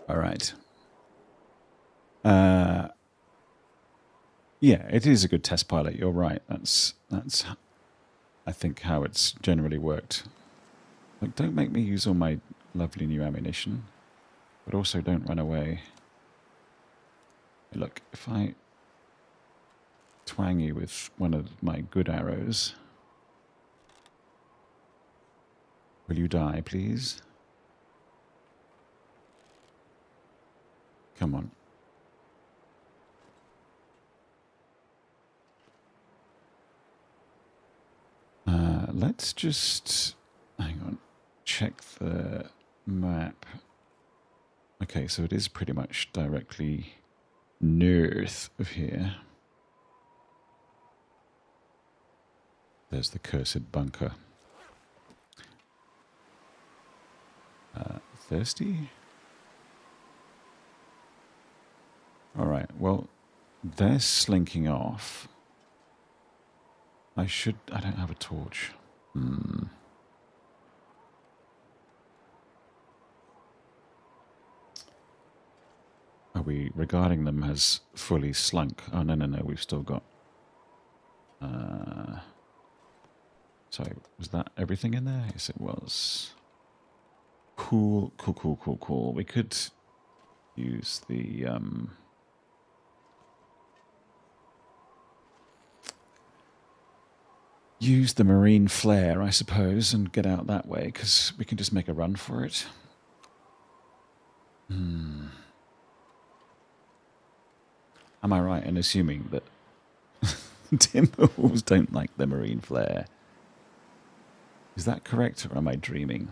right. Yeah, it is a good test pilot. You're right. That's I think how it's generally worked. Like, don't make me use all my lovely new ammunition, but also don't run away. Look, if I twang you with one of my good arrows, will you die, please? Come on. Let's just, hang on, check the map. Okay, so it is pretty much directly north of here. There's the cursed bunker. Thirsty? Alright, well, they're slinking off. I don't have a torch. Are we regarding them as fully slunk? Oh, no, we've still got... sorry, was that everything in there? Yes, it was. Cool. We could use the... use the marine flare, I suppose, and get out that way, because we can just make a run for it. Am I right in assuming that Timberwolves don't like the marine flare? Is that correct, or am I dreaming?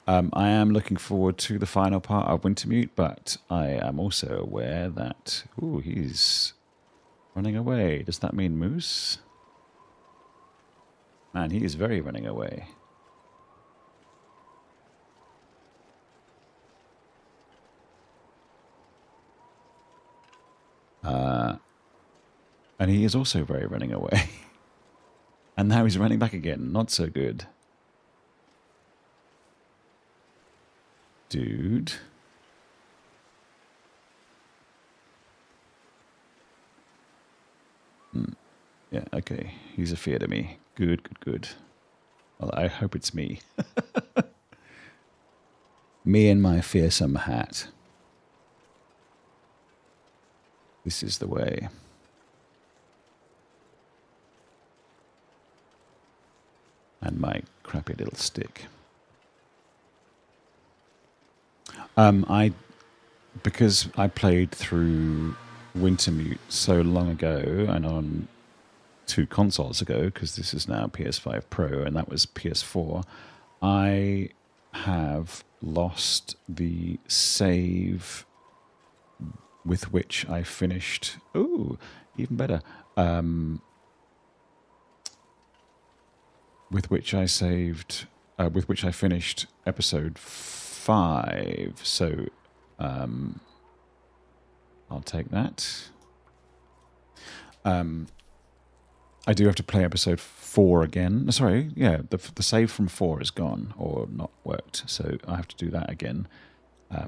I am looking forward to the final part of Wintermute, but I am also aware that... Ooh, he's running away. Does that mean moose? Man, he is very running away. And he is also very running away. And now he's running back again. Not so good. Dude. Yeah, okay. He's afeard of me. Good. Well, I hope it's me. Me and my fearsome hat. This is the way. And my crappy little stick. Because I played through Wintermute so long ago and on 2 consoles ago, because this is now PS5 Pro and that was PS4, I have lost the save with which I finished... Ooh, even better. With which I saved... with which I finished episode 5. So, I'll take that. I do have to play episode 4 again. Sorry, yeah, the save from 4 is gone or not worked, so I have to do that again.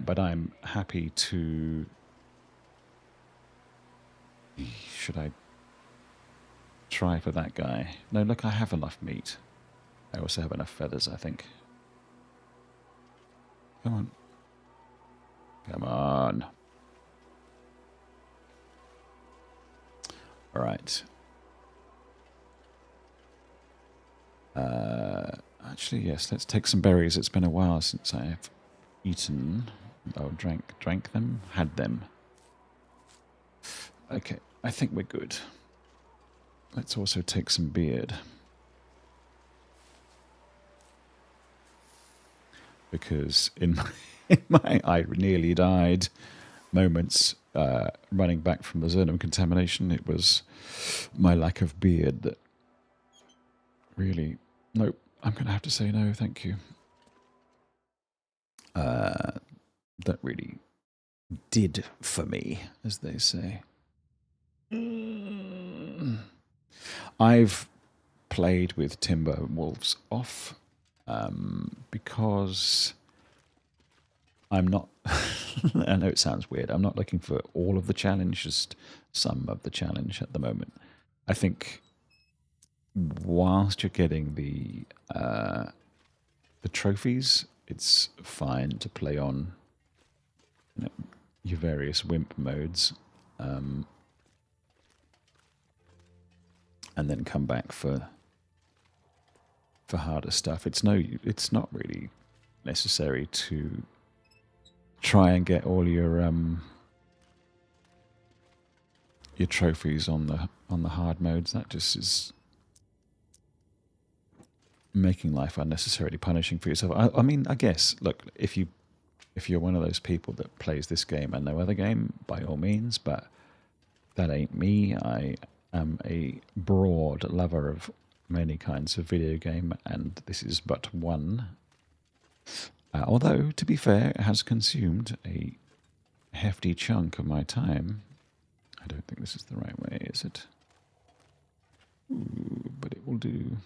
But I'm happy to... Should I try for that guy? No, look, I have enough meat. I also have enough feathers, I think. Come on. Come on. All right. Actually, yes, let's take some berries. It's been a while since I have eaten... Oh, drank them? Had them. Okay, I think we're good. Let's also take some beard. Because in my I nearly died moments running back from the zone of contamination. It was my lack of beard that really... Nope, I'm going to have to say no, thank you. That really did for me, as they say. I've played with Timber Wolves off because I'm not... I know it sounds weird. I'm not looking for all of the challenge, just some of the challenge at the moment. I think whilst you're getting the trophies, it's fine to play on your various wimp modes, and then come back for harder stuff. It's not really necessary to try and get all your trophies on the hard modes. That just is making life unnecessarily punishing for yourself. I mean, I guess, look, if you're one of those people that plays this game and no other game, by all means, but that ain't me. I am a broad lover of many kinds of video game, and this is but one. Although, to be fair, it has consumed a hefty chunk of my time. I don't think this is the right way, is it? Ooh, but it will do.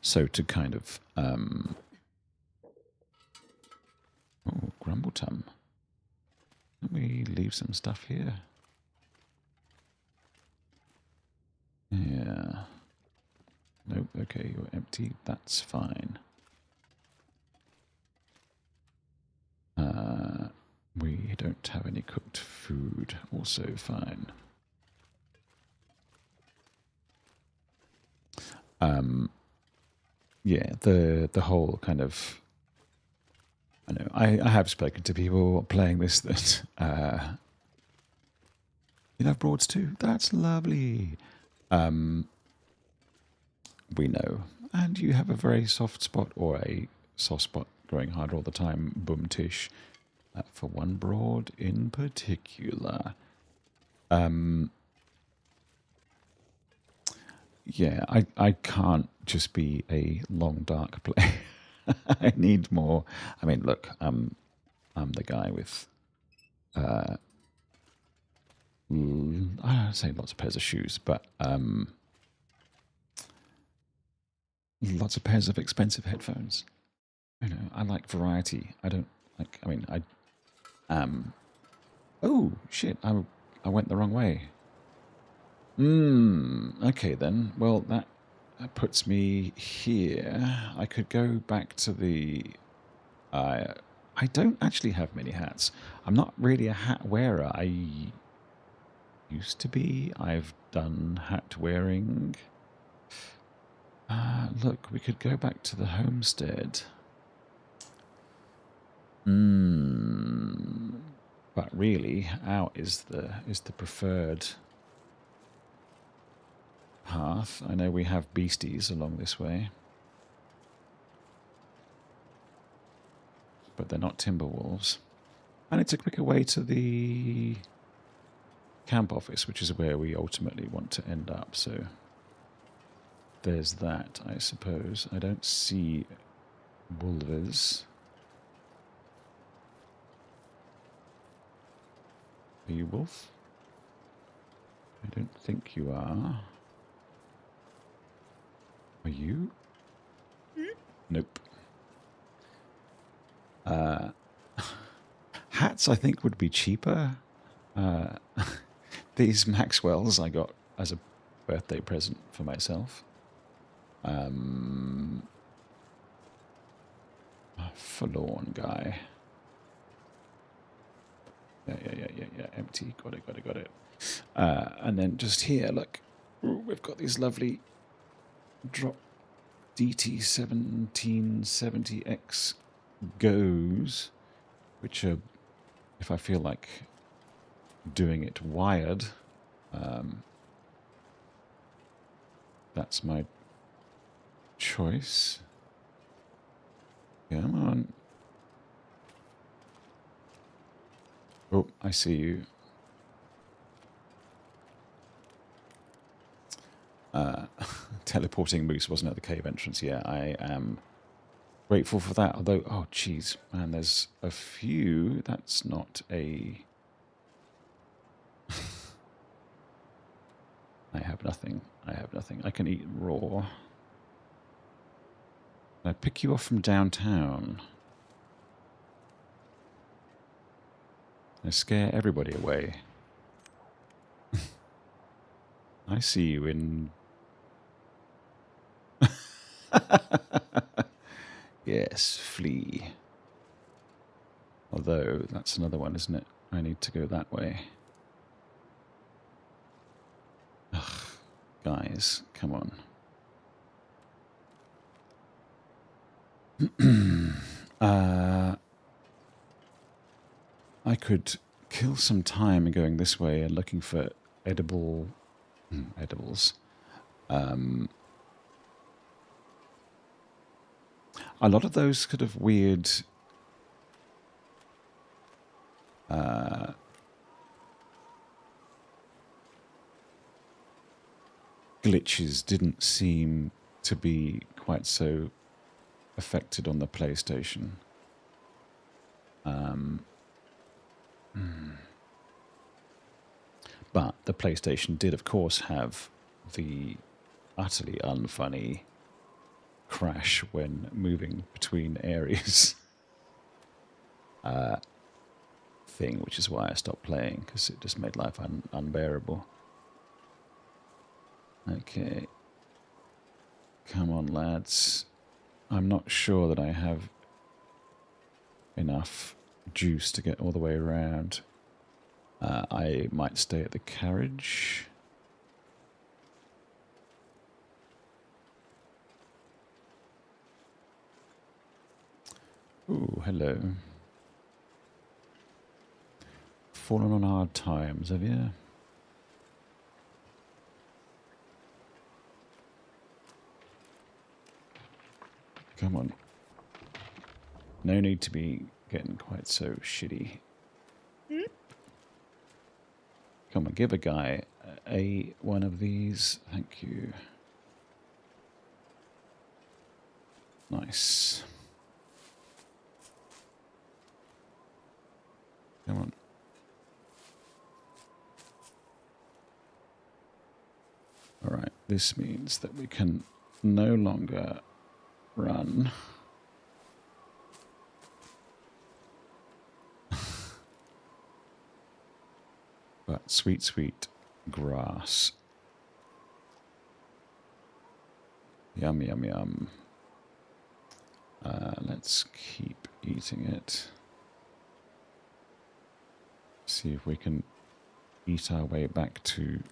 So to kind of... oh, Grumbletum. Let me leave some stuff here. Yeah. Nope, okay, you're empty. That's fine. We don't have any cooked food. Also fine. Yeah, the whole kind of... I know, I have spoken to people playing this that... you have broads too? That's lovely. We know. And you have a very soft spot, or a soft spot growing harder all the time, boom tish, for one broad in particular. Yeah, I can't just be a long dark player. I need more. I mean, look, I'm the guy with I don't say lots of pairs of shoes, but lots of pairs of expensive headphones. You know, I like variety. I don't like... I mean, oh shit! I went the wrong way. Okay then. Well, that puts me here. I could go back to the... I don't actually have many hats. I'm not really a hat wearer. I used to be. I've done hat wearing. Look, we could go back to the homestead. But really, out is the preferred path. I know we have beasties along this way, but they're not timber wolves. And it's a quicker way to the camp office, which is where we ultimately want to end up. So there's that, I suppose. I don't see wolves. Are you wolf? I don't think you are. Are you? Nope. Hats, I think, would be cheaper. These Maxwells I got as a birthday present for myself. A forlorn guy. Yeah. Empty. Got it. And then just here, look, we've got these lovely drop DT1770X goes, which are, if I feel like doing it wired, that's my choice. Come on. Oh, I see you. Teleporting moose wasn't at the cave entrance. Yeah, I am grateful for that. Although, oh, geez, man, there's a few. That's not a... I have nothing. I have nothing. I can eat raw. Can I pick you off from downtown? Can I scare everybody away? I see you in... Yes, flee. Although, that's another one, isn't it? I need to go that way. Ugh, guys, come on. I could kill some time going this way and looking for edibles. A lot of those kind of weird glitches didn't seem to be quite so affected on the PlayStation. But the PlayStation did, of course, have the utterly unfunny crash when moving between areas thing, which is why I stopped playing, because it just made life unbearable. Okay. Come on, lads. I'm not sure that I have enough juice to get all the way around. I might stay at the carriage. Ooh, hello. Fallen on hard times, have you? Come on. No need to be getting quite so shitty. Come on, give a guy one of these. Thank you. Nice. Come on. All right, this means that we can no longer run. But sweet, sweet grass. Yum, yum, yum. Let's keep eating it. See if we can eat our way back to...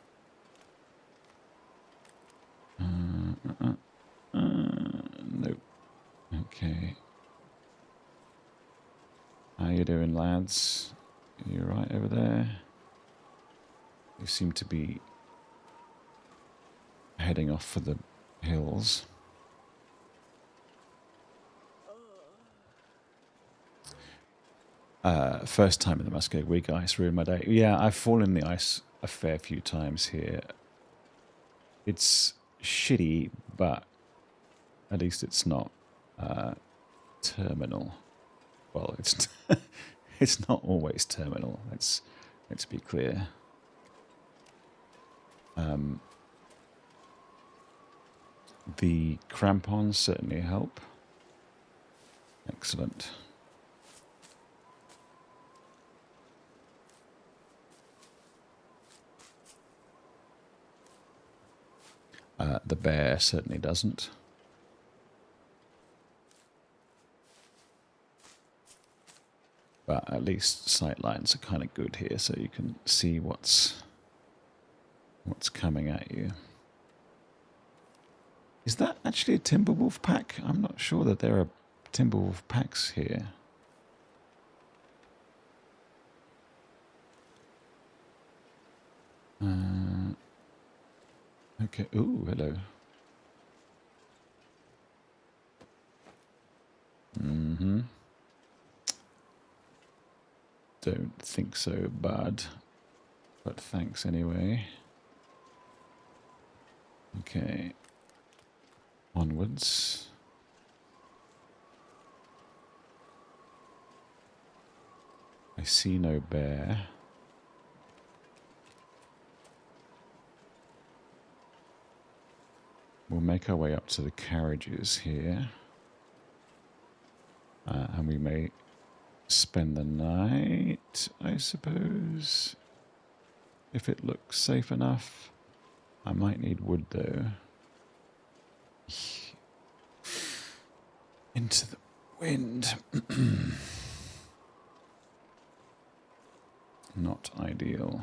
nope. Okay. How you doing, lads? Are you right over there? You seem to be heading off for the hills. First time in the Muskeg week, ice ruined my day. Yeah, I've fallen in the ice a fair few times here. It's shitty, but at least it's not terminal. Well, it's it's not always terminal. Let's be clear. The crampons certainly help. Excellent. The bear certainly doesn't. But at least sight lines are kind of good here, so you can see what's coming at you. Is that actually a Timberwolf pack? I'm not sure that there are Timberwolf packs here. Okay. Ooh, hello. Mm-hmm. don't think so, bud. But thanks anyway. Okay. Onwards. I see no bear. We'll make our way up to the carriages here. And we may spend the night, I suppose. If it looks safe enough. I might need wood, though. Into the wind. Not ideal.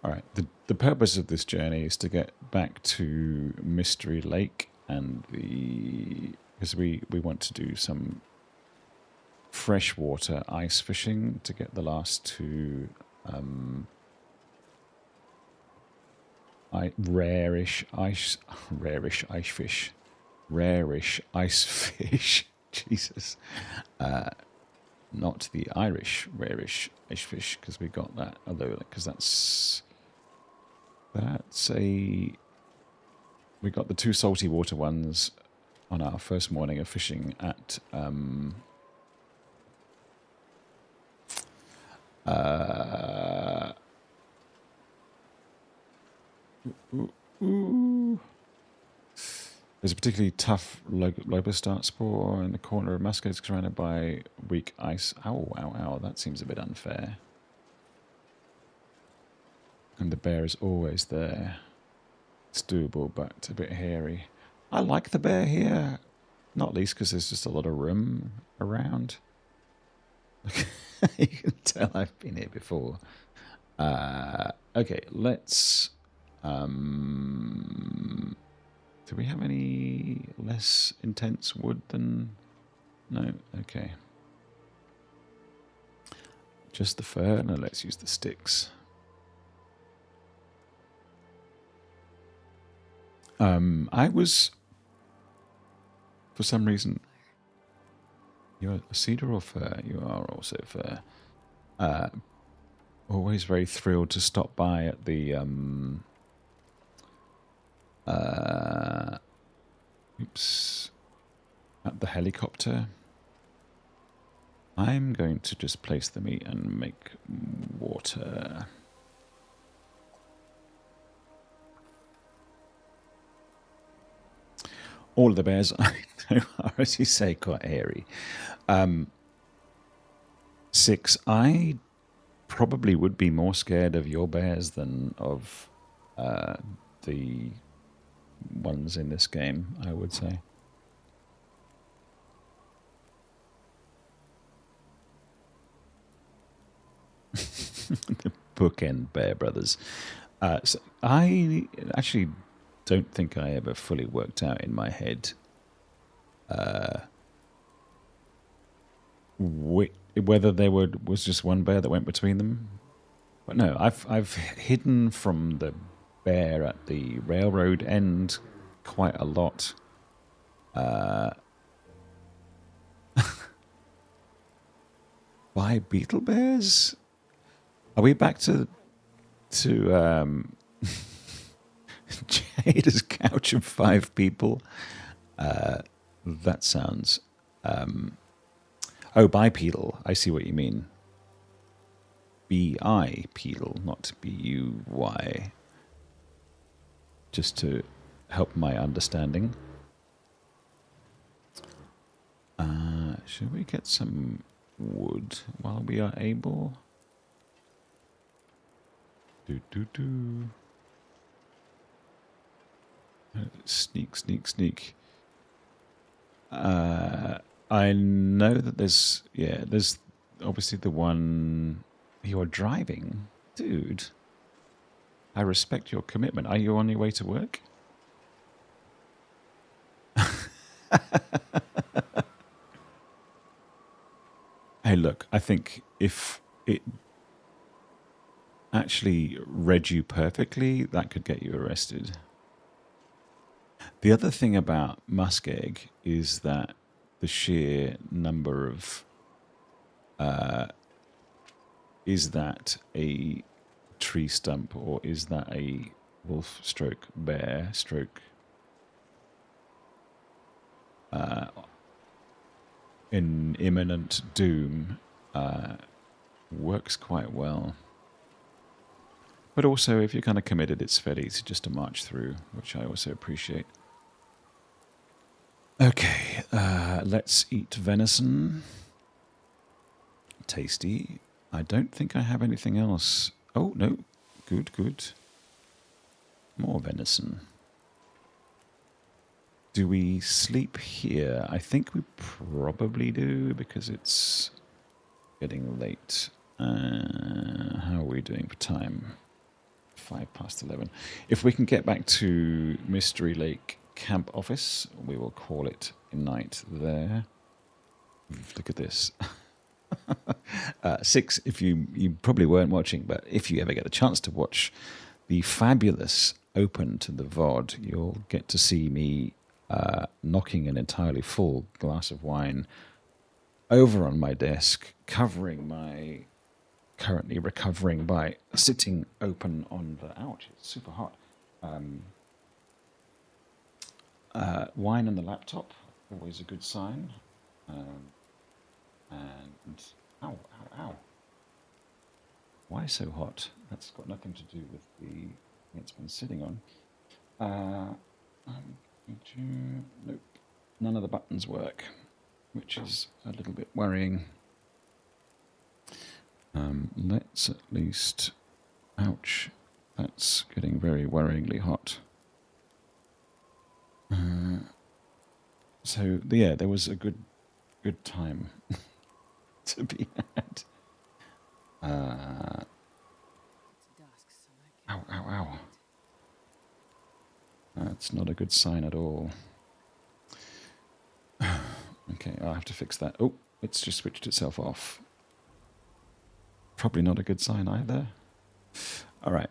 Alright, the purpose of this journey is to get back to Mystery Lake and because we want to do some freshwater ice fishing to get the last two rarish ice fish. Jesus. Not the Irish rarish ice fish, because we got that, although because that's we got the two salty water ones on our first morning of fishing at there's a particularly tough Lobostart spore in the corner of Muskeg surrounded by weak ice. Ow, ow, ow, that seems a bit unfair. And the bear is always there. It's doable, but a bit hairy. I like the bear here, not least because there's just a lot of room around. You can tell I've been here before. Okay, let's... do we have any less intense wood than... No? Okay. Just the fur? No, let's use the sticks. I was... For some reason... You're a cedar or fir? You are also fir. Always very thrilled to stop by at the... oops. At the helicopter. I'm going to just place the meat and make water. All of the bears I know are, as you say, quite hairy. 6. I probably would be more scared of your bears than of the ones in this game, I would say. The bookend Bear Brothers. So I actually don't think I ever fully worked out in my head whether there was just one bear that went between them. But no, I've hidden from the bear at the railroad end quite a lot. By beetle bears? Are we back to Jada's couch of 5 people? That sounds... oh, bipedal. I see what you mean. B-I-pedal, not B-U-Y. Just to help my understanding. Should we get some wood while we are able? Sneak, sneak, sneak. I know that there's obviously the one you're driving. Dude, I respect your commitment. Are you on your way to work? Hey, look, I think if it actually read you perfectly, that could get you arrested. The other thing about muskeg is that the sheer number of is that a tree stump or is that a wolf stroke bear stroke in imminent doom works quite well. But also, if you're kind of committed, it's fairly easy just to march through, which I also appreciate. Okay, let's eat venison. Tasty. I don't think I have anything else. Oh, no. Good, good. More venison. Do we sleep here? I think we probably do, because it's getting late. How are we doing for time? 11:05. If we can get back to Mystery Lake Camp Office, we will call it a night there. Look at this. 6, if you probably weren't watching, but if you ever get a chance to watch the fabulous Open to the VOD, you'll get to see me knocking an entirely full glass of wine over on my desk, currently recovering by sitting open on the, ouch, it's super hot, wine on the laptop, always a good sign, and, ow, why so hot? That's got nothing to do with the thing it's been sitting on. Nope, none of the buttons work, which is a little bit worrying. Let's at least, ouch, that's getting very worryingly hot. So yeah, there was a good time to be had. Ow. That's not a good sign at all. Okay, I'll have to fix that. Oh, it's just switched itself off. Probably not a good sign either. All right.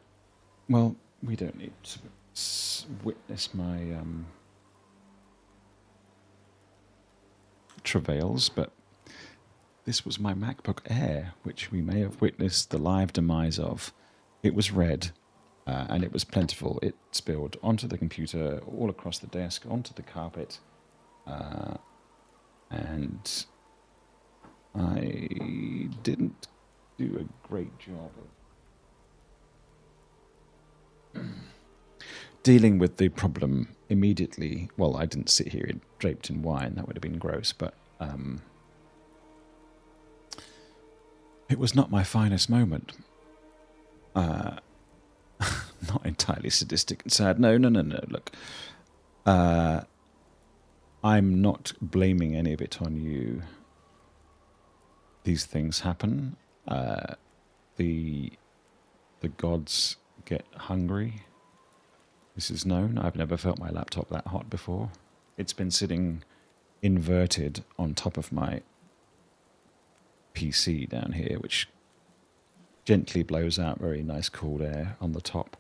Well, we don't need to witness my travails, but this was my MacBook Air, which we may have witnessed the live demise of. It was red, and it was plentiful. It spilled onto the computer, all across the desk, onto the carpet, and I didn't do a great job of dealing with the problem immediately. Well, I didn't sit here draped in wine. That would have been gross, but it was not my finest moment. Not entirely sadistic and sad. No. Look, I'm not blaming any of it on you. These things happen. The gods get hungry. This is known. I've never felt my laptop that hot before. It's been sitting inverted on top of my PC down here, which gently blows out very nice cool air on the top.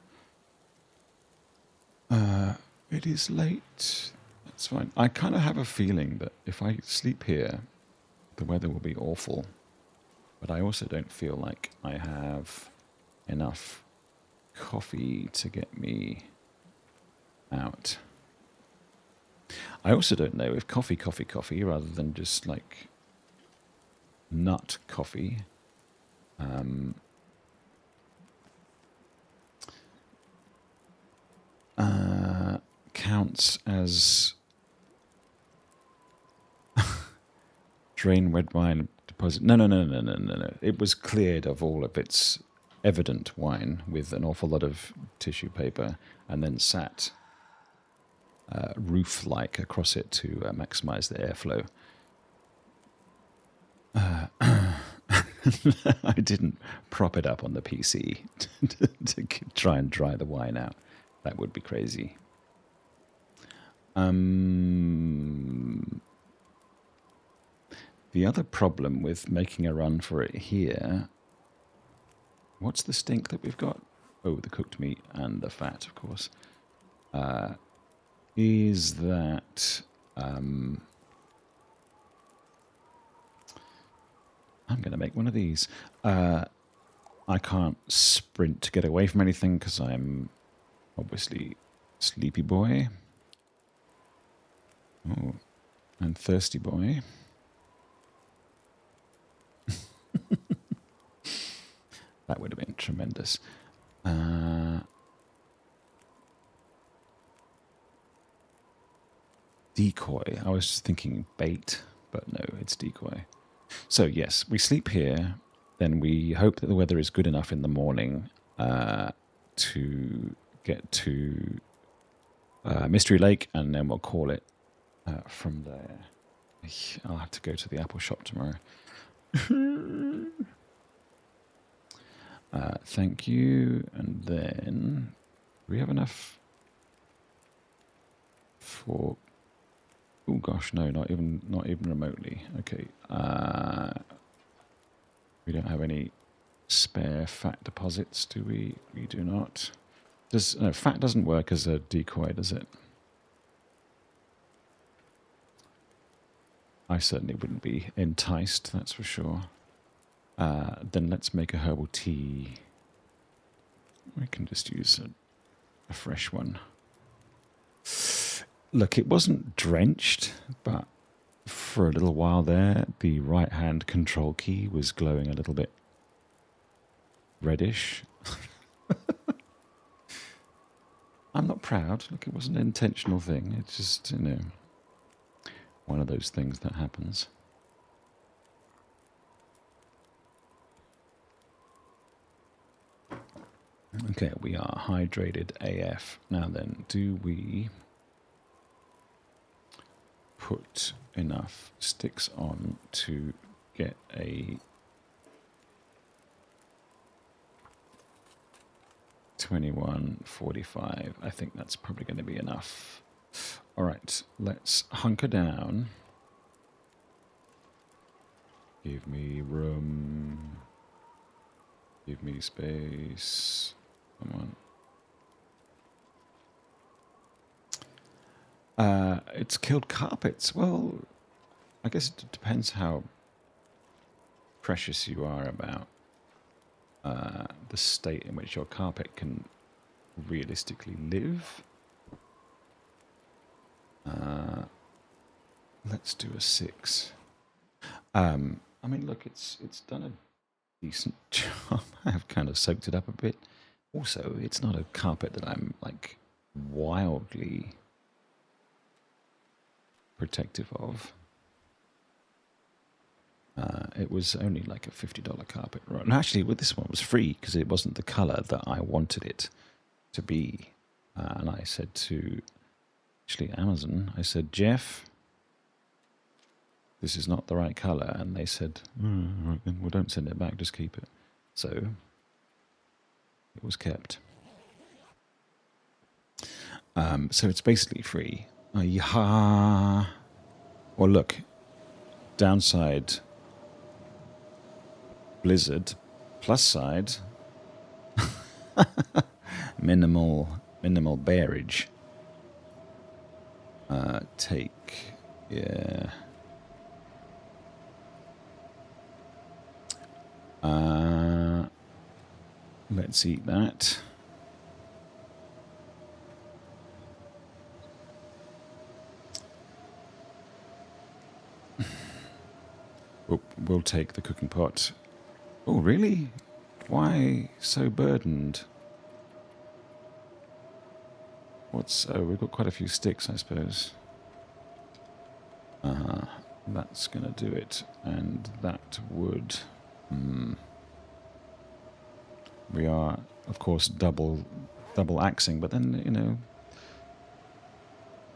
It is late. That's fine. I kind of have a feeling that if I sleep here, the weather will be awful. But I also don't feel like I have enough coffee to get me out. I also don't know if coffee rather than just like nut coffee counts as drain red wine deposit. No. It was cleared of all of its evident wine with an awful lot of tissue paper and then sat roof-like across it to maximize the airflow. I didn't prop it up on the PC to try and dry the wine out. That would be crazy. The other problem with making a run for it here... What's the stink that we've got? Oh, the cooked meat and the fat, of course. is that I'm going to make one of these. I can't sprint to get away from anything because I'm obviously sleepy boy. Oh, and thirsty boy. That would have been tremendous. Decoy. I was thinking bait, but no, it's decoy. So yes, we sleep here. Then we hope that the weather is good enough in the morning to get to Mystery Lake, and then we'll call it from there. I'll have to go to the Apple shop tomorrow. Thank you. And then, do we have enough for? Oh gosh, no, not even remotely. Okay. We don't have any spare fat deposits, do we? We do not. No, fat doesn't work as a decoy, does it? I certainly wouldn't be enticed, that's for sure. Then let's make a herbal tea. We can just use a fresh one. Look, it wasn't drenched, but for a little while there, the right-hand control key was glowing a little bit reddish. I'm not proud. Look, it wasn't an intentional thing. It's just, one of those things that happens. Okay, we are hydrated AF. Now then, do we put enough sticks on to get a 21:45? I think that's probably going to be enough. All right, let's hunker down. Give me room. Give me space. Come on. It's killed carpets. Well, I guess it depends how precious you are about the state in which your carpet can realistically live. Let's do a 6. I mean, look, it's done a decent job. I've kind of soaked it up a bit. Also, it's not a carpet that I'm like wildly protective of. It was only like a $50 carpet. Right? And actually, with this one, it was free because it wasn't the color that I wanted it to be. And I said to actually Amazon, I said, Jeff, this is not the right color. And they said, right, then, well, don't send it back, just keep it. So it was kept. So it's basically free. Yeah. Well, look, downside, blizzard, plus side, minimal bearage. Take, yeah. Let's eat that. We'll take the cooking pot. Oh, really? Why so burdened? Oh, we've got quite a few sticks, I suppose. That's going to do it. And that would... We are, of course, double axing, but then,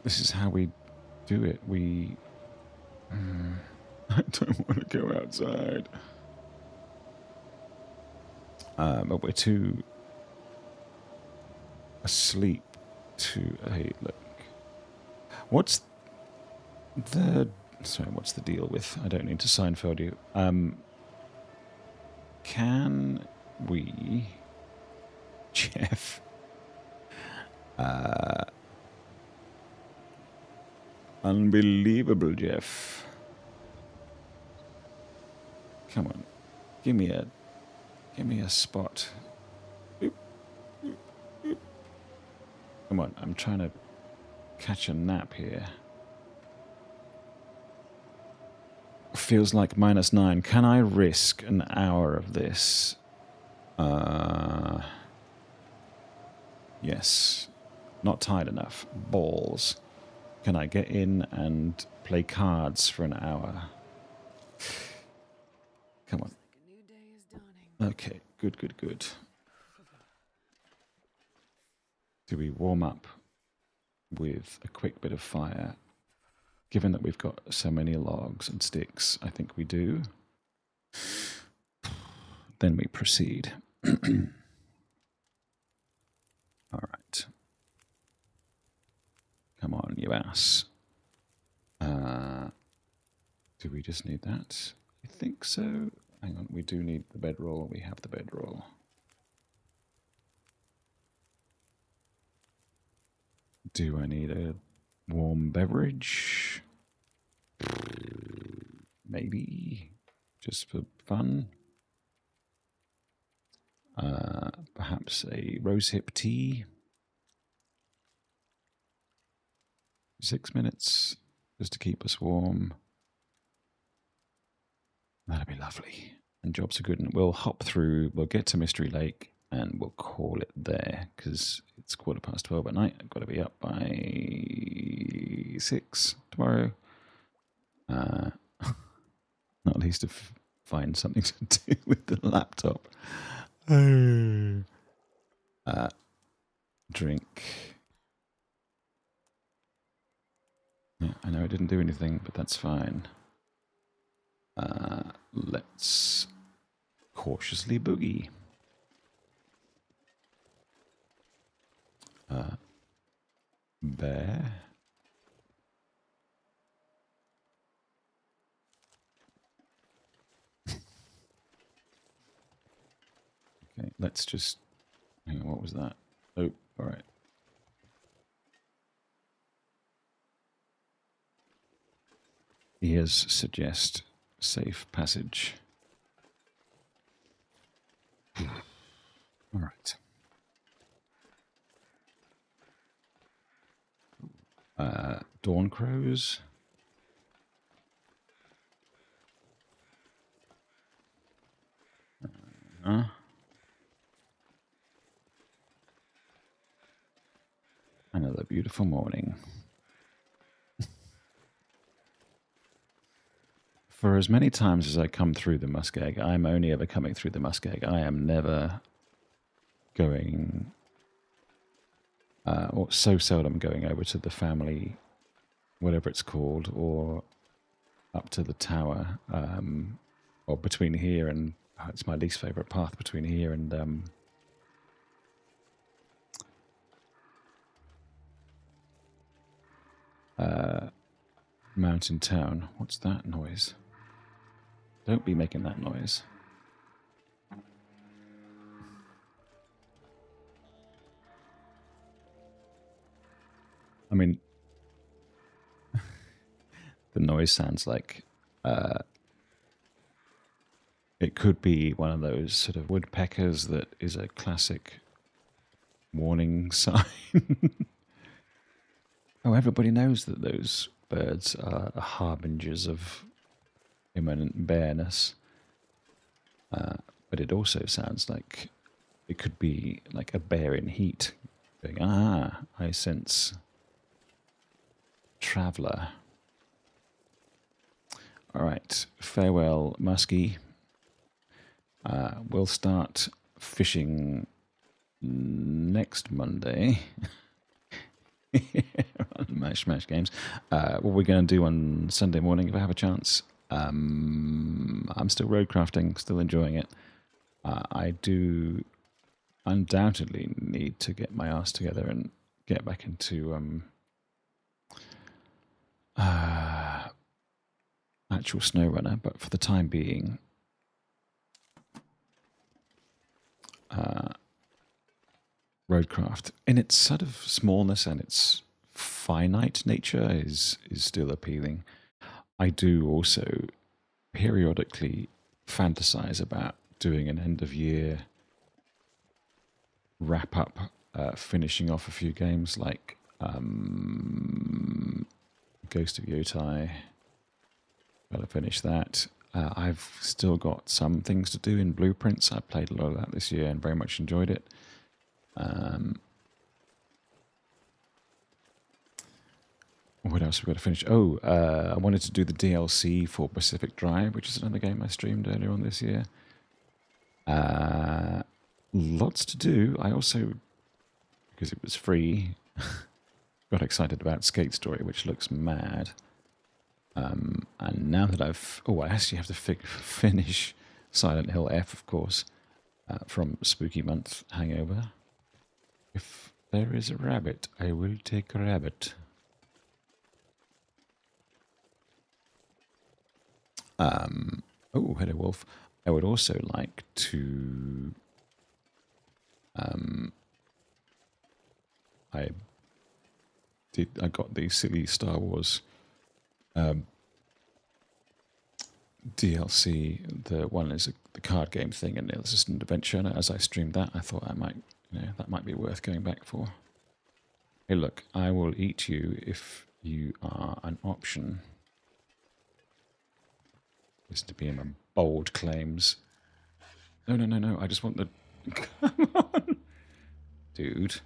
this is how we do it. We... I don't want to go outside. But we're too asleep to... Hey, look. What's the deal with... I don't need to Seinfeld you. Can we... Jeff... Unbelievable, Jeff. Come on. Give me a spot. Oop, oop, oop. Come on, I'm trying to catch a nap here. Feels like -9. Can I risk an hour of this? Yes. Not tired enough. Balls. Can I get in and play cards for an hour? Come on. Like a new day is dawning. Okay, good. Do we warm up with a quick bit of fire? Given that we've got so many logs and sticks, I think we do. Then we proceed. All right. Come on, you ass. Do we just need that? I think so. Hang on, we do need the bedroll. We have the bedroll. Do I need a warm beverage? Maybe. Just for fun. Perhaps a rosehip tea. 6 minutes just to keep us warm. That'd be lovely. And jobs are good. And we'll hop through. We'll get to Mystery Lake and we'll call it there because it's 12:15 at night. I've got to be up by 6 tomorrow. Not least to find something to do with the laptop. Drink. Yeah, I know it didn't do anything, but that's fine. Let's cautiously boogie. Bear. Okay, let's just... Hang on, what was that? Oh, all right. Ears suggest safe passage. All right. Dawn crows. Another beautiful morning. For as many times as I come through the Muskeg, I'm only ever coming through the Muskeg. I am never going, or so seldom going over to the family, whatever it's called, or up to the tower, or between here and, it's my least favourite path between here and Mountain Town. What's that noise? Don't be making that noise. I mean, the noise sounds like it could be one of those sort of woodpeckers that is a classic warning sign. Oh, everybody knows that those birds are harbingers of imminent bareness. But it also sounds like it could be like a bear in heat going, I sense traveller. All right, farewell, Muskie. We'll start fishing next Monday. Smash games. What we're going to do on Sunday morning, if I have a chance. I'm still roadcrafting, still enjoying it. I do undoubtedly need to get my ass together and get back into actual SnowRunner, but for the time being, roadcraft in its sort of smallness and its finite nature is still appealing. I do also periodically fantasize about doing an end of year wrap up, finishing off a few games like Ghost of Yotai. Gotta finish that. I've still got some things to do in Blueprints. I played a lot of that this year and very much enjoyed it. What else have we got to finish? Oh, I wanted to do the DLC for Pacific Drive, which is another game I streamed earlier on this year. Lots to do. I also, because it was free, got excited about Skate Story, which looks mad. And now that I actually have to finish Silent Hill F, of course, from Spooky Month Hangover. If there is a rabbit, I will take a rabbit. Oh, hello, Wolf. I would also like to. I got the silly Star Wars DLC. The one is the card game thing, and it's just an adventure. And as I streamed that, I thought that might be worth going back for. Hey, look, I will eat you if you are an option. Just to be in my bold claims. No. I just want the. Come on, dude.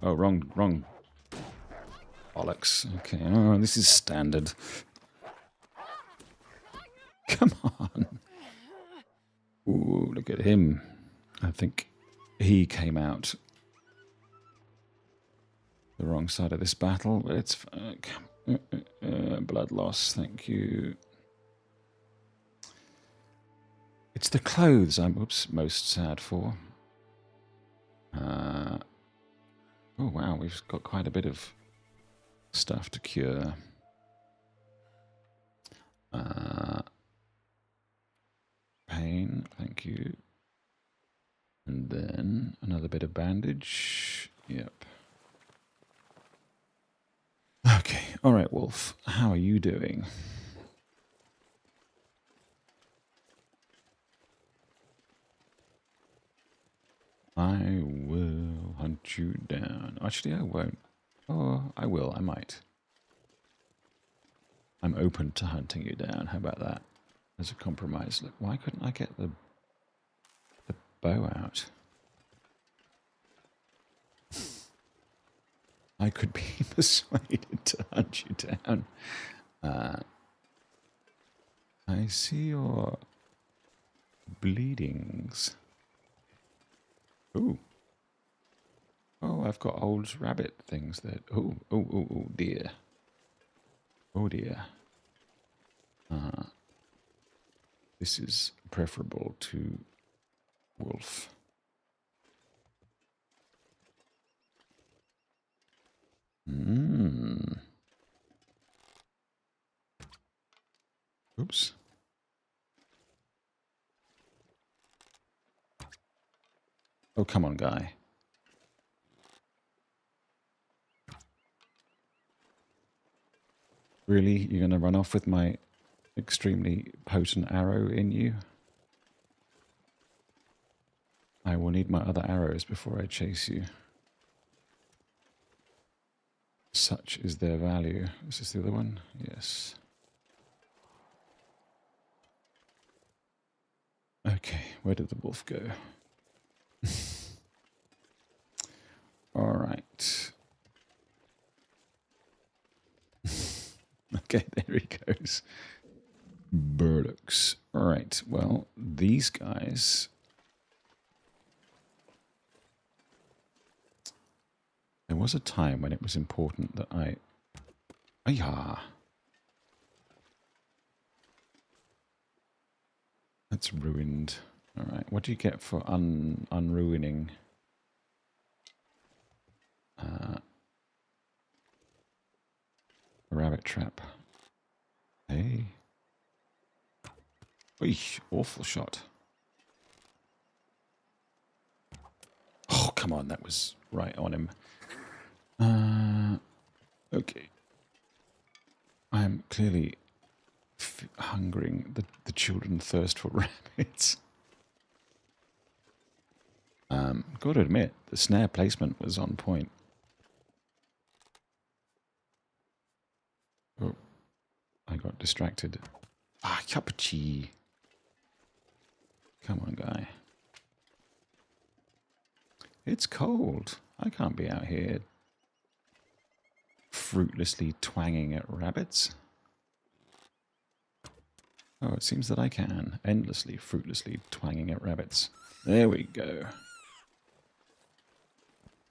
Oh, wrong. Bollocks. Okay. Oh, this is standard. Come on. Ooh, look at him. I think he came out the wrong side of this battle, but it's blood loss. Thank you. It's the clothes I'm most sad for. Oh wow, we've got quite a bit of stuff to cure. Pain, thank you. And then another bit of bandage. Yep. Okay, all right, Wolf. How are you doing? I will hunt you down. Actually, I won't. Oh, I will. I might. I'm open to hunting you down. How about that? As a compromise. Look, why couldn't I get the bow out? I could be persuaded to hunt you down. I see your bleedings. Ooh. Oh, I've got old rabbit things there. Oh dear. Oh dear. This is preferable to wolf. Oops. Oh, come on, guy. Really? You're going to run off with my extremely potent arrow in you? I will need my other arrows before I chase you. Such is their value. Is this the other one? Yes. Okay, where did the wolf go? All right. Okay, there he goes. Burdocks. All right, well, these guys... There was a time when it was important that I... Ayah! That's ruined. All right, what do you get for unruining? A rabbit trap. Hey. Eesh, awful shot. Oh, come come on, that was right on him. Okay. I'm clearly hungering. The children thirst for rabbits. Got to admit, the snare placement was on point. Oh, I got distracted. Ah, yuppie. Come on, guy. It's cold. I can't be out here fruitlessly twanging at rabbits. Oh, it seems that I can. Endlessly, fruitlessly twanging at rabbits. There we go.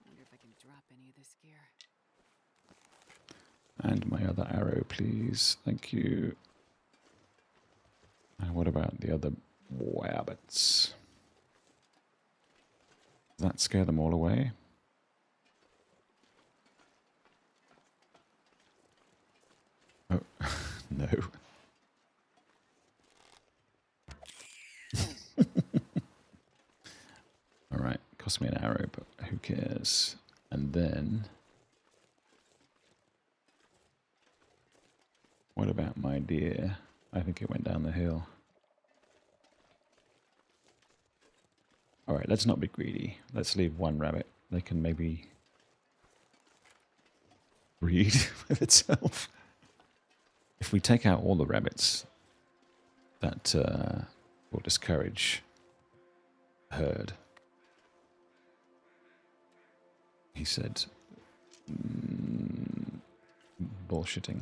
Wonder if I can drop any of this gear. And my other arrow, please. Thank you. And what about the other rabbits? Does that scare them all away? Oh, no. Alright, cost me an arrow, but who cares? And then... what about my deer? I think it went down the hill. Alright, let's not be greedy. Let's leave one rabbit. They can maybe breed with itself. If we take out all the rabbits, that will discourage the herd. He said, bullshitting.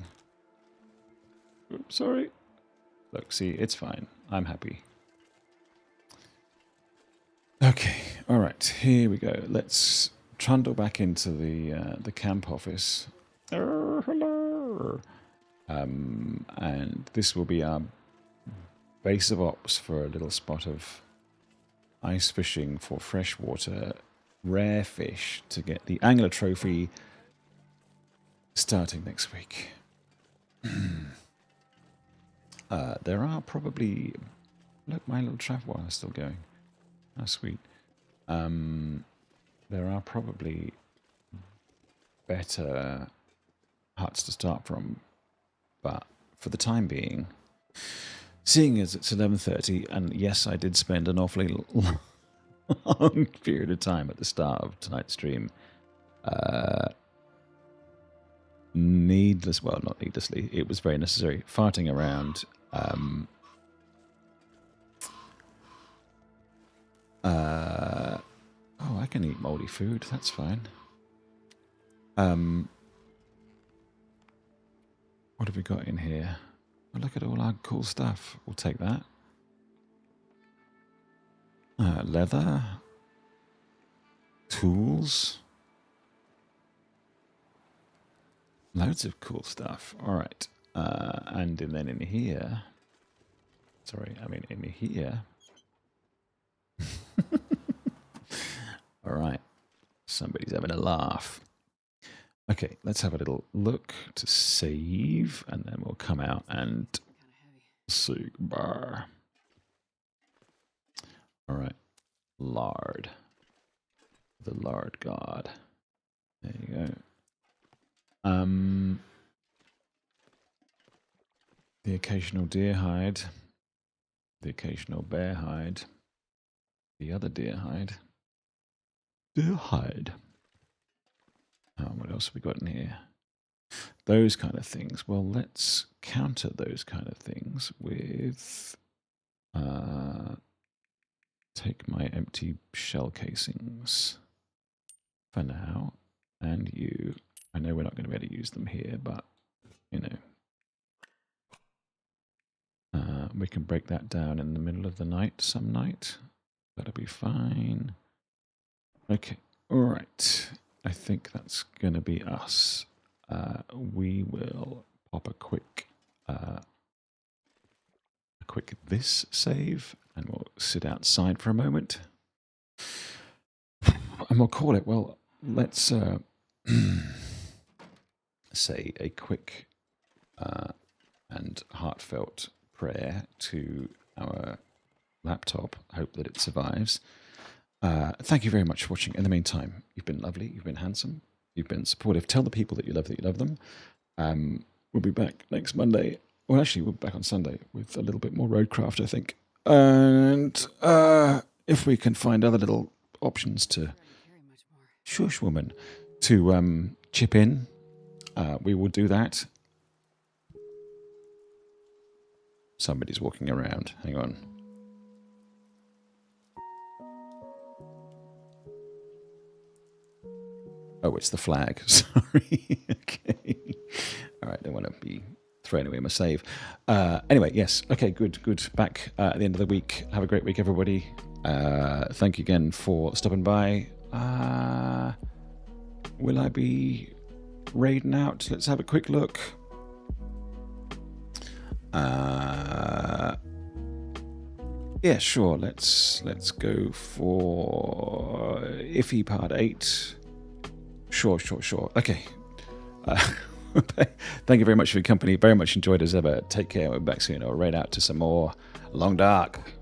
Oops, sorry. Look, see, it's fine. I'm happy. Okay, all right, here we go. Let's trundle back into the camp office. Hello. And this will be our base of ops for a little spot of ice fishing for freshwater rare fish to get the angler trophy starting next week. There are probably... look, my little travois is still going. How sweet. There are probably better huts to start from, but for the time being, seeing as it's 11:30, and yes, I did spend an awfully long period of time at the start of tonight's stream, well, not needlessly, it was very necessary, farting around. Oh, I can eat moldy food. That's fine. What have we got in here? Oh, look at all our cool stuff. We'll take that. Leather. Tools. Loads of cool stuff. All right. And then in here... sorry, I mean in here... all right. Somebody's having a laugh. Okay, let's have a little look to save, and then we'll come out and see. Bar. All right. Lard. The lard god. There you go. The occasional deer hide. The occasional bear hide. The other deer hide. Deer hide. What else have we got in here? Those kind of things. Well, let's counter those kind of things with... take my empty shell casings for now. And you... I know we're not going to be able to use them here, but, you know... we can break that down in the middle of the night some night. That'll be fine. Okay, all right. I think that's going to be us. We will pop a quick this save, and we'll sit outside for a moment. And we'll call it, well, let's say a quick and heartfelt prayer to our laptop. Hope that it survives. Thank you very much for watching. In the meantime, you've been lovely, you've been handsome, you've been supportive. Tell the people that you love them. We'll be back next Monday. Well, actually, we'll be back on Sunday with a little bit more roadcraft, I think. And if we can find other little options to shush woman to chip in, we will do that. Somebody's walking around. Hang on. Oh, it's the flag. Sorry. Okay. All right. Don't want to be throwing away my save. Anyway, yes. Okay, good. Back at the end of the week. Have a great week, everybody. Thank you again for stopping by. Will I be raiding out? Let's have a quick look. Yeah, sure. Let's go for Iffy Part 8. Sure. Okay. Thank you very much for your company. Very much enjoyed as ever. Take care. We're back soon. I'll raid out to some more Long Dark.